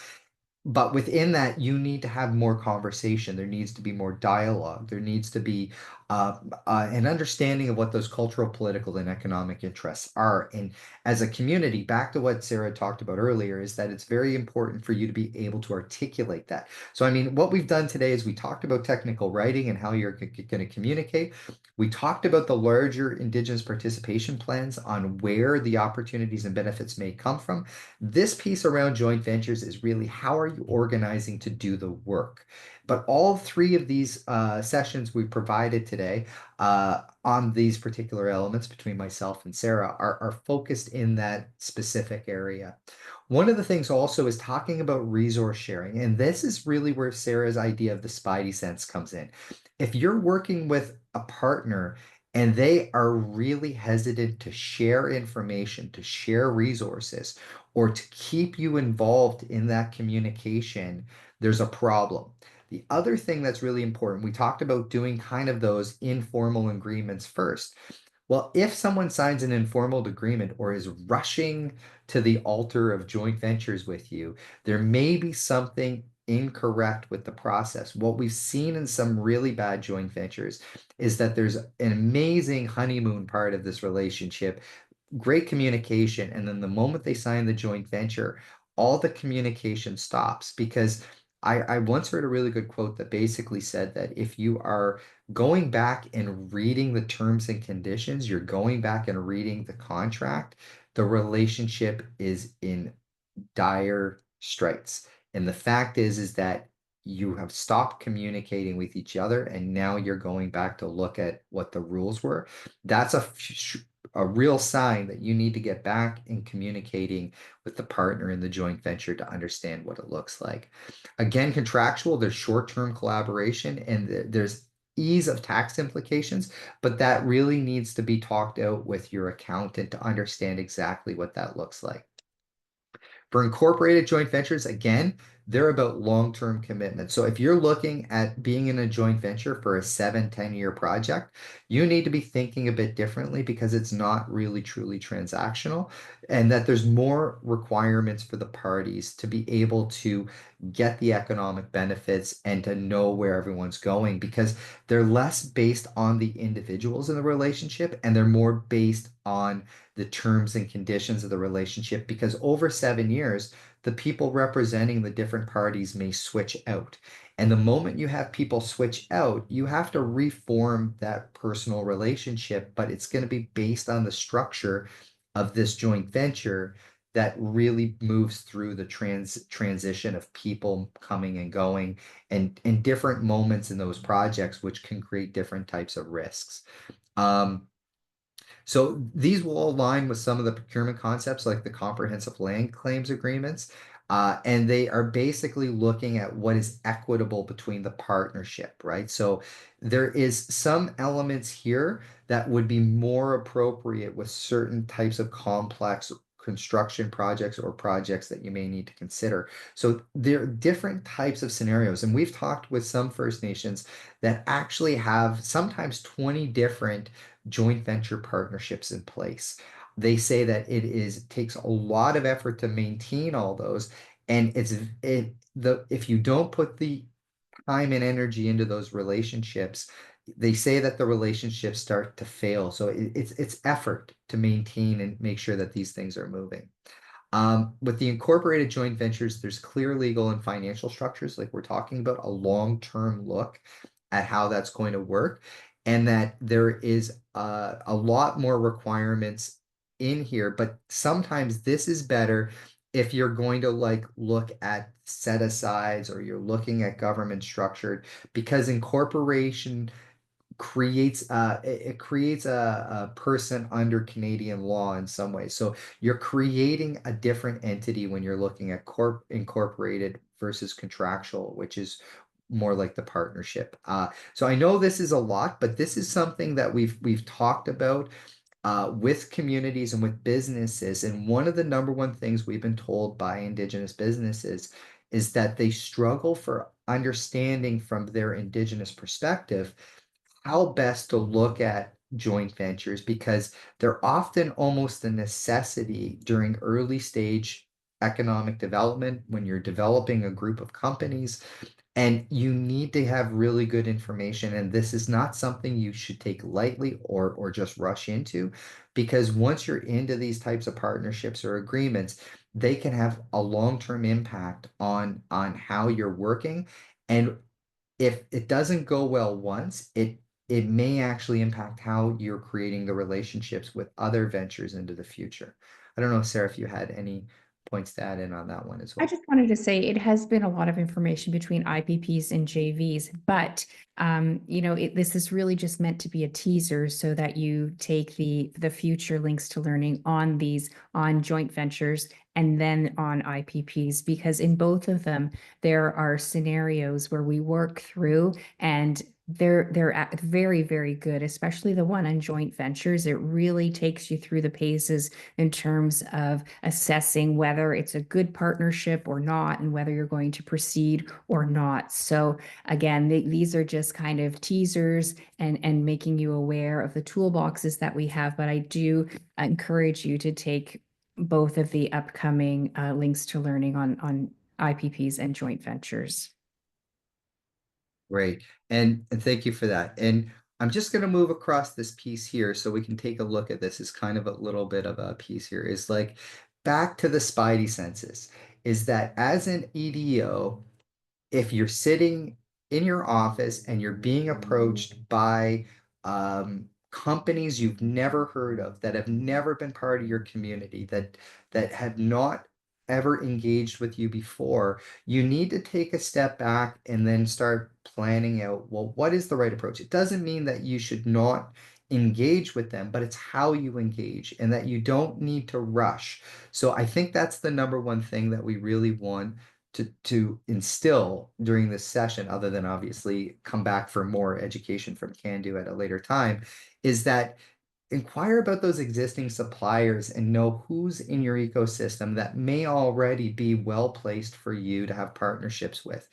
But within that, you need to have more conversation. There needs to be more dialogue. There needs to be an understanding of what those cultural, political, and economic interests are. And as a community, back to what Sarah talked about earlier, is that it's very important for you to be able to articulate that. So, I mean, what we've done today is we talked about technical writing and how you're going to communicate. We talked about the larger Indigenous participation plans on where the opportunities and benefits may come from. This piece around joint ventures is really, how are you organizing to do the work? But all three of these sessions we provided today on these particular elements between myself and Sarah are focused in that specific area. One of the things also is talking about resource sharing. And this is really where Sarah's idea of the spidey sense comes in. If you're working with a partner and they are really hesitant to share information, to share resources, or to keep you involved in that communication, there's a problem. The other thing that's really important, we talked about doing kind of those informal agreements first. Well, if someone signs an informal agreement or is rushing to the altar of joint ventures with you, there may be something incorrect with the process. What we've seen in some really bad joint ventures is that there's an amazing honeymoon part of this relationship, great communication, and then the moment they sign the joint venture, all the communication stops. Because I once heard a really good quote that basically said that if you are going back and reading the terms and conditions, you're going back and reading the contract, the relationship is in dire straits. And the fact is that you have stopped communicating with each other, and now you're going back to look at what the rules were. That's a real sign that you need to get back in communicating with the partner in the joint venture to understand what it looks like. Again, contractual, there's short-term collaboration and there's ease of tax implications, but that really needs to be talked out with your accountant to understand exactly what that looks like. For incorporated joint ventures, again, they're about long-term commitment. So if you're looking at being in a joint venture for a 7-10 year project, you need to be thinking a bit differently, because it's not really truly transactional, and that there's more requirements for the parties to be able to get the economic benefits and to know where everyone's going, because they're less based on the individuals in the relationship and they're more based on the terms and conditions of the relationship, because over 7 years, the people representing the different parties may switch out. And the moment you have people switch out, you have to reform that personal relationship, but it's going to be based on the structure of this joint venture that really moves through the transition of people coming and going, and in different moments in those projects, which can create different types of risks. So these will align with some of the procurement concepts like the comprehensive land claims agreements. And they are basically looking at what is equitable between the partnership, right? So there is some elements here that would be more appropriate with certain types of complex construction projects or projects that you may need to consider. So there are different types of scenarios. And we've talked with some First Nations that actually have sometimes 20 different joint venture partnerships in place. They say that takes a lot of effort to maintain all those, and if you don't put the time and energy into those relationships, they say that the relationships start to fail. So it's effort to maintain and make sure that these things are moving. With the incorporated joint ventures, there's clear legal and financial structures, like we're talking about, a long-term look at how that's going to work, and that there is a lot more requirements in here. But sometimes this is better if you're going to like look at set asides or you're looking at government structured, because incorporation creates it creates a person under Canadian law in some way. So you're creating a different entity when you're looking at incorporated versus contractual, which is more like the partnership. So I know this is a lot, but this is something that we've talked about with communities and with businesses. And one of the number one things we've been told by Indigenous businesses is that they struggle for understanding from their Indigenous perspective how best to look at joint ventures, because they're often almost a necessity during early stage economic development when you're developing a group of companies, and you need to have really good information. And this is not something you should take lightly or just rush into, because once you're into these types of partnerships or agreements, they can have a long-term impact on how you're working. And if it doesn't go well once, it may actually impact how you're creating the relationships with other ventures into the future. I don't know, Sarah, if you had any points to add in on that one as I well. just wanted to say it has been a lot of information between IPPs and JVs, but this is really just meant to be a teaser so that you take the future links to learning on joint ventures and then on IPPs, because in both of them there are scenarios where we work through, and they're very, very good, especially the one on joint ventures. It really takes you through the paces in terms of assessing whether it's a good partnership or not, and whether you're going to proceed or not. So again, these are just kind of teasers and making you aware of the toolboxes that we have. But I do encourage you to take both of the upcoming links to learning on IPPs and joint ventures. Great. And thank you for that. And I'm just going to move across this piece here so we can take a look at this as kind of a little bit of a piece here. Is like back to the spidey senses. Is that as an EDO, if you're sitting in your office and you're being approached by companies you've never heard of, that have never been part of your community, that have not ever engaged with you before, you need to take a step back and then start planning out, well, what is the right approach? It doesn't mean that you should not engage with them, but it's how you engage, and that you don't need to rush. So I think that's the number one thing that we really want to instill during this session, other than obviously come back for more education from Can-Do at a later time, is that inquire about those existing suppliers and know who's in your ecosystem that may already be well placed for you to have partnerships with.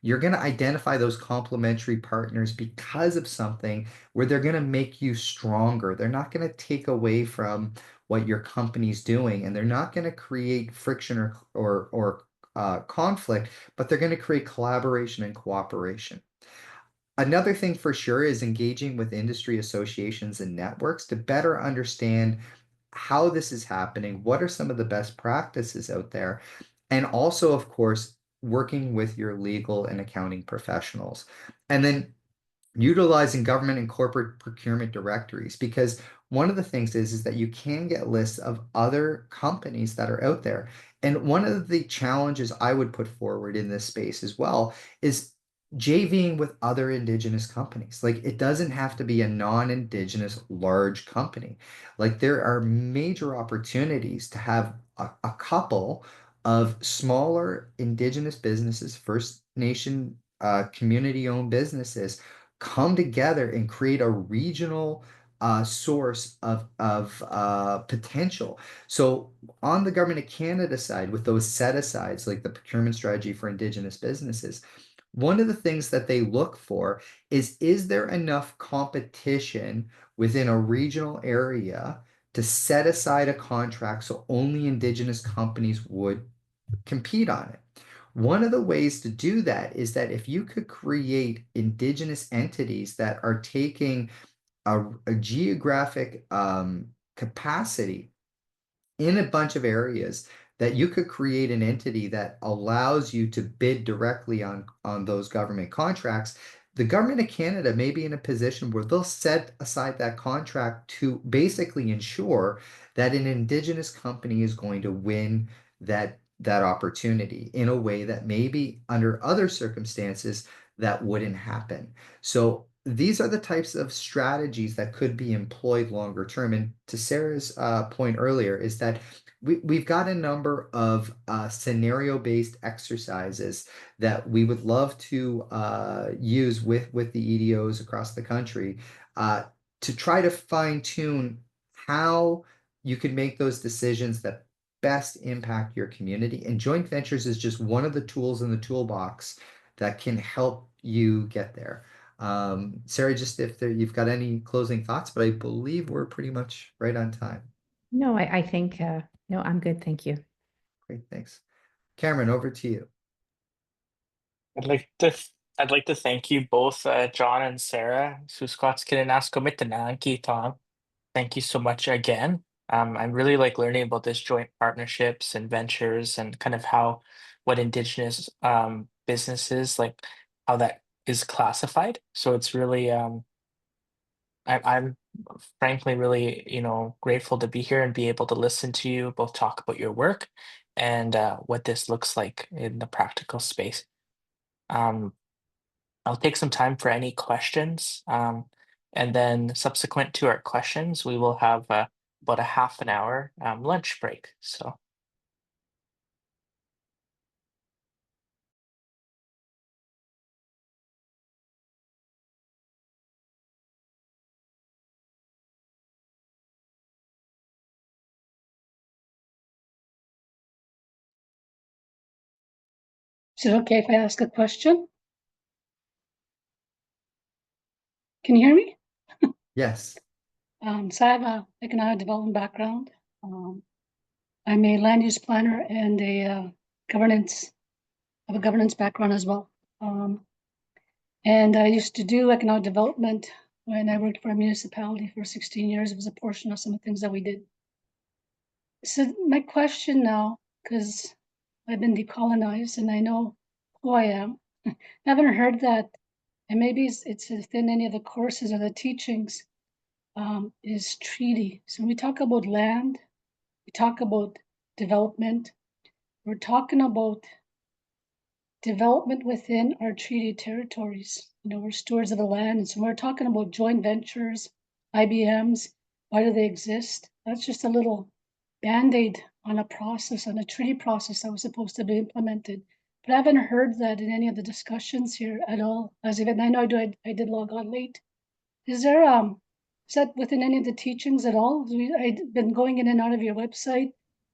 You're going to identify those complementary partners because of something where they're going to make you stronger. They're not going to take away from what your company's doing, and they're not going to create friction or conflict, but they're going to create collaboration and cooperation. Another thing for sure is engaging with industry associations and networks to better understand how this is happening, what are some of the best practices out there, and also, of course, working with your legal and accounting professionals. And then utilizing government and corporate procurement directories, because one of the things is that you can get lists of other companies that are out there. And one of the challenges I would put forward in this space as well is JVing with other Indigenous companies. Like, it doesn't have to be a non-Indigenous large company. Like, there are major opportunities to have a couple of smaller Indigenous businesses, First Nation community-owned businesses, come together and create a regional source of potential. So on the Government of Canada side, with those set asides, like the procurement strategy for Indigenous businesses, one of the things that they look for is there enough competition within a regional area to set aside a contract so only Indigenous companies would compete on it? One of the ways to do that is that if you could create indigenous entities that are taking a geographic capacity in a bunch of areas, that you could create an entity that allows you to bid directly on those government contracts. The government of Canada may be in a position where they'll set aside that contract to basically ensure that an indigenous company is going to win that opportunity in a way that maybe under other circumstances that wouldn't happen. So these are the types of strategies that could be employed longer term. And to Sarah's point earlier, is that we've got a number of scenario-based exercises that we would love to use with the EDOs across the country to try to fine-tune how you can make those decisions that best impact your community. And joint ventures is just one of the tools in the toolbox that can help you get there. Sarah, just if you've got any closing thoughts, but I believe we're pretty much right on time. No, I think, no, I'm good. Thank you. Great, thanks. Cameron, over to you. I'd like to thank you both, John and Sarah. Susquats Tom. Thank you so much again. I'm really like learning about this joint partnerships and ventures and kind of how what indigenous businesses like how that is classified. So it's really I'm frankly really, grateful to be here and be able to listen to you both talk about your work and what this looks like in the practical space. Um, I'll take some time for any questions. And then subsequent to our questions, we will have about a half an hour lunch break. So Is it okay if I ask a question? Can you hear me? Yes. So I have a economic development background. I'm a land use planner and a governance, I have a governance background as well. And I used to do economic development when I worked for a municipality for 16 years. It was a portion of some of the things that we did. So my question now, because I've been decolonized and I know who I am, I haven't heard that, and maybe it's within any of the courses or the teachings, is treaty. So when we talk about land, we talk about development, we're talking about development within our treaty territories. We're stewards of the land. And so we're talking about joint ventures, IBMs, why do they exist? That's just a little band-aid on a process, on a treaty process that was supposed to be implemented. But I haven't heard that in any of the discussions here at all. As even I know I did log on late. Is that within any of the teachings at all? I've been going in and out of your website,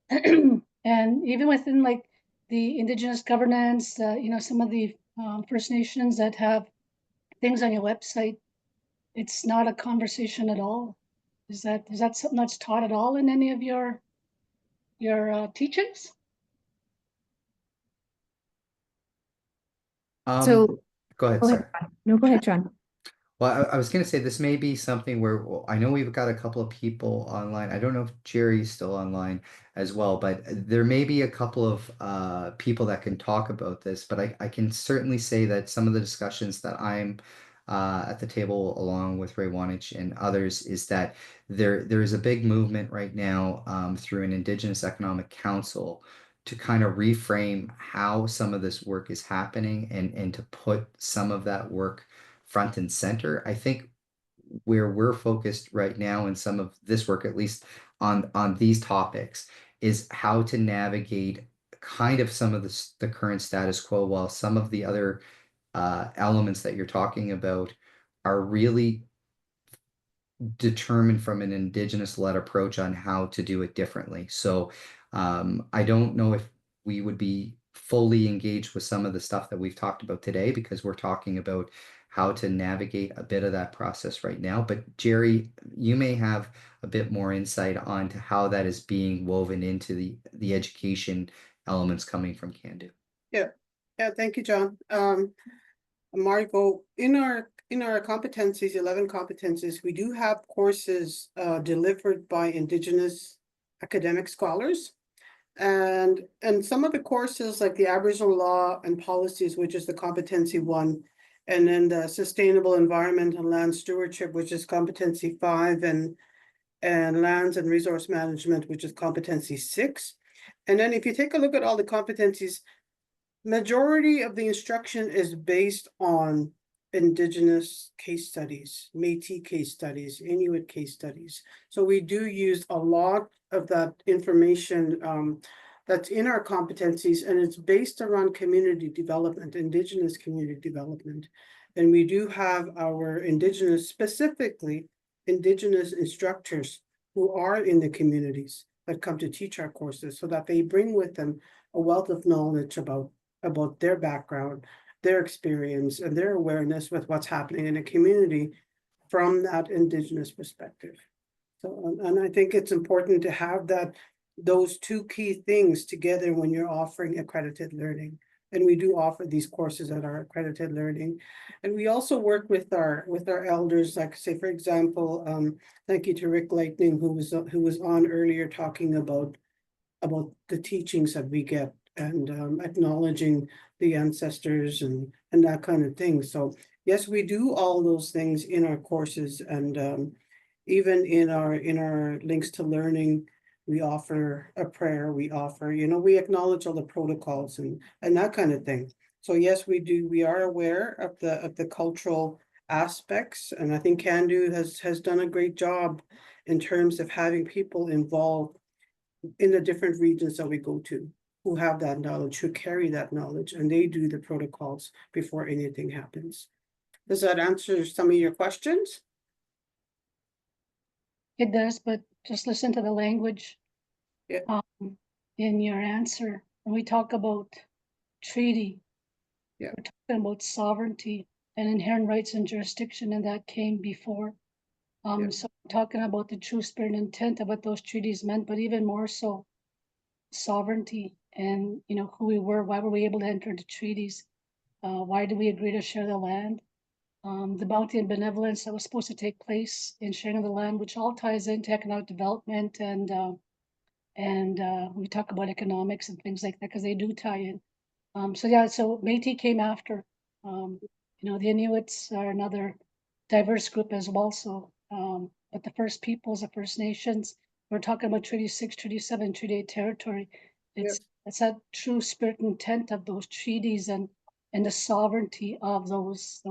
and even within like the indigenous governance, some of the First Nations that have things on your website, it's not a conversation at all. Is that something that's taught at all in any of your teachings? So Go ahead, go ahead, Sarah. John. No, go ahead, John. Well, I was going to say this may be something where I know we've got a couple of people online. I don't know if Jerry's still online as well, but there may be a couple of people that can talk about this. But I can certainly say that some of the discussions that I'm at the table along with Ray Wanich and others is that there is a big movement right now through an Indigenous Economic Council to kind of reframe how some of this work is happening and to put some of that work front and center. I think where we're focused right now in some of this work, at least on these topics, is how to navigate kind of some of the current status quo, while some of the other elements that you're talking about are really determined from an indigenous-led approach on how to do it differently. So I don't know if we would be fully engaged with some of the stuff that we've talked about today, because we're talking about how to navigate a bit of that process right now. But Jerry, you may have a bit more insight onto how that is being woven into the education elements coming from Can Do. Yeah, Yeah, thank you, John. Margot, in our competencies, 11 competencies, we do have courses delivered by Indigenous academic scholars. And some of the courses like the Aboriginal law and policies, which is the competency 1, and then the sustainable environment and land stewardship, which is competency 5, and lands and resource management, which is competency 6. And then if you take a look at all the competencies, majority of the instruction is based on Indigenous case studies, Métis case studies, Inuit case studies. So we do use a lot of that information that's in our competencies, and it's based around community development, Indigenous community development. And we do have our Indigenous, specifically Indigenous instructors who are in the communities that come to teach our courses, so that they bring with them a wealth of knowledge about their background, their experience, and their awareness with what's happening in a community from that Indigenous perspective. So, and I think it's important to have those two key things together when you're offering accredited learning. And we do offer these courses that are accredited learning. And we also work with our elders, like say, for example, thank you to Rick Lightning, who was on earlier talking about the teachings that we get, and acknowledging the ancestors and that kind of thing. So yes, we do all those things in our courses, and even in our links to learning, we offer a prayer, we offer, we acknowledge all the protocols and that kind of thing. So yes, we are aware of the cultural aspects, and I think Candu has done a great job in terms of having people involved in the different regions that we go to, who have that knowledge, who carry that knowledge, and they do the protocols before anything happens. Does that answer some of your questions? It does, but just listen to the language. Yeah. In your answer. When we talk about treaty, yeah, we're talking about sovereignty and inherent rights and jurisdiction, and that came before. Yeah. So talking about the true spirit and intent of what those treaties meant, but even more so, sovereignty and who we were, why were we able to enter into treaties, why did we agree to share the land, the bounty and benevolence that was supposed to take place in sharing of the land, which all ties into economic development, and we talk about economics and things like that because they do tie in. So yeah, so Métis came after. The Inuits are another diverse group as well. So, but the First Peoples, the First Nations, we're talking about Treaty 6, Treaty 7, Treaty 8 territory. It's that true spirit and intent of those treaties and the sovereignty of those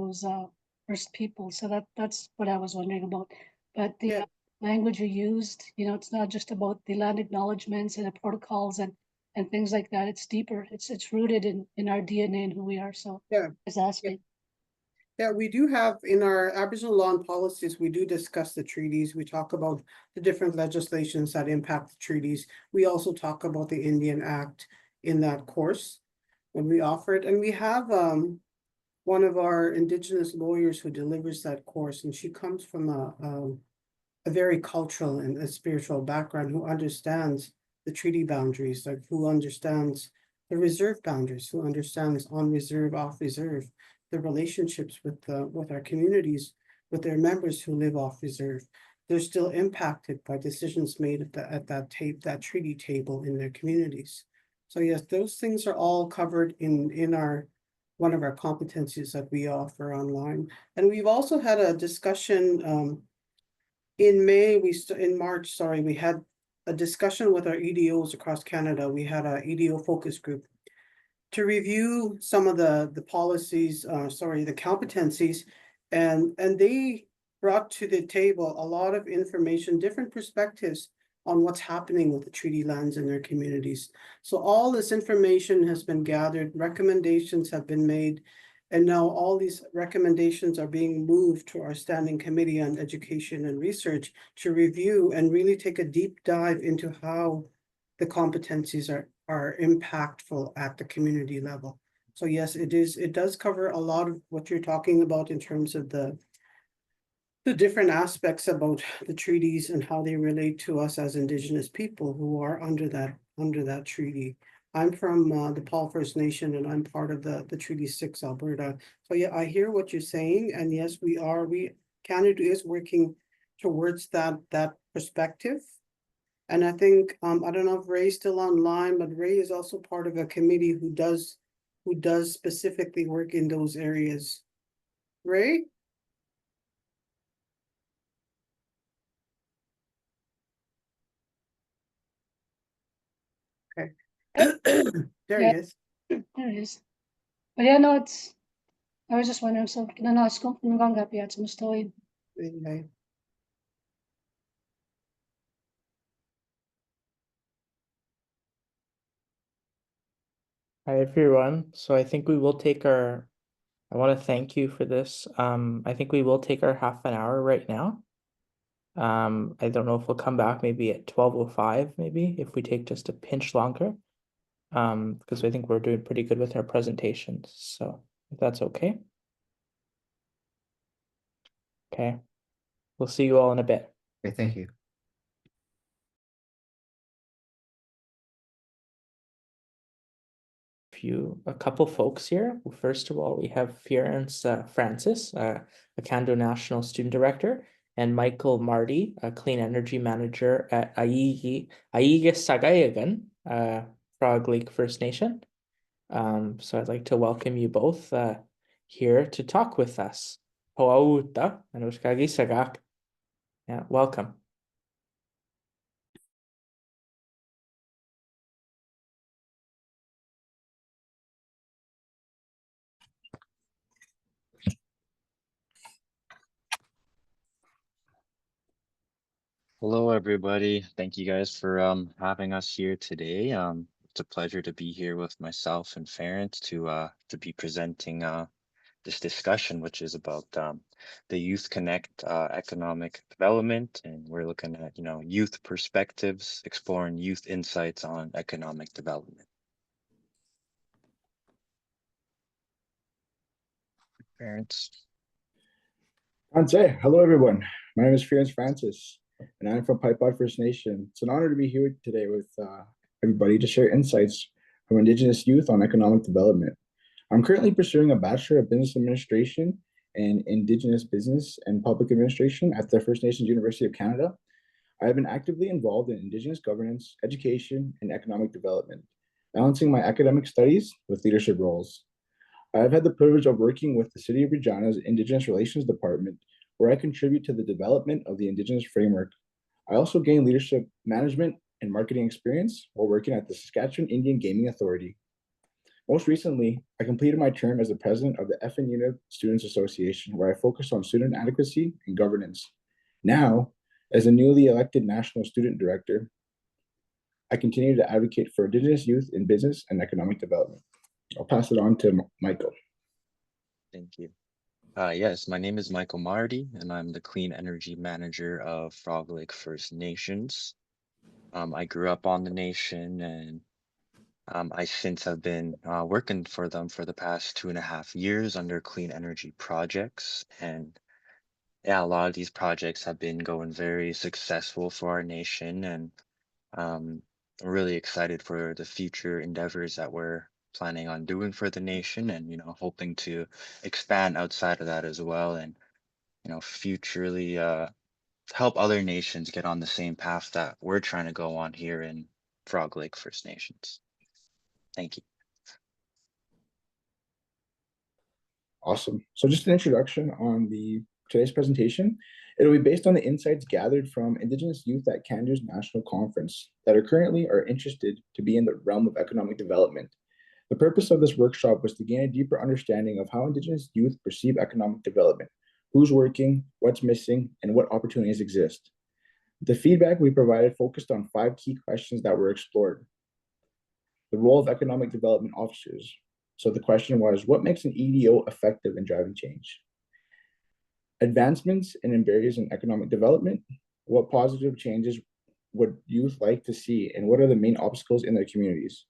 First Peoples. So that's what I was wondering about. But the language you used, it's not just about the land acknowledgements and the protocols and things like that. It's deeper. It's rooted in our DNA and who we are. So it's asking. Yeah, we do have in our Aboriginal law and policies, we do discuss the treaties. We talk about the different legislations that impact the treaties. We also talk about the Indian Act in that course when we offer it. And we have one of our Indigenous lawyers who delivers that course, and she comes from a very cultural and a spiritual background, who understands the treaty boundaries, like who understands the reserve boundaries, who understands on reserve, off reserve, the relationships with our communities, with their members who live off reserve. They're still impacted by decisions made at that treaty table in their communities. So yes, those things are all covered in our one of our competencies that we offer online. And we've also had a discussion in March, we had a discussion with our EDOs across Canada. We had a EDO focus group to review some of the policies, the competencies, and they brought to the table a lot of information, different perspectives on what's happening with the treaty lands in their communities. So all this information has been gathered, recommendations have been made, and now all these recommendations are being moved to our Standing Committee on Education and Research to review and really take a deep dive into how the competencies are impactful at the community level. So yes, it does cover a lot of what you're talking about in terms of the different aspects about the treaties and how they relate to us as Indigenous people who are under that treaty. I'm from the Paul First Nation, and I'm part of the Treaty 6 Alberta. So yeah, I hear what you're saying, and yes, Canada is working towards that perspective. And I think I don't know if Ray's still online, but Ray is also part of a committee who does specifically work in those areas. Ray? Okay. There he Yeah. is. There it is. But yeah, no, I was just wondering, so kinanaas ko kung hanggang gabi at sumustoy. Okay. Hi everyone. So I think we will take our, I want to thank you for this. I think we will take our half an hour right now. I don't know if we'll come back maybe at 12:05, maybe if we take just a pinch longer. Because I think we're doing pretty good with our presentations. So if that's okay. Okay. We'll see you all in a bit. Okay, thank you. A couple folks here. First of all, we have Florence Francis, a Canada National Student Director, and Michael Marty, a Clean Energy Manager at Aiga Sagayagan, Frog Lake First Nation. So I'd like to welcome you both here to talk with us. Hoauta, Anushkagi Sagak. Yeah, welcome. Hello, everybody. Thank you guys for having us here today. It's a pleasure to be here with myself and Ference to be presenting this discussion, which is about the Youth Connect economic development, and we're looking at youth perspectives, exploring youth insights on economic development. Ference. Hello everyone. My name is Florence Francis, and I'm from Pipeline First Nation. It's an honor to be here today with everybody to share insights from Indigenous youth on economic development. I'm currently pursuing a Bachelor of Business Administration and Indigenous Business and Public Administration at the First Nations University of Canada. I have been actively involved in Indigenous governance, education, and economic development, balancing my academic studies with leadership roles. I've had the privilege of working with the City of Regina's Indigenous Relations Department, where I contribute to the development of the Indigenous framework. I also gained leadership management and marketing experience while working at the Saskatchewan Indian Gaming Authority. Most recently, I completed my term as the president of the FNUNIV Students Association, where I focused on student adequacy and governance. Now, as a newly elected national student director, I continue to advocate for Indigenous youth in business and economic development. I'll pass it on to Michael. Thank you. Yes, my name is Michael Marty, and I'm the Clean Energy Manager of Frog Lake First Nations. I grew up on the nation, and I since have been working for them for the past 2.5 years under clean energy projects. And yeah, a lot of these projects have been going very successful for our nation, and I'm really excited for the future endeavors that we're planning on doing for the nation, and hoping to expand outside of that as well, and futurely help other nations get on the same path that we're trying to go on here in Frog Lake First Nations. Thank you. Awesome. So just an introduction on today's presentation. It'll be based on the insights gathered from Indigenous youth at Canada's National Conference that are interested to be in the realm of economic development. The purpose of this workshop was to gain a deeper understanding of how Indigenous youth perceive economic development, who's working, what's missing, and what opportunities exist. The feedback we provided focused on 5 key questions that were explored. The role of economic development officers. So the question was, what makes an EDO effective in driving change? Advancements and barriers in economic development. What positive changes would youth like to see, and what are the main obstacles in their communities?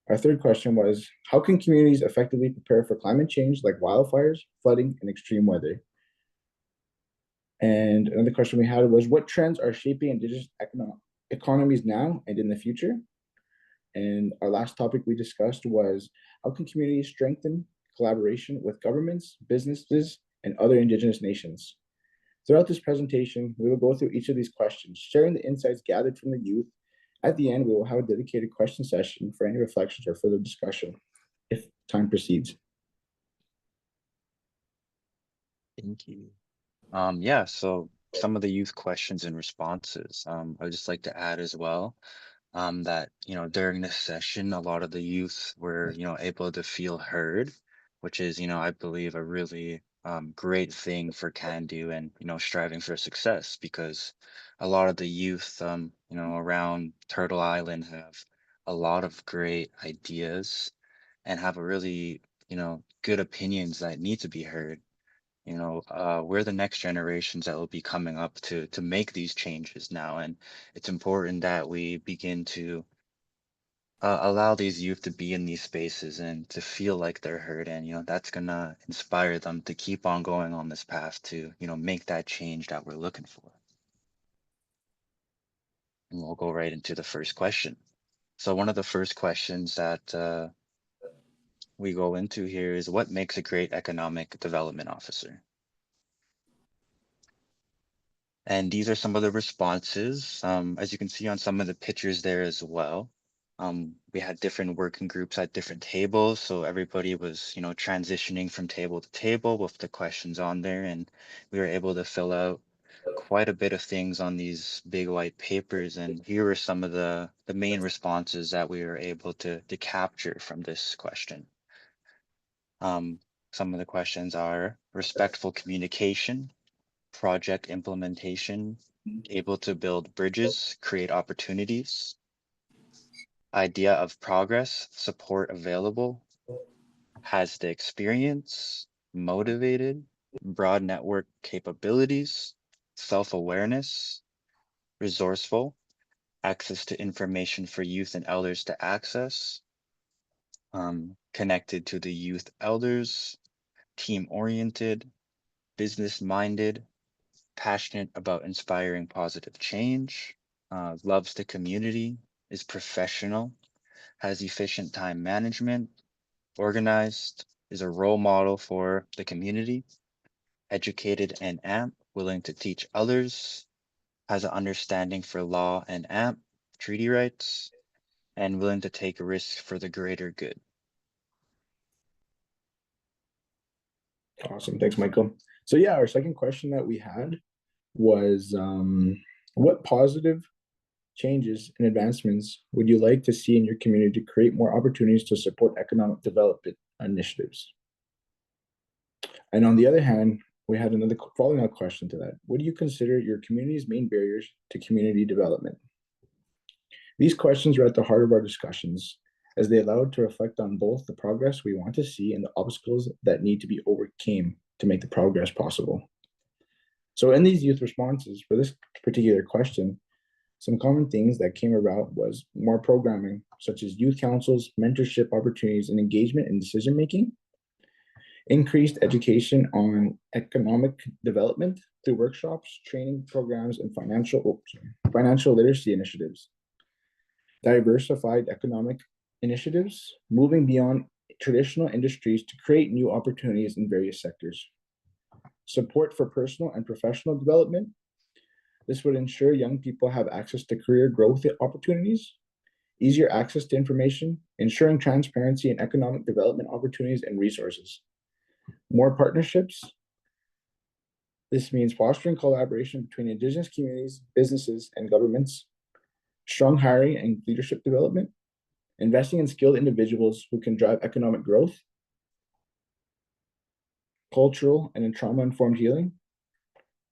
Our third question was, how can communities effectively prepare for climate change like wildfires, flooding, and extreme weather? And another question we had was, what trends are shaping Indigenous economies now and in the future? And our last topic we discussed was how can communities strengthen collaboration with governments, businesses, and other Indigenous nations? Throughout this presentation, we will go through each of these questions, sharing the insights gathered from the youth. At the end, we will have a dedicated question session for any reflections or further discussion, if time proceeds. Thank you. Yeah, so some of the youth questions and responses. I would just like to add as well, that, during this session, a lot of the youth were, able to feel heard, which is, I believe a really great thing for Can Do and, striving for success because a lot of the youth, around Turtle Island have a lot of great ideas and have a really, good opinions that need to be heard. We're the next generations that will be coming up to make these changes now, and it's important that we begin to allow these youth to be in these spaces and to feel like they're heard, and that's gonna inspire them to keep on going on this path to make that change that we're looking for. And we'll go right into the first question. So one of the first questions that we go into here is what makes a great economic development officer? And these are some of the responses. As you can see on some of the pictures there as well. We had different working groups at different tables, so everybody was, transitioning from table to table with the questions on there, and we were able to fill out quite a bit of things on these big white papers. And here are some of the main responses that we were able to capture from this question. Some of the questions are respectful communication, project implementation, able to build bridges, create opportunities, idea of progress, support available, has the experience, motivated, broad network capabilities, self-awareness, resourceful, access to information for youth and elders to access, connected to the youth elders, team-oriented, business-minded, passionate about inspiring positive change, loves the community, is professional, has efficient time management, organized, is a role model for the community, educated and AMP, willing to teach others, has an understanding for law and AMP, treaty rights, and willing to take risks for the greater good. Awesome. Thanks, Michael. So yeah, our second question that we had was what positive changes and advancements would you like to see in your community to create more opportunities to support economic development initiatives? And on the other hand, we had another following up question to that. What do you consider your community's main barriers to community development? These questions are at the heart of our discussions as they allow us to reflect on both the progress we want to see and the obstacles that need to be overcome to make the progress possible. So in these youth responses for this particular question, some common things that came about was more programming, such as youth councils, mentorship opportunities, and engagement in decision-making, increased education on economic development through workshops, training programs, and financial literacy initiatives, diversified economic initiatives, moving beyond traditional industries to create new opportunities in various sectors, support for personal and professional development. This would ensure young people have access to career growth opportunities, easier access to information, ensuring transparency and economic development opportunities and resources. More partnerships. This means fostering collaboration between Indigenous communities, businesses, and governments, strong hiring and leadership development, investing in skilled individuals who can drive economic growth, cultural and trauma-informed healing,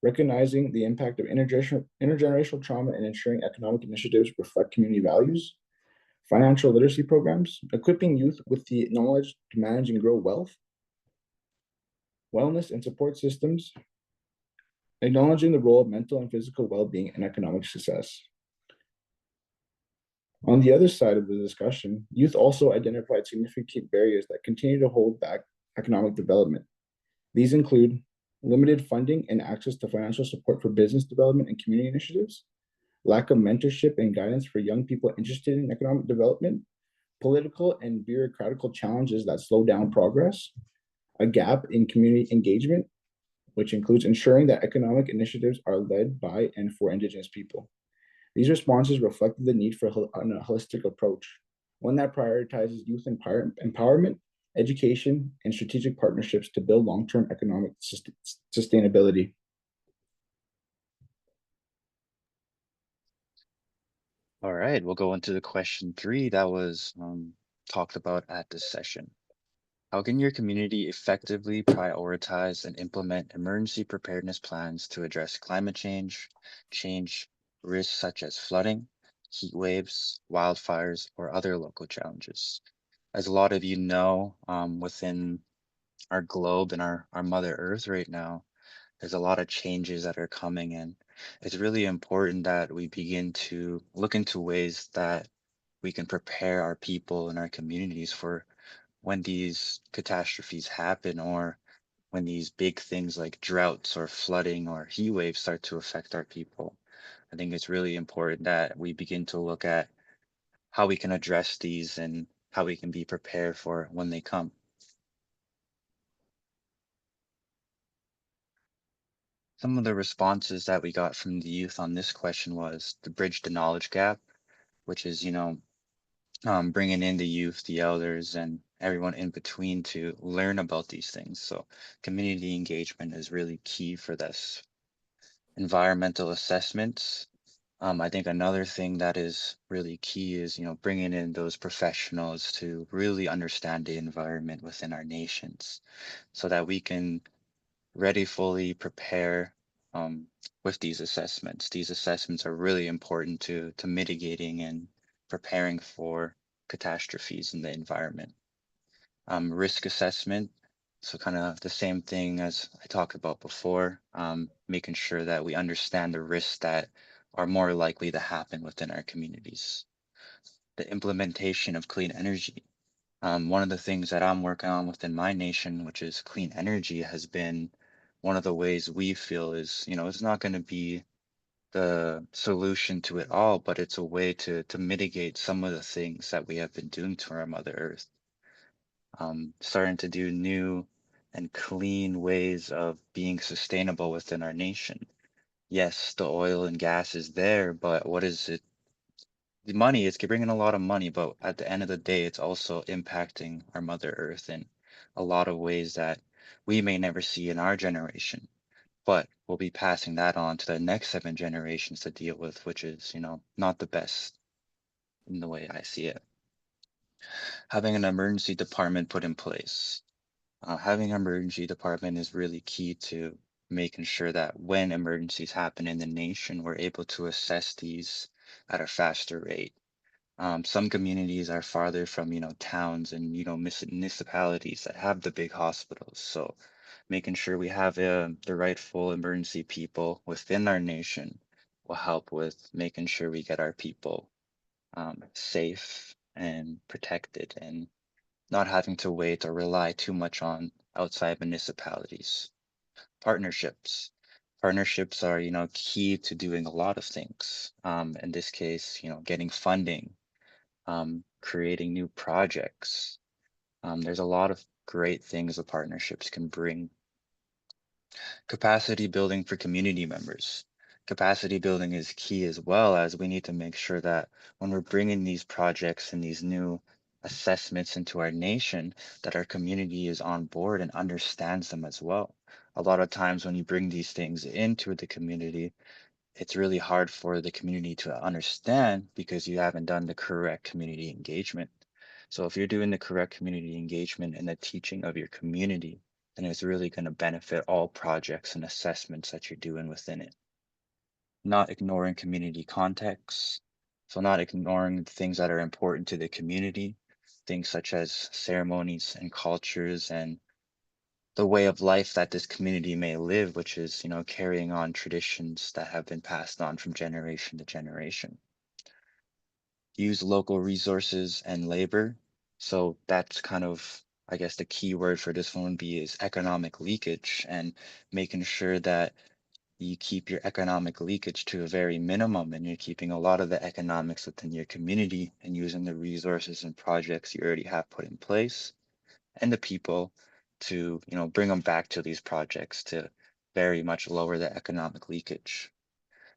recognizing the impact of intergenerational trauma and ensuring economic initiatives reflect community values, financial literacy programs, equipping youth with the knowledge to manage and grow wealth, wellness and support systems, acknowledging the role of mental and physical well-being and economic success. On the other side of the discussion, youth also identified significant barriers that continue to hold back economic development. These include limited funding and access to financial support for business development and community initiatives, lack of mentorship and guidance for young people interested in economic development, political and bureaucratical challenges that slow down progress, a gap in community engagement, which includes ensuring that economic initiatives are led by and for Indigenous people. These responses reflected the need for a holistic approach, one that prioritizes youth empowerment, education, and strategic partnerships to build long-term economic sustainability. All right, we'll go into the question 3 that was talked about at this session. How can your community effectively prioritize and implement emergency preparedness plans to address climate change risks such as flooding, heat waves, wildfires, or other local challenges? As a lot of you know, within our globe and our Mother Earth right now, there's a lot of changes that are coming in. It's really important that we begin to look into ways that we can prepare our people and our communities for when these catastrophes happen or when these big things like droughts or flooding or heat waves start to affect our people. I think it's really important that we begin to look at how we can address these and how we can be prepared for when they come. Some of the responses that we got from the youth on this question was to bridge the knowledge gap, which is, bringing in the youth, the elders, and everyone in between to learn about these things. So community engagement is really key for this. Environmental assessments. I think another thing that is really key is, bringing in those professionals to really understand the environment within our nations so that we can ready fully prepare with these assessments. These assessments are really important to mitigating and preparing for catastrophes in the environment. Risk assessment, so kind of the same thing as I talked about before, making sure that we understand the risks that are more likely to happen within our communities. The implementation of clean energy. One of the things that I'm working on within my nation, which is clean energy, has been one of the ways we feel is, it's not going to be the solution to it all, but it's a way to mitigate some of the things that we have been doing to our Mother Earth. Starting to do new and clean ways of being sustainable within our nation. Yes, the oil and gas is there, but what is it? The money is bringing a lot of money, but at the end of the day, it's also impacting our Mother Earth in a lot of ways that we may never see in our generation, but we'll be passing that on to the next 7 generations to deal with, which is, not the best in the way I see it. Having an emergency department put in place. Having an emergency department is really key to making sure that when emergencies happen in the nation, we're able to assess these at a faster rate. Some communities are farther from, towns and, municipalities that have the big hospitals. So making sure we have the rightful emergency people within our nation will help with making sure we get our people safe and protected and not having to wait or rely too much on outside municipalities. Partnerships. Partnerships are, key to doing a lot of things. In this case, getting funding, creating new projects. There's a lot of great things that partnerships can bring. Capacity building for community members. Capacity building is key as well as we need to make sure that when we're bringing these projects and these new assessments into our nation, that our community is on board and understands them as well. A lot of times when you bring these things into the community, it's really hard for the community to understand because you haven't done the correct community engagement. So if you're doing the correct community engagement and the teaching of your community, then it's really going to benefit all projects and assessments that you're doing within it. Not ignoring community contexts. So not ignoring the things that are important to the community, things such as ceremonies and cultures and the way of life that this community may live, which is, carrying on traditions that have been passed on from generation to generation. Use local resources and labor. So that's kind of, I guess, the key word for this one would be is economic leakage and making sure that you keep your economic leakage to a very minimum, and you're keeping a lot of the economics within your community and using the resources and projects you already have put in place and the people to, bring them back to these projects to very much lower the economic leakage.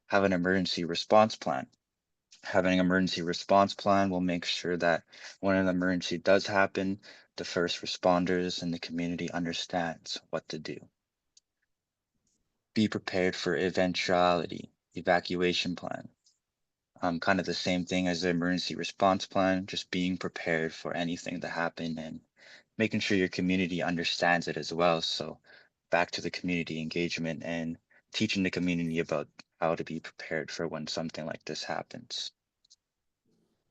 Have an emergency response plan. Having an emergency response plan will make sure that when an emergency does happen, the first responders and the community understands what to do. Be prepared for eventuality, evacuation plan. Kind of the same thing as the emergency response plan, just being prepared for anything to happen and making sure your community understands it as well. So back to the community engagement and teaching the community about how to be prepared for when something like this happens.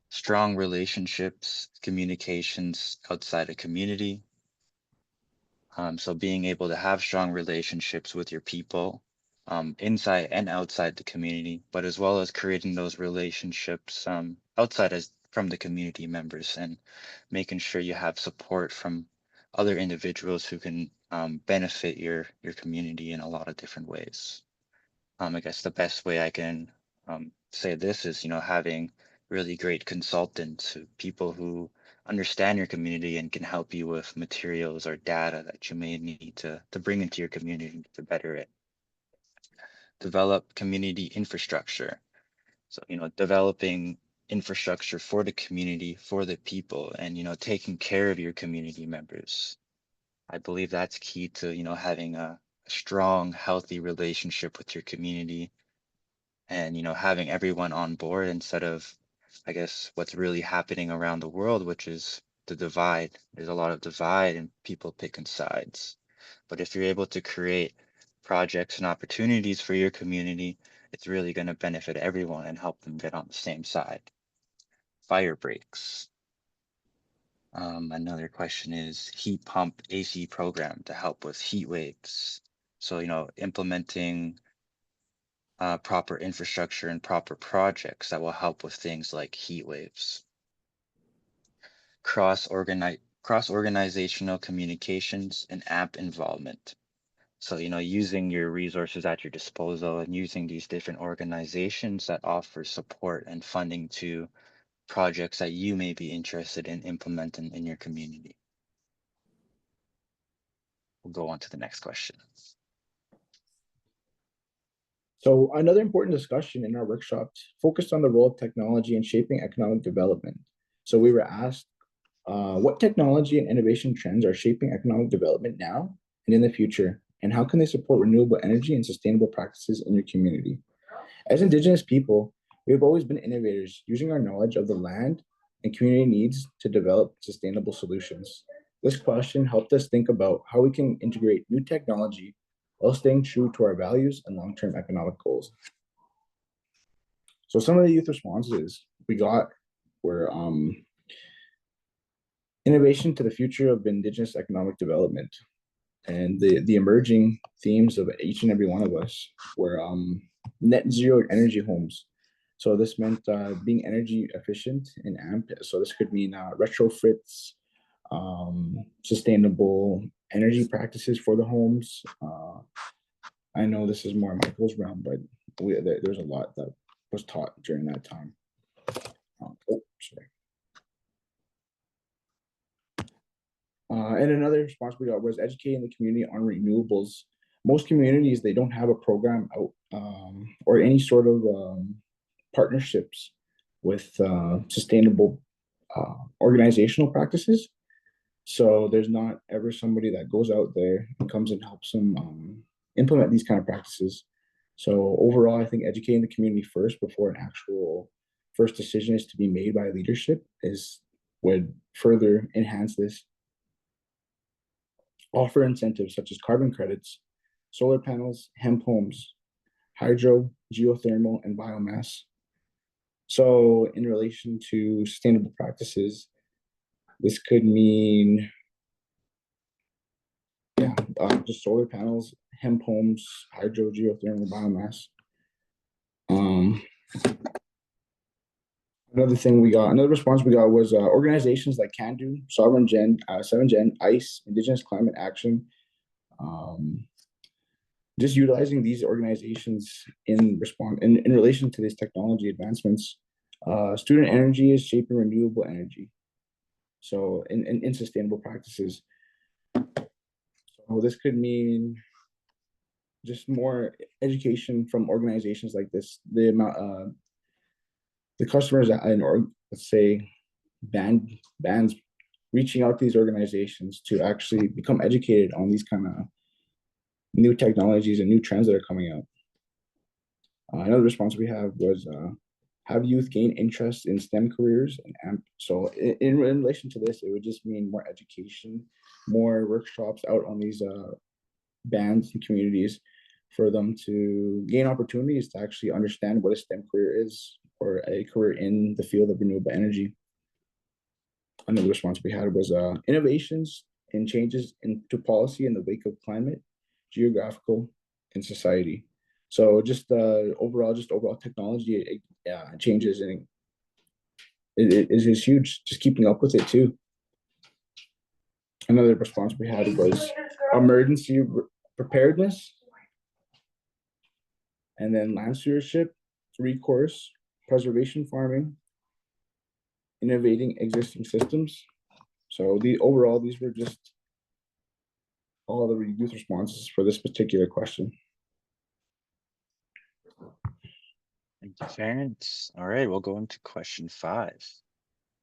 Strong relationships, communications outside a community. So being able to have strong relationships with your people, inside and outside the community, but as well as creating those relationships outside as from the community members and making sure you have support from other individuals who can benefit your community in a lot of different ways. I guess the best way I can say this is, having really great consultants, people who understand your community and can help you with materials or data that you may need to bring into your community to better it. Develop community infrastructure. So, developing infrastructure for the community, for the people, and, taking care of your community members. I believe that's key to, having a strong, healthy relationship with your community and, having everyone on board instead of, I guess, what's really happening around the world, which is the divide. There's a lot of divide and people picking sides. But if you're able to create projects and opportunities for your community, it's really going to benefit everyone and help them get on the same side. Fire breaks. Another question is heat pump AC program to help with heat waves. So, implementing proper infrastructure and proper projects that will help with things like heat waves. Cross-organizational communications and app involvement. So, using your resources at your disposal and using these different organizations that offer support and funding to projects that you may be interested in implementing in your community. We'll go on to the next question. So another important discussion in our workshop focused on the role of technology in shaping economic development. So we were asked, what technology and innovation trends are shaping economic development now and in the future, and how can they support renewable energy and sustainable practices in your community? As Indigenous people, we have always been innovators, using our knowledge of the land and community needs to develop sustainable solutions. This question helped us think about how we can integrate new technology while staying true to our values and long-term economic goals. So some of the youth responses we got were innovation to the future of Indigenous economic development. And the emerging themes of each and every one of us were net zero energy homes. So this meant being energy efficient and AMP. So this could mean retrofits, sustainable energy practices for the homes. I know this is more Michael's realm, but there's a lot that was taught during that time. And another response we got was educating the community on renewables. Most communities, they don't have a program out or any sort of partnerships with sustainable organizational practices. So there's not ever somebody that goes out there and comes and helps them implement these kind of practices. So overall, I think educating the community first before an actual first decision is to be made by leadership would further enhance this. Offer incentives such as carbon credits, solar panels, hemp homes, hydro, geothermal, and biomass. So in relation to sustainable practices, this could mean, just solar panels, hemp homes, hydro, geothermal, biomass. Another response we got was organizations like CANDO, Sovereign Gen, 7 Gen, ICE, Indigenous Climate Action, just utilizing these organizations in relation to these technology advancements. Student energy is shaping renewable energy, so in sustainable practices. So this could mean just more education from organizations like this. The customers and, or let's say bands reaching out to these organizations to actually become educated on these kind of new technologies and new trends that are coming out. Another response we have was have youth gain interest in STEM careers and AMP. So in relation to this, it would just mean more education, more workshops out on these bands and communities for them to gain opportunities to actually understand what a STEM career is or a career in the field of renewable energy. Another response we had was innovations and changes into policy in the wake of climate, geographical, and society. So just overall technology changes, and it is huge. Just keeping up with it too. Another response we had was emergency preparedness, and then land stewardship, recourse, preservation farming, innovating existing systems. So these were just all the youth responses for this particular question. Thank you, Ference. All right, we'll go into question 5.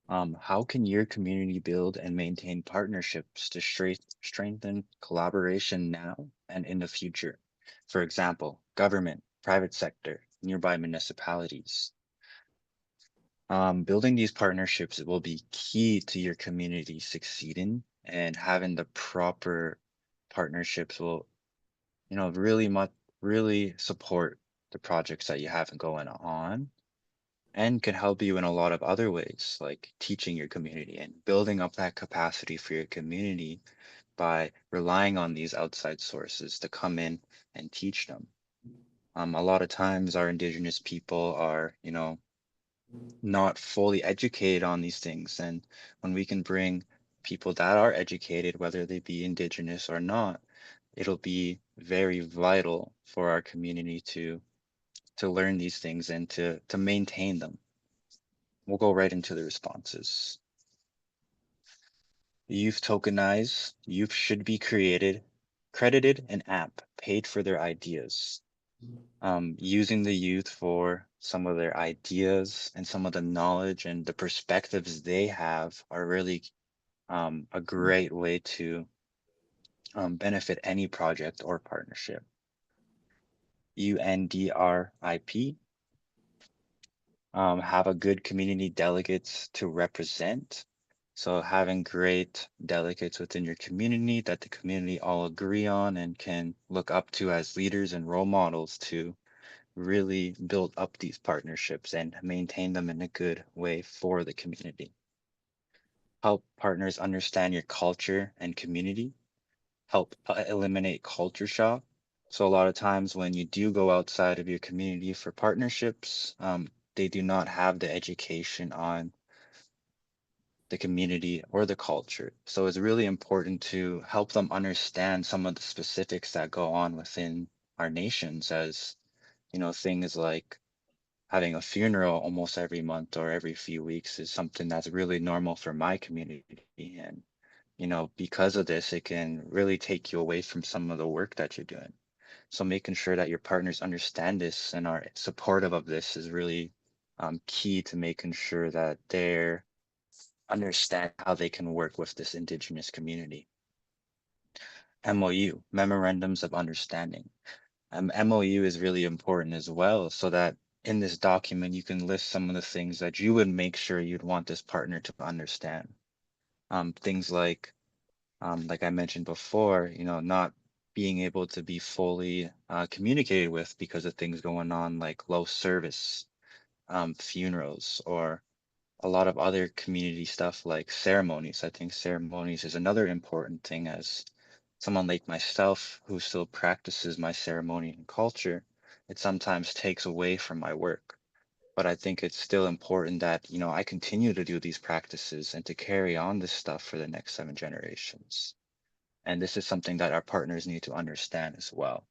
How can your community build and maintain partnerships to strengthen collaboration now and in the future? For example, government, private sector, nearby municipalities. Building these partnerships will be key to your community succeeding, and having the proper partnerships will, really support the projects that you have going on, and can help you in a lot of other ways, like teaching your community and building up that capacity for your community by relying on these outside sources to come in and teach them. A lot of times our Indigenous people are, not fully educated on these things. And when we can bring people that are educated, whether they be Indigenous or not, it'll be very vital for our community to learn these things and to maintain them. We'll go right into the responses. Youth tokenize. Youth should be credited an app paid for their ideas. Using the youth for some of their ideas and some of the knowledge and the perspectives they have are really a great way to benefit any project or partnership. UNDRIP, have a good community delegates to represent. So having great delegates within your community that the community all agree on and can look up to as leaders and role models to really build up these partnerships and maintain them in a good way for the community. Help partners understand your culture and community. Help eliminate culture shock. So a lot of times when you do go outside of your community for partnerships, they do not have the education on the community or the culture. So it's really important to help them understand some of the specifics that go on within our nations, as things like having a funeral almost every month or every few weeks is something that's really normal for my community. And, because of this, it can really take you away from some of the work that you're doing. So making sure that your partners understand this and are supportive of this is really key to making sure that they understand how they can work with this Indigenous community. MOU, Memorandums of Understanding. MOU is really important as well, so that in this document you can list some of the things that you would make sure you'd want this partner to understand. Things like I mentioned before, not being able to be fully communicated with because of things going on like low service, funerals, or a lot of other community stuff like ceremonies. I think ceremonies is another important thing, as someone like myself who still practices my ceremony and culture. It sometimes takes away from my work. But I think it's still important that, I continue to do these practices and to carry on this stuff for the next 7 generations. And this is something that our partners need to understand as well.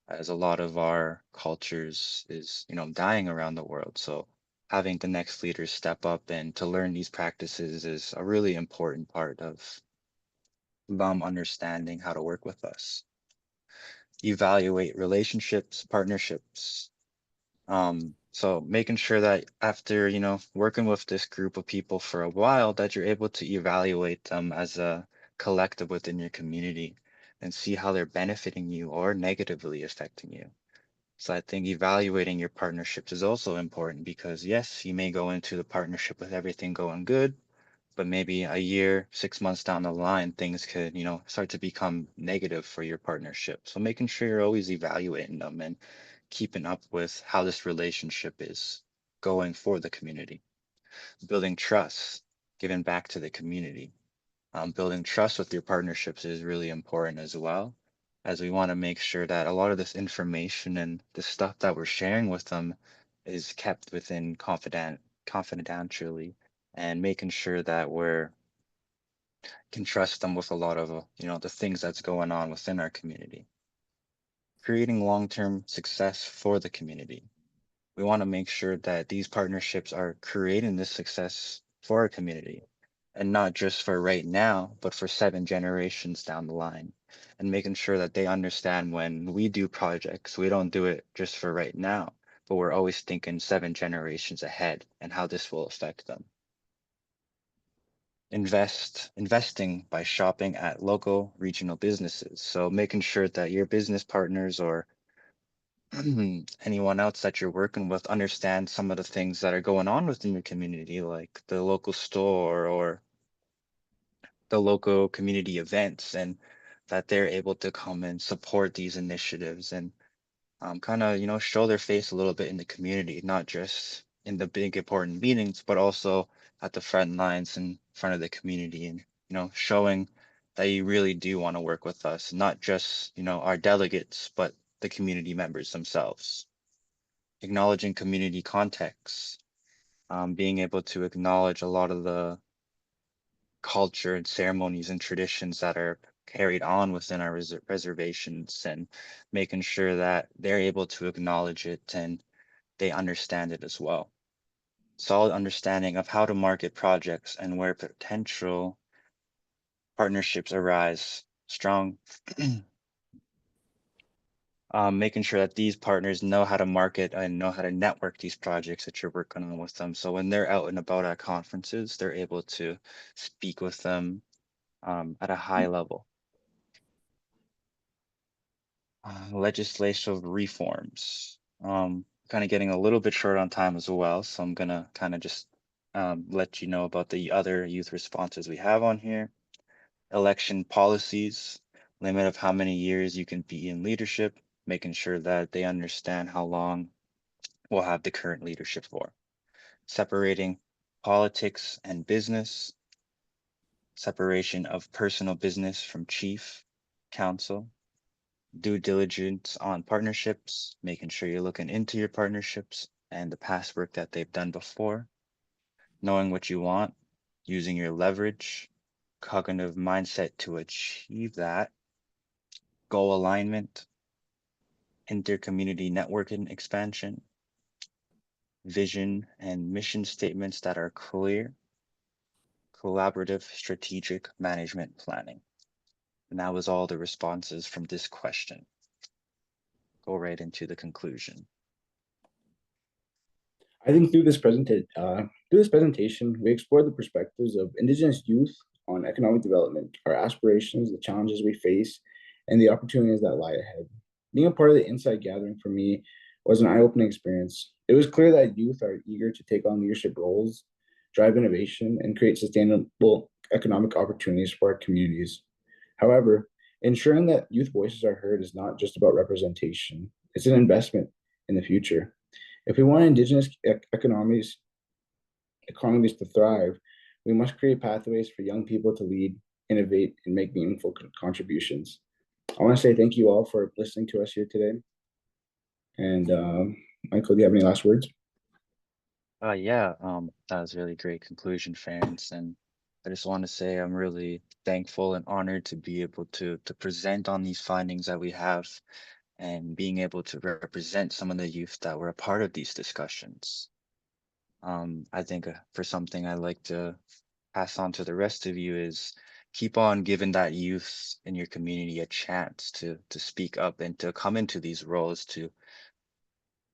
as a lot of our cultures is, dying around the world. So having the next leaders step up and to learn these practices is a really important part of them understanding how to work with us. Evaluate relationships, partnerships. So making sure that after, working with this group of people for a while, that you're able to evaluate them as a collective within your community and see how they're benefiting you or negatively affecting you. So I think evaluating your partnerships is also important because yes, you may go into the partnership with everything going good, but maybe a year, 6 months down the line, things could, start to become negative for your partnership. So making sure you're always evaluating them and keeping up with how this relationship is going for the community. Building trust, giving back to the community. Building trust with your partnerships is really important as well, as we want to make sure that a lot of this information and the stuff that we're sharing with them is kept within confidentially, and making sure that we're can trust them with a lot of the things that's going on within our community. Creating long-term success for the community. We want to make sure that these partnerships are creating this success for our community and not just for right now, but for 7 generations down the line. And making sure that they understand when we do projects, we don't do it just for right now, but we're always thinking 7 generations ahead and how this will affect them. Investing by shopping at local regional businesses. So making sure that your business partners or anyone else that you're working with understand some of the things that are going on within your community, like the local store or the local community events, and that they're able to come and support these initiatives and kind of, show their face a little bit in the community, not just in the big important meetings, but also at the front lines in front of the community and, showing that you really do want to work with us, not just, our delegates, but the community members themselves. Acknowledging community contexts, being able to acknowledge a lot of the culture and ceremonies and traditions that are carried on within our reservations and making sure that they're able to acknowledge it and they understand it as well. Solid understanding of how to market projects and where potential partnerships arise. Strong making sure that these partners know how to market and know how to network these projects that you're working on with them. So when they're out and about at conferences, they're able to speak with them at a high level. Legislative reforms. Kind of getting a little bit short on time as well, so I'm gonna kind of just let you know about the other youth responses we have on here. Election policies, limit of how many years you can be in leadership, making sure that they understand how long we'll have the current leadership for. Separating politics and business, separation of personal business from chief counsel, due diligence on partnerships, making sure you're looking into your partnerships and the past work that they've done before, knowing what you want, using your leverage, cognitive mindset to achieve that, goal alignment, inter-community networking expansion, vision and mission statements that are clear, collaborative strategic management planning. And that was all the responses from this question. Go right into the conclusion. I think through this presentation, we explored the perspectives of Indigenous youth on economic development, our aspirations, the challenges we face, and the opportunities that lie ahead. Being a part of the insight gathering for me was an eye-opening experience. It was clear that youth are eager to take on leadership roles, drive innovation, and create sustainable economic opportunities for our communities. However, ensuring that youth voices are heard is not just about representation, it's an investment in the future. If we want Indigenous economies to thrive, we must create pathways for young people to lead, innovate, and make meaningful contributions. I want to say thank you all for listening to us here today. And Michael, do you have any last words? Yeah, that was a really great conclusion, Ference. And I just want to say I'm really thankful and honored to be able to present on these findings that we have and being able to represent some of the youth that were a part of these discussions. I think for something I like to pass on to the rest of you is keep on giving that youth in your community a chance to speak up and to come into these roles to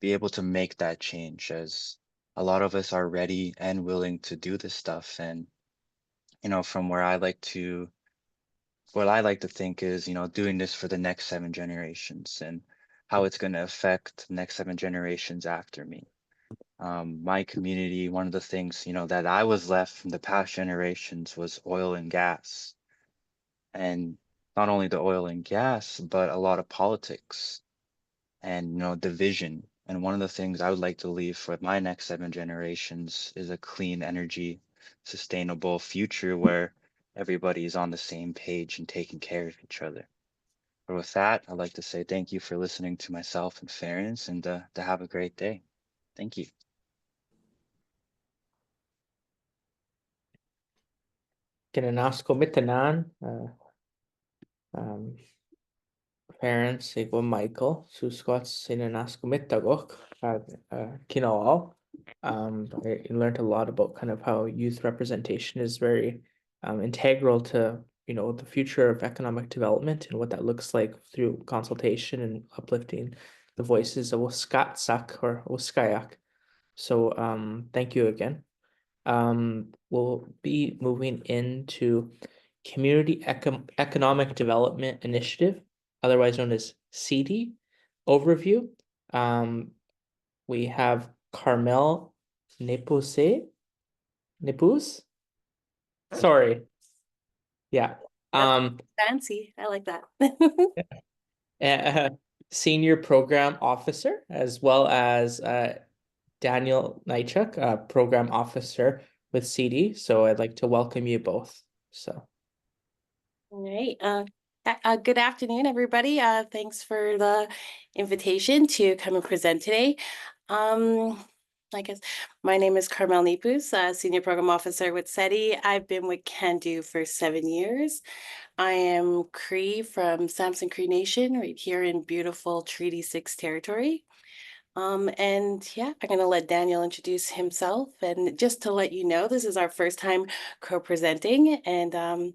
be able to make that change, as a lot of us are ready and willing to do this stuff. And from what I like to think is, doing this for the next 7 generations and how it's going to affect the next 7 generations after me. My community, one of the things, that I was left from the past generations was oil and gas. And not only the oil and gas, but a lot of politics and, division. And one of the things I would like to leave for my next 7 generations is a clean energy, sustainable future where everybody's on the same page and taking care of each other. But with that, I'd like to say thank you for listening to myself and Fairness, and to have a great day. Thank you. Kinanasko mitanan, parents, ego Michael, susquats sinanasko mitagok, kinawal. I learned a lot about kind of how youth representation is very integral to, the future of economic development and what that looks like through consultation and uplifting the voices of Oskatsak or Oskayak. So thank you again. We'll be moving into Community Economic Development Initiative, otherwise known as CD overview. We have Carmel Nepuse. Sorry. Yeah. Fancy. I like that. Senior Program Officer, as well as Daniel Nychuk, Program Officer with CD. So I'd like to welcome you both. So. All right. Good afternoon, everybody. Thanks for the invitation to come and present today. I guess my name is Carmel Nipus, Senior Program Officer with SETI. I've been with CANDO for 7 years. I am Cree from Samson Cree Nation, right here in beautiful Treaty 6 territory. And yeah, I'm going to let Daniel introduce himself. And just to let you know, this is our first time co-presenting, and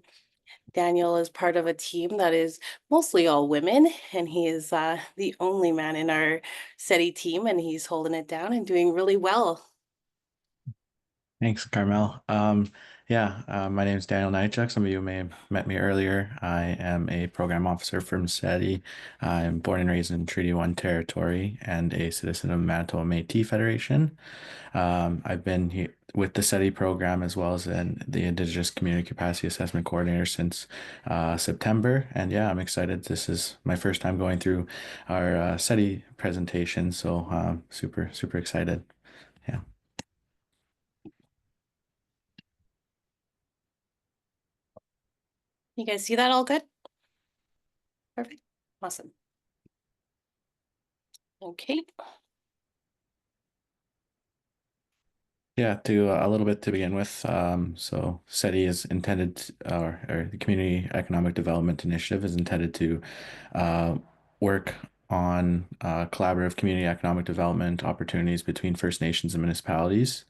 Daniel is part of a team that is mostly all women, and he is the only man in our SETI team, and he's holding it down and doing really well. Thanks, Carmel. My name is Daniel Nychuk. Some of you may have met me earlier. I am a program officer from SETI. I'm born and raised in Treaty 1 territory and a citizen of Manitoba Métis Federation. I've been here with the SETI program as well as the Indigenous Community Capacity Assessment Coordinator since September. And yeah, I'm excited. This is my first time going through our SETI presentation, so super, super excited. Yeah. You guys see that all good? Perfect. Awesome. Okay. Yeah, to a little bit to begin with. So SETI is intended, or the Community Economic Development Initiative is intended to work on collaborative community economic development opportunities between First Nations and municipalities.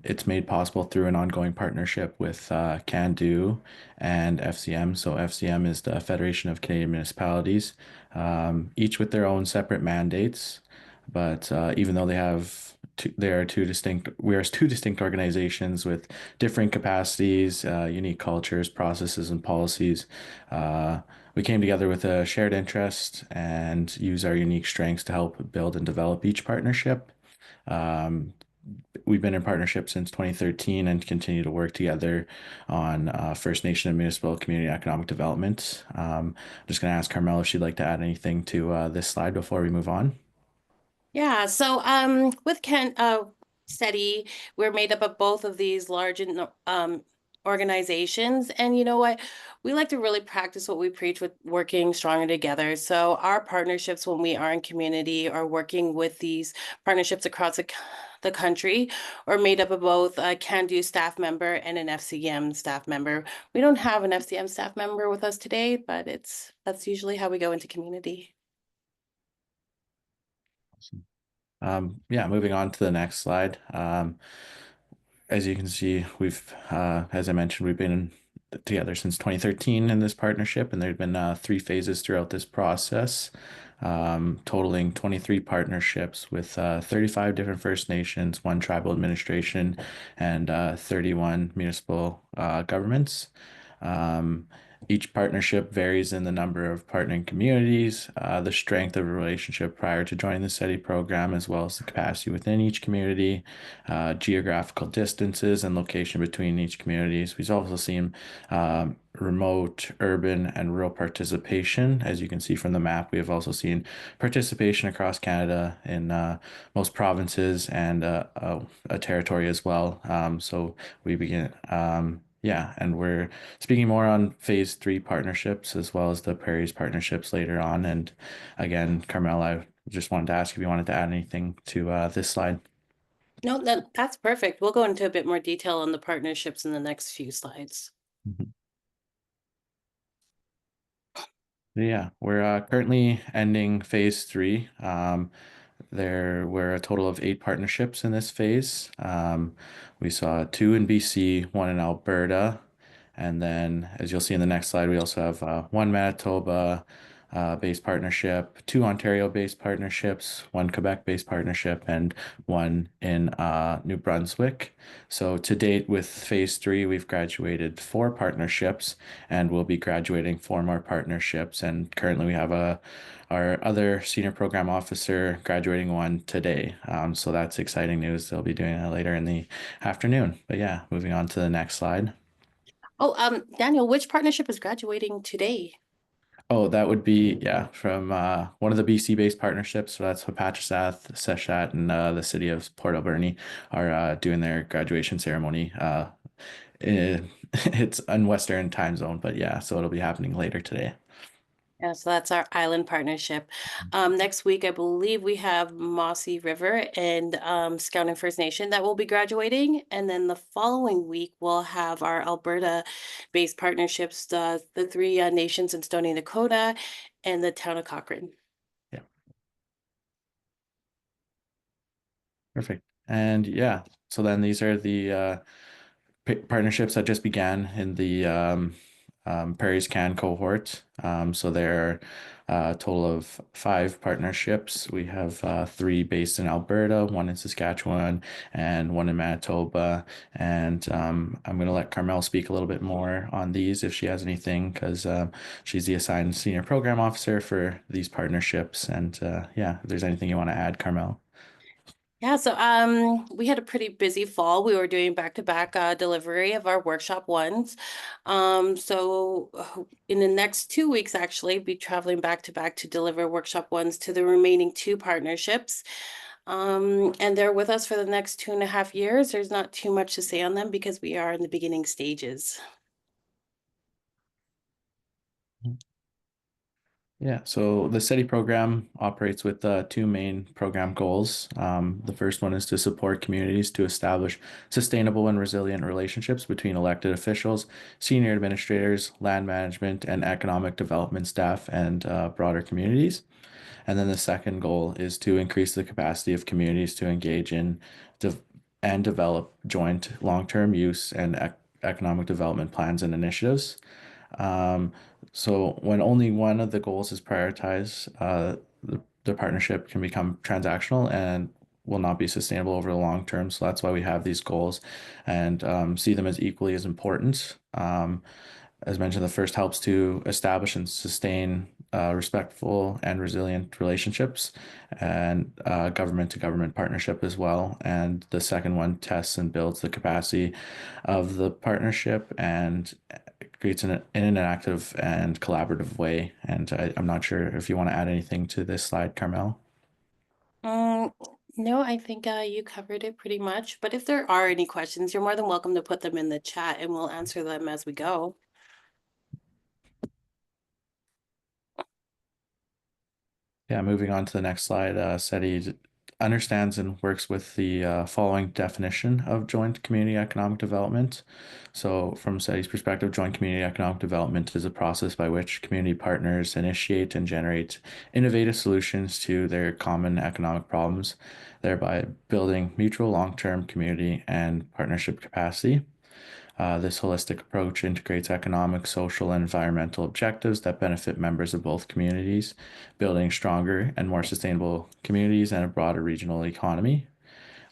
It's made possible through an ongoing partnership with CANDO and FCM. So FCM is the Federation of Canadian Municipalities, each with their own separate mandates. But even though we are two distinct organizations with different capacities, unique cultures, processes, and policies. We came together with a shared interest and use our unique strengths to help build and develop each partnership. We've been in partnership since 2013 and continue to work together on First Nation and municipal community economic development. I'm just going to ask Carmel if she'd like to add anything to this slide before we move on. Yeah, so with SETI, we're made up of both of these large organizations, and you know what? We like to really practice what we preach with working stronger together. So our partnerships when we are in community or working with these partnerships across the country are made up of both a CANDO staff member and an FCM staff member. We don't have an FCM staff member with us today, but that's usually how we go into community. Yeah, moving on to the next slide. As you can see, as I mentioned, we've been together since 2013 in this partnership, and there have been 3 phases throughout this process, totaling 23 partnerships with 35 different First Nations, 1 tribal administration, and 31 municipal governments. Each partnership varies in the number of partnering communities, the strength of a relationship prior to joining the SETI program, as well as the capacity within each community, geographical distances and location between each communities. We've also seen remote, urban, and rural participation. As you can see from the map, we have also seen participation across Canada in most provinces and a territory as well. So we begin. Yeah, and we're speaking more on phase 3 partnerships as well as the Prairies partnerships later on. And again, Carmel, I just wanted to ask if you wanted to add anything to this slide. No, that's perfect. We'll go into a bit more detail on the partnerships in the next few slides. Yeah, we're currently ending phase 3. There were a total of 8 partnerships in this phase. We saw 2 in BC, 1 in Alberta, and then, as you'll see in the next slide, we also have 1 Manitoba based partnership, 2 Ontario based partnerships, 1 Quebec based partnership, and 1 in New Brunswick. So to date, with phase 3, we've graduated 4 partnerships, and we'll be graduating 4 more partnerships. And currently, we have our other senior program officer graduating 1 today. So that's exciting news. They'll be doing that later in the afternoon. But yeah, moving on to the next slide. Oh, Daniel, which partnership is graduating today? Oh, that would be, yeah, from one of the BC-based partnerships. So that's Hapatchesath, Seshat, and the city of Port Alberni are doing their graduation ceremony. It's in Western time zone, but yeah, so it'll be happening later today. Yeah, so that's our island partnership. Next week, I believe we have Mossy River and Scouting First Nation that will be graduating. And then the following week, we'll have our Alberta-based partnerships, the 3 nations in Stoney Nakoda and the town of Cochrane. Yeah. Perfect. And yeah, so then these are the partnerships that just began in the Prairies Can cohort. So there are a total of 5 partnerships. We have 3 based in Alberta, 1 in Saskatchewan, and 1 in Manitoba. And I'm going to let Carmel speak a little bit more on these if she has anything, because she's the assigned senior program officer for these partnerships. And yeah, if there's anything you want to add, Carmel. Yeah, so we had a pretty busy fall. We were doing back-to-back delivery of our workshop 1s. So in the next 2 weeks, actually, be traveling back-to-back to deliver workshop 1s to the remaining 2 partnerships. And they're with us for the next 2.5 years. There's not too much to say on them because we are in the beginning stages. Yeah, so the SETI program operates with 2 main program goals. The first one is to support communities to establish sustainable and resilient relationships between elected officials, senior administrators, land management, and economic development staff, and broader communities. And then the second goal is to increase the capacity of communities to engage in and develop joint long-term use and economic development plans and initiatives. So when only one of the goals is prioritized, the partnership can become transactional and will not be sustainable over the long term. So that's why we have these goals and see them as equally as important. As mentioned, the first helps to establish and sustain respectful and resilient relationships and government to government partnership as well. And the second one tests and builds the capacity of the partnership and creates in an active and collaborative way. And I'm not sure if you want to add anything to this slide, Carmel. No, I think you covered it pretty much. But if there are any questions, you're more than welcome to put them in the chat and we'll answer them as we go. Yeah, moving on to the next slide, SETI understands and works with the following definition of joint community economic development. So, from SETI's perspective, joint community economic development is a process by which community partners initiate and generate innovative solutions to their common economic problems, thereby building mutual long-term community and partnership capacity. This holistic approach integrates economic, social, and environmental objectives that benefit members of both communities, building stronger and more sustainable communities and a broader regional economy.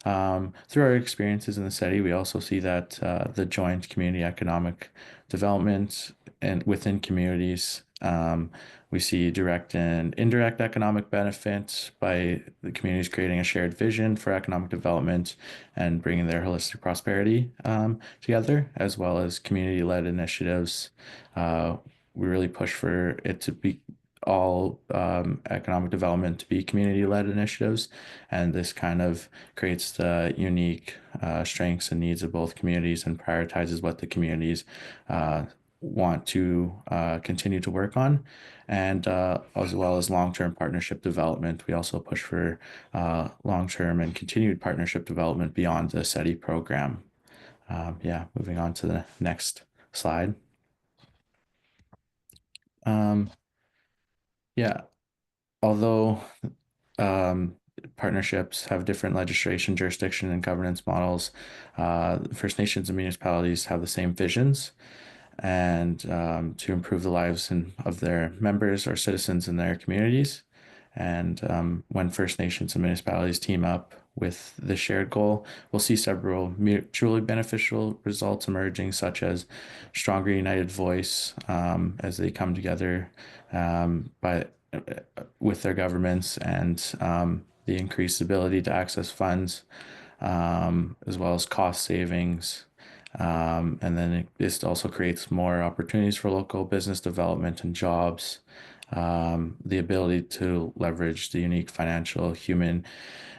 Through our experiences in the city, we also see that the joint community economic development and within communities, we see direct and indirect economic benefits by the communities creating a shared vision for economic development and bringing their holistic prosperity together, as well as community-led initiatives. We really push for it to be all economic development to be community-led initiatives, and this kind of creates the unique strengths and needs of both communities and prioritizes what the communities want to continue to work on, and as well as long-term partnership development. We also push for long-term and continued partnership development beyond the SETI program. Yeah, moving on to the next slide. Yeah, although partnerships have different legislation, jurisdiction, and governance models, First Nations and municipalities have the same visions, and to improve the lives of their members or citizens in their communities. And when First Nations and municipalities team up with the shared goal, we'll see several mutually beneficial results emerging, such as stronger united voice as they come together with their governments, and the increased ability to access funds, as well as cost savings. And then this also creates more opportunities for local business development and jobs, the ability to leverage the unique financial, human,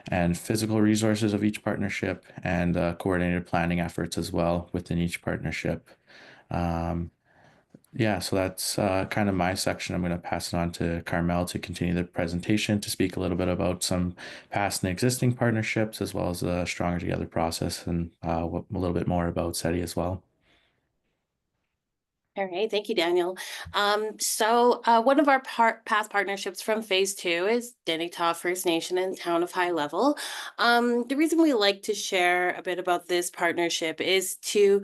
and physical resources of each partnership, and coordinated planning efforts as well within each partnership. Yeah, so that's kind of my section. I'm going to pass it on to Carmel to continue the presentation to speak a little bit about some past and existing partnerships, as well as the Stronger Together process, and a little bit more about SETI as well. All right, thank you, Daniel. So one of our past partnerships from phase 2 is Denitaw First Nation and Town of High Level. The reason we like to share a bit about this partnership is to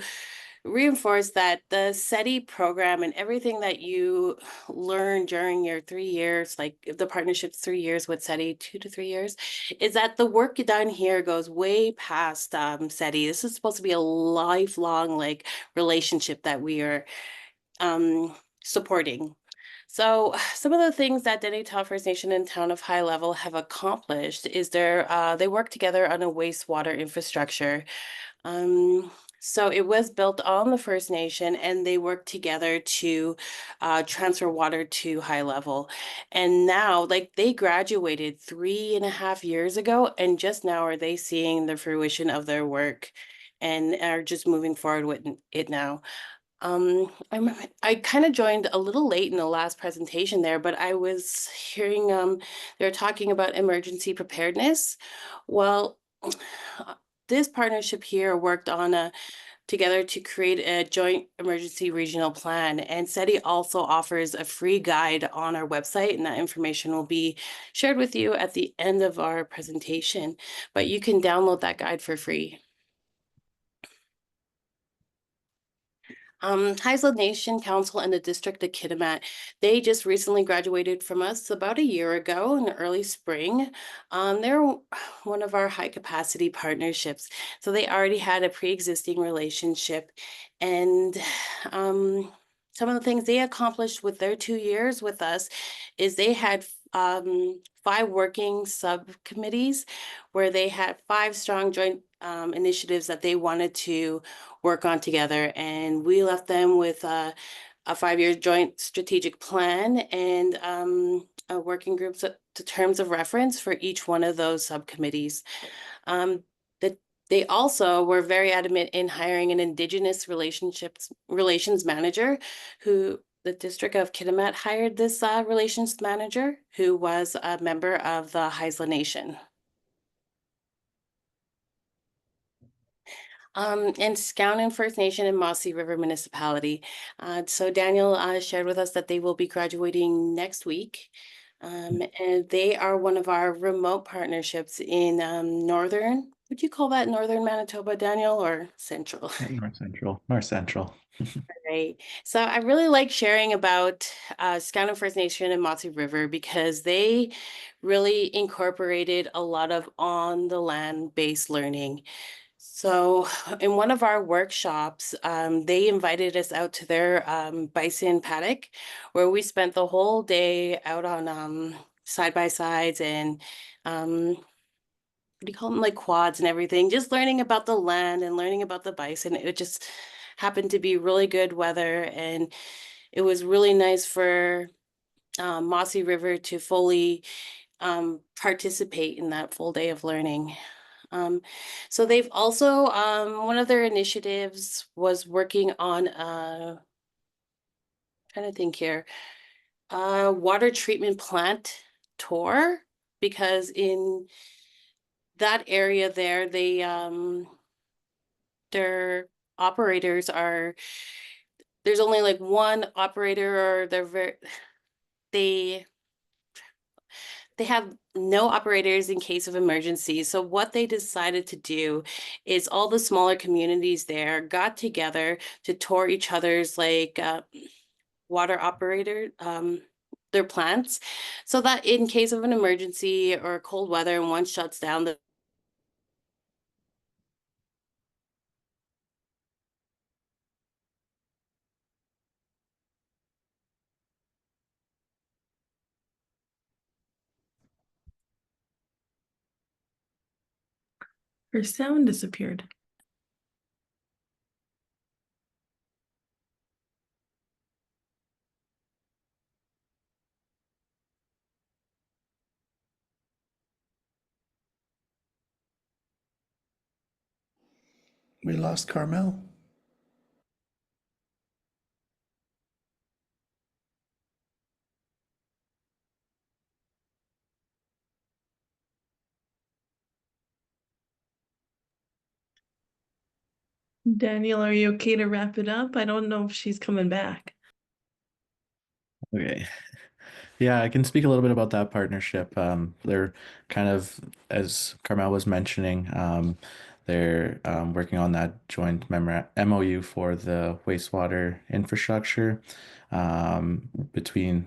reinforce that the SETI program and everything that you learn during your 3 years, like the partnership's 3 years with SETI, 2 to 3 years, is that the work done here goes way past SETI. This is supposed to be a lifelong relationship that we are supporting. So some of the things that Denitaw First Nation and Town of High Level have accomplished is they work together on a wastewater infrastructure. So it was built on the First Nation, and they worked together to transfer water to High Level. And now, they graduated 3.5 years ago, and just now are they seeing the fruition of their work and are just moving forward with it now. I kind of joined a little late in the last presentation there, but I was hearing they're talking about emergency preparedness. Well, this partnership here worked on together to create a joint emergency regional plan, and SETI also offers a free guide on our website, and that information will be shared with you at the end of our presentation, but you can download that guide for free. Haisla Nation Council and the District of Kitimat, they just recently graduated from us about a year ago in the early spring. They're one of our high capacity partnerships. So they already had a pre-existing relationship, and some of the things they accomplished with their 2 years with us is they had 5 working subcommittees where they had 5 strong joint initiatives that they wanted to work on together, and we left them with a 5-year joint strategic plan and a working groups to terms of reference for each one of those subcommittees. They also were very adamant in hiring an Indigenous relations manager, who the District of Kitimat hired this relations manager, who was a member of the Haisla Nation. And Skownin First Nation and Mossy River Municipality. So Daniel shared with us that they will be graduating next week. And they are one of our remote partnerships in northern, would you call that northern Manitoba, Daniel, or central? North Central. North Central. Right. So I really like sharing about Skownin First Nation and Mossy River because they really incorporated a lot of on the land based learning. So in one of our workshops, they invited us out to their bison paddock where we spent the whole day out on side-by-sides and what do you call them, like quads and everything, just learning about the land and learning about the bison. It just happened to be really good weather, and it was really nice for Mossy River to fully participate in that full day of learning. So they've also, one of their initiatives was working on, trying to think here, water treatment plant tour, because in that area there, their operators are, there's only like one operator, or they have no operators in case of emergency. So what they decided to do is all the smaller communities there got together to tour each other's like water operator, their plants, so that in case of an emergency or cold weather and one shuts down, the Her sound disappeared. We lost Carmel. Daniel, are you okay to wrap it up? I don't know if she's coming back. Okay. Yeah, I can speak a little bit about that partnership. They're kind of, as Carmel was mentioning, they're working on that joint MOU for the wastewater infrastructure between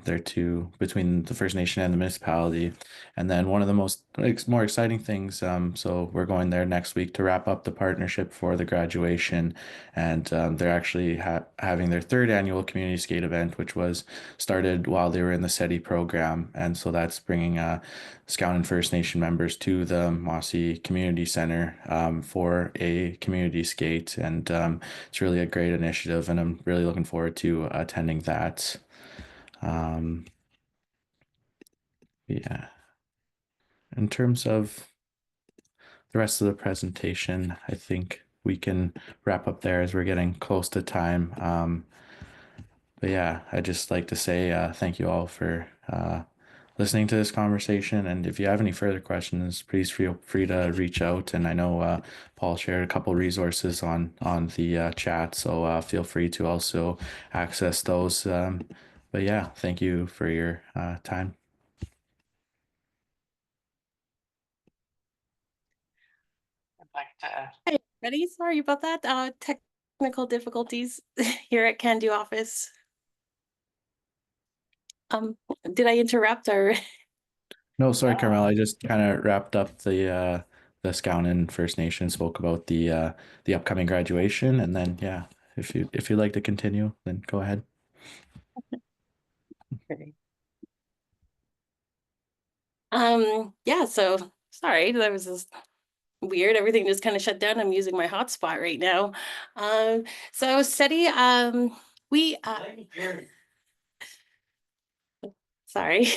between the First Nation and the municipality. And then one of the more exciting things, so we're going there next week to wrap up the partnership for the graduation, and they're actually having their third annual community skate event, which was started while they were in the SETI program, and so that's bringing Scout First Nation members to the Mossy Community Center for a community skate, and it's really a great initiative, and I'm really looking forward to attending that. Yeah. In terms of the rest of the presentation, I think we can wrap up there as we're getting close to time. But yeah, I'd just like to say thank you all for listening to this conversation. And if you have any further questions, please feel free to reach out. And I know Paul shared a couple resources on the chat, so feel free to also access those. But yeah, thank you for your time. Hi, everybody. Sorry about that. Technical difficulties here at Can Do office. Did I interrupt or? No, sorry, Carmel. I just kind of wrapped up the Skownin First Nation, spoke about the upcoming graduation, and then yeah, if you'd like to continue, then go ahead. Okay. Yeah, so sorry, that was just weird. Everything just kind of shut down. I'm using my hotspot right now. So SETI, we sorry.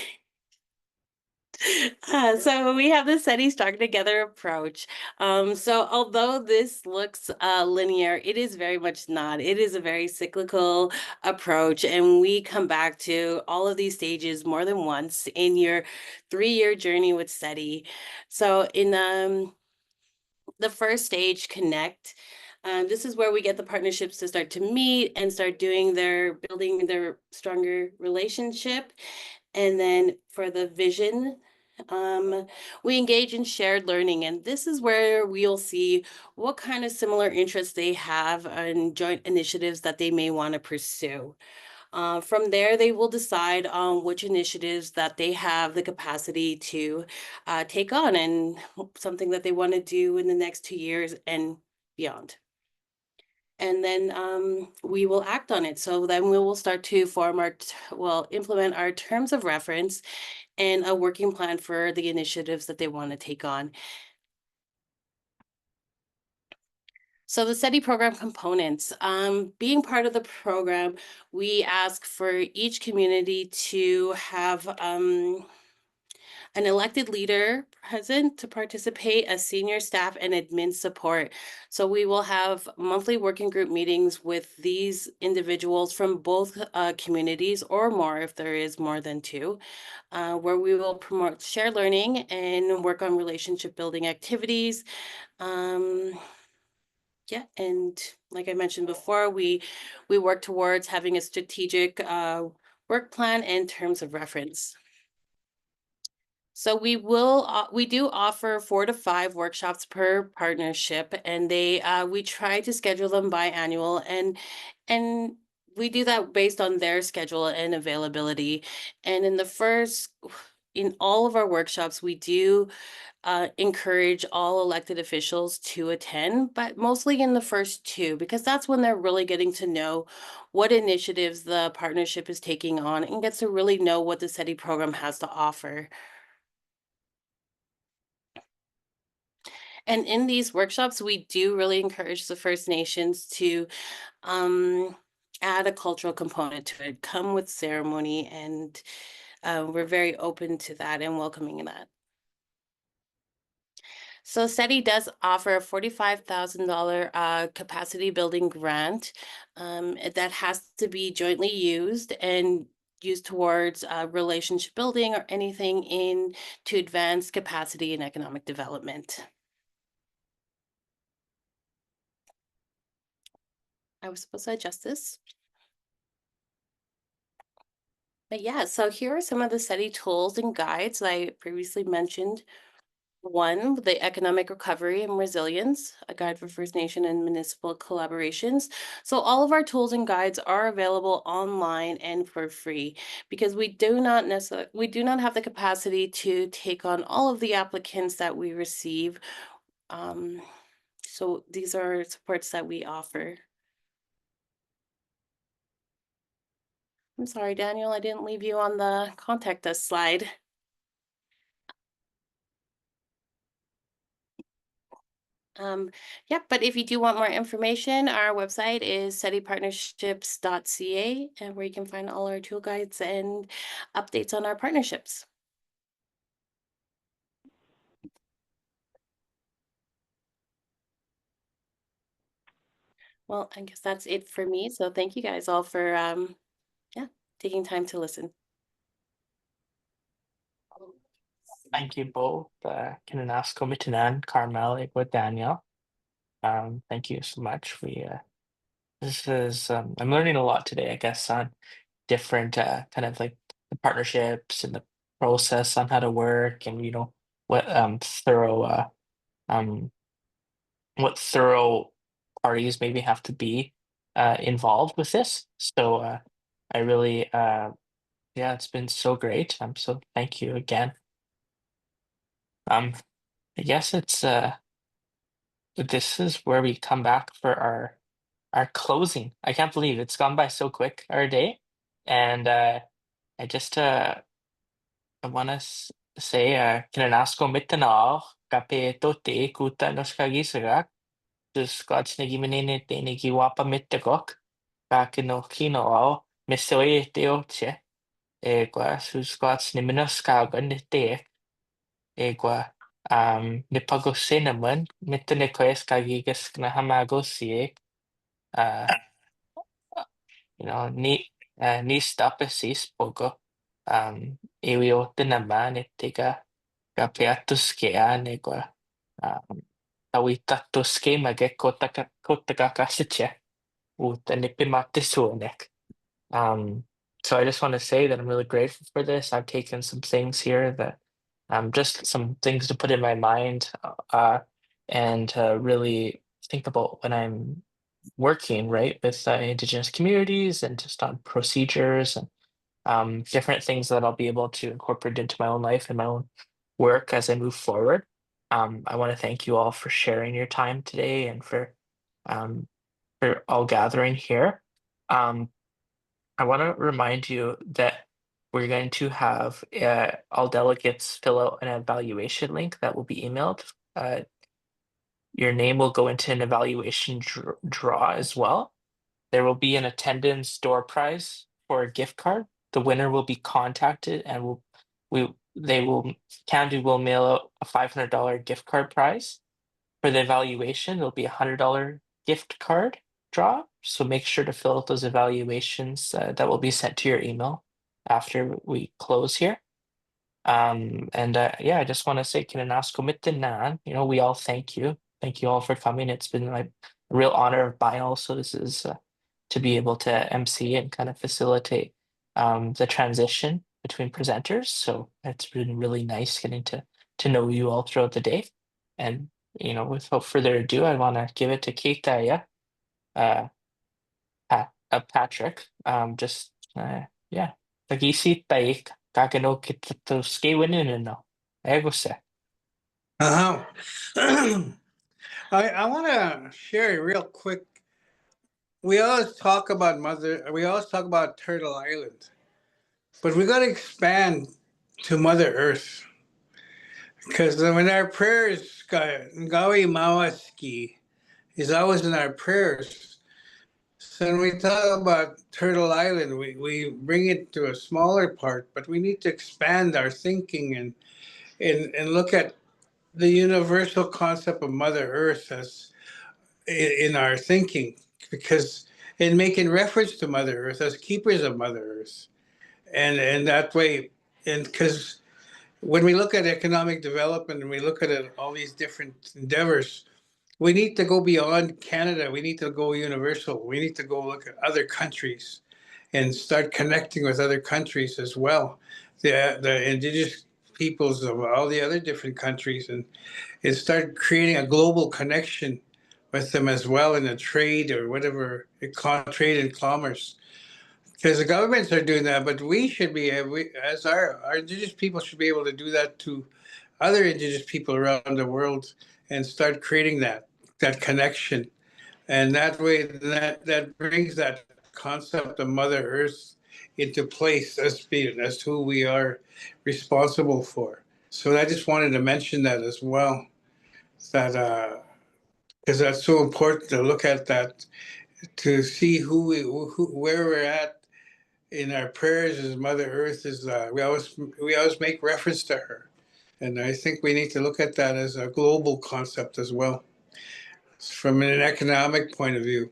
So we have the SETI Start Together approach. So although this looks linear, it is very much not. It is a very cyclical approach, and we come back to all of these stages more than once in your 3-year journey with SETI. So in the first stage, connect, This is where we get the partnerships to start to meet and start building their stronger relationship. And then for the vision, we engage in shared learning, and this is where we'll see what kind of similar interests they have and joint initiatives that they may want to pursue. From there, they will decide on which initiatives that they have the capacity to take on and something that they want to do in the next 2 years and beyond. And then we will act on it. So then we will start to implement our terms of reference and a working plan for the initiatives that they want to take on. So the SETI program components, being part of the program, we ask for each community to have an elected leader present to participate as senior staff and admin support. So we will have monthly working group meetings with these individuals from both communities or more if there is more than two, where we will promote shared learning and work on relationship building activities. Yeah, and like I mentioned before, we work towards having a strategic work plan and terms of reference. So we do offer 4 to 5 workshops per partnership, and we try to schedule them biannual, and we do that based on their schedule and availability. And in all of our workshops, we do encourage all elected officials to attend, but mostly in the first 2, because that's when they're really getting to know what initiatives the partnership is taking on and gets to really know what the SETI program has to offer. And in these workshops, we do really encourage the First Nations to add a cultural component to it, come with ceremony, and we're very open to that and welcoming that. So SETI does offer a $45,000 capacity building grant that has to be jointly used and used towards relationship building or anything to advance capacity and economic development. I was supposed to adjust this. But yeah, so here are some of the SETI tools and guides I previously mentioned. 1, the economic recovery and resilience, a guide for First Nation and municipal collaborations. So all of our tools and guides are available online and for free, because we do not have the capacity to take on all of the applicants that we receive. So these are supports that we offer. I'm sorry, Daniel, I didn't leave you on the contact us slide. Yeah, but if you do want more information, our website is setipartnerships.ca, and where you can find all our tool guides and updates on our partnerships. Well, I guess that's it for me. So thank you guys all for taking time to listen. Thank you both, Kinanasko Mitinan, Carmel, Igwa, Daniel. Thank you so much. I'm learning a lot today, I guess, on different kind of like the partnerships and the process on how to work, and what what thorough parties maybe have to be involved with this. So I really yeah, it's been so great. So thank you again. I guess this is where we come back for our closing. I can't believe it's gone by so quick, our day. And I just I want to say kinanasko mitanaw kape tote kuta nos kagisagak dus gods nagi menene te nagi wapa mitakok kakino kinoao misoe teoche egwa sus gods niminos kagan te egwa nipago cinnamon mitane koes kagigas na hamago sie uh ni stapesis poco ewio tinama nitiga kapiatus kea negwa tawita schema ge kotakakasiche utanipimate. So I just want to say that I'm really grateful for this. I've taken some things here that just some things to put in my mind and really think about when I'm working, right, with Indigenous communities and just on procedures and different things that I'll be able to incorporate into my own life and my own work as I move forward. I want to thank you all for sharing your time today and um, for all gathering here. I want to remind you that we're going to have all delegates fill out an evaluation link that will be emailed. Your name will go into an evaluation draw as well. There will be an attendance door prize for a gift card. The winner will be contacted and Candy will mail out a $500 gift card prize. For the evaluation, there'll be a $100 gift card draw. So make sure to fill out those evaluations that will be sent to your email after we close here. And yeah, I just want to say, we all thank you. Thank you all for coming. It's been like a real honor of mine also. This is to be able to MC and kind of facilitate the transition between presenters. So it's been really nice getting to know you all throughout the day. And without further ado, I want to give it to Keita, uh, Patrick. Yeah. Nag-isip tayo, kakano kita to skiwin no. Ego se. Uh-huh. I want to share real quick. We always talk about Turtle Island, but we got to expand to Mother Earth. Because when our prayers, Gawi Mawaski is always in our prayers. So when we talk about Turtle Island, we bring it to a smaller part, but we need to expand our thinking and look at the universal concept of Mother Earth as in our thinking, because in making reference to Mother Earth as keepers of Mother Earth, and that way, and because when we look at economic development and we look at all these different endeavors, we need to go beyond Canada. We need to go universal. We need to go look at other countries and start connecting with other countries as well. The indigenous peoples of all the other different countries and start creating a global connection with them as well in a trade or whatever, trade and commerce. Because the governments are doing that, but we should be, as our indigenous people should be able to do that to other indigenous people around the world and start creating that connection. And that way, that brings that concept of Mother Earth into place as who we are responsible for. So I just wanted to mention that as well, that because that's so important to look at that, to see where we're at in our prayers as Mother Earth is. We always make reference to her, and I think we need to look at that as a global concept as well, from an economic point of view.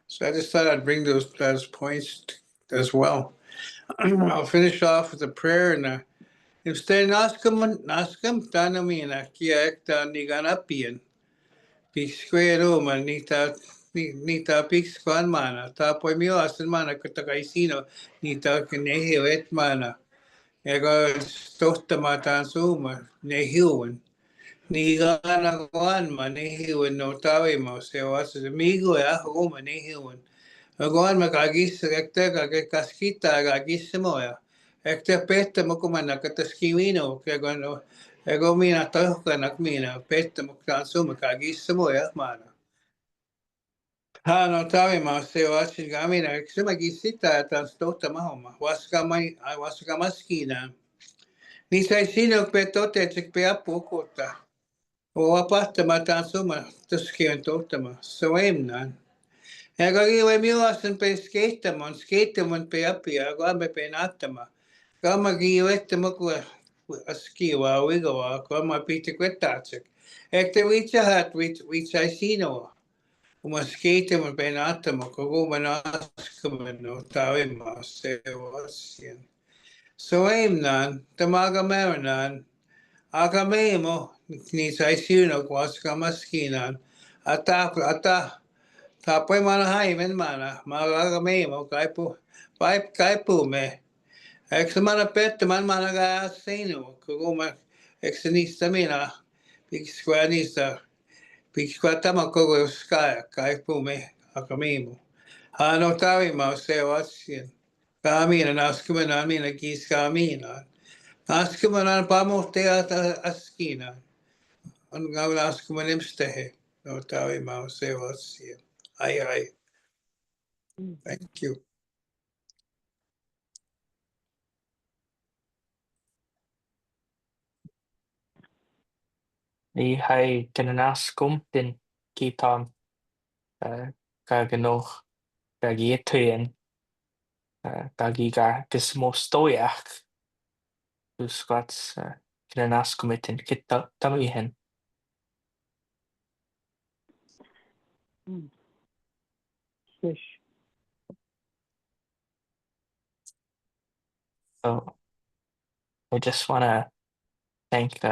So I just thought I'd bring those points as well. I'll finish off with a prayer and instead naskam tanamina kia ekta niganapian. Pisquero manita nita pixquan mana tapo mio asan mana katakaisino nita kinehio et mana ego stosta matan suma nehiwan niga na kuan manehiwan no tawe mo se was amigo ya homa nehiwan aguan makagis ekta kaskita agis moya ekta pesta mo kumana kataskimino kagano ego mina tohka nakmina pesta mo kanso makagis moya mana. Ha no tawe ma se wasi gamina eksema gisita tan stota mahoma waska maskina ni sai sino petote tik pe apokota o apasta matan suma tuskien totama so emnan ega giwe milasen pe skatemon pe apia gabe pe natama gama giwette mokwa askiwa wigawa kama pite kwetatsik ekte wicha hat wicha sino Umaskete mo penata mo kogo manaska no tawe ma se wasien. So aim nan tamaga meranan akamemo ni sai siu no kwas ka maskinan. Ata tapoy mana hai men mana malaga me mo kai pu me. Ex mana pet man mana ga sino kuguma exenista mina big squanista big squatama kogo sky kai pu me akamimo. Ano tawi ma se wasien. Kamina naskumana mina kis kamina. Naskumana pamo te askina. Ang naskumanim stehe. No tawi ma se wasien. Ay. Thank you. Ni hai gananaskum din kitam gaganoch gagietuen gagiga gismostoiach usquats gananaskumitin kitamihen. So I just want to thank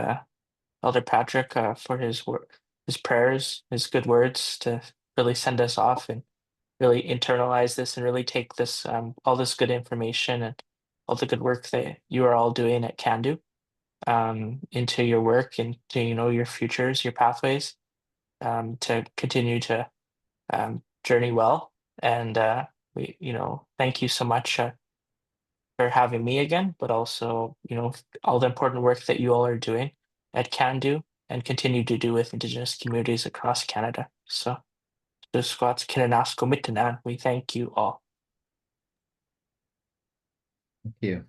Elder Patrick for his work, his prayers, his good words to really send us off and really internalize this and really take this all this good information and all the good work that you are all doing at Candu into your work and to your futures, your pathways to continue to journey well. And we thank you so much for having me again, but also all the important work that you all are doing at Candu and continue to do with Indigenous communities across Canada. So, the Squats Kinanasko Mitanan, we thank you all. Thank you.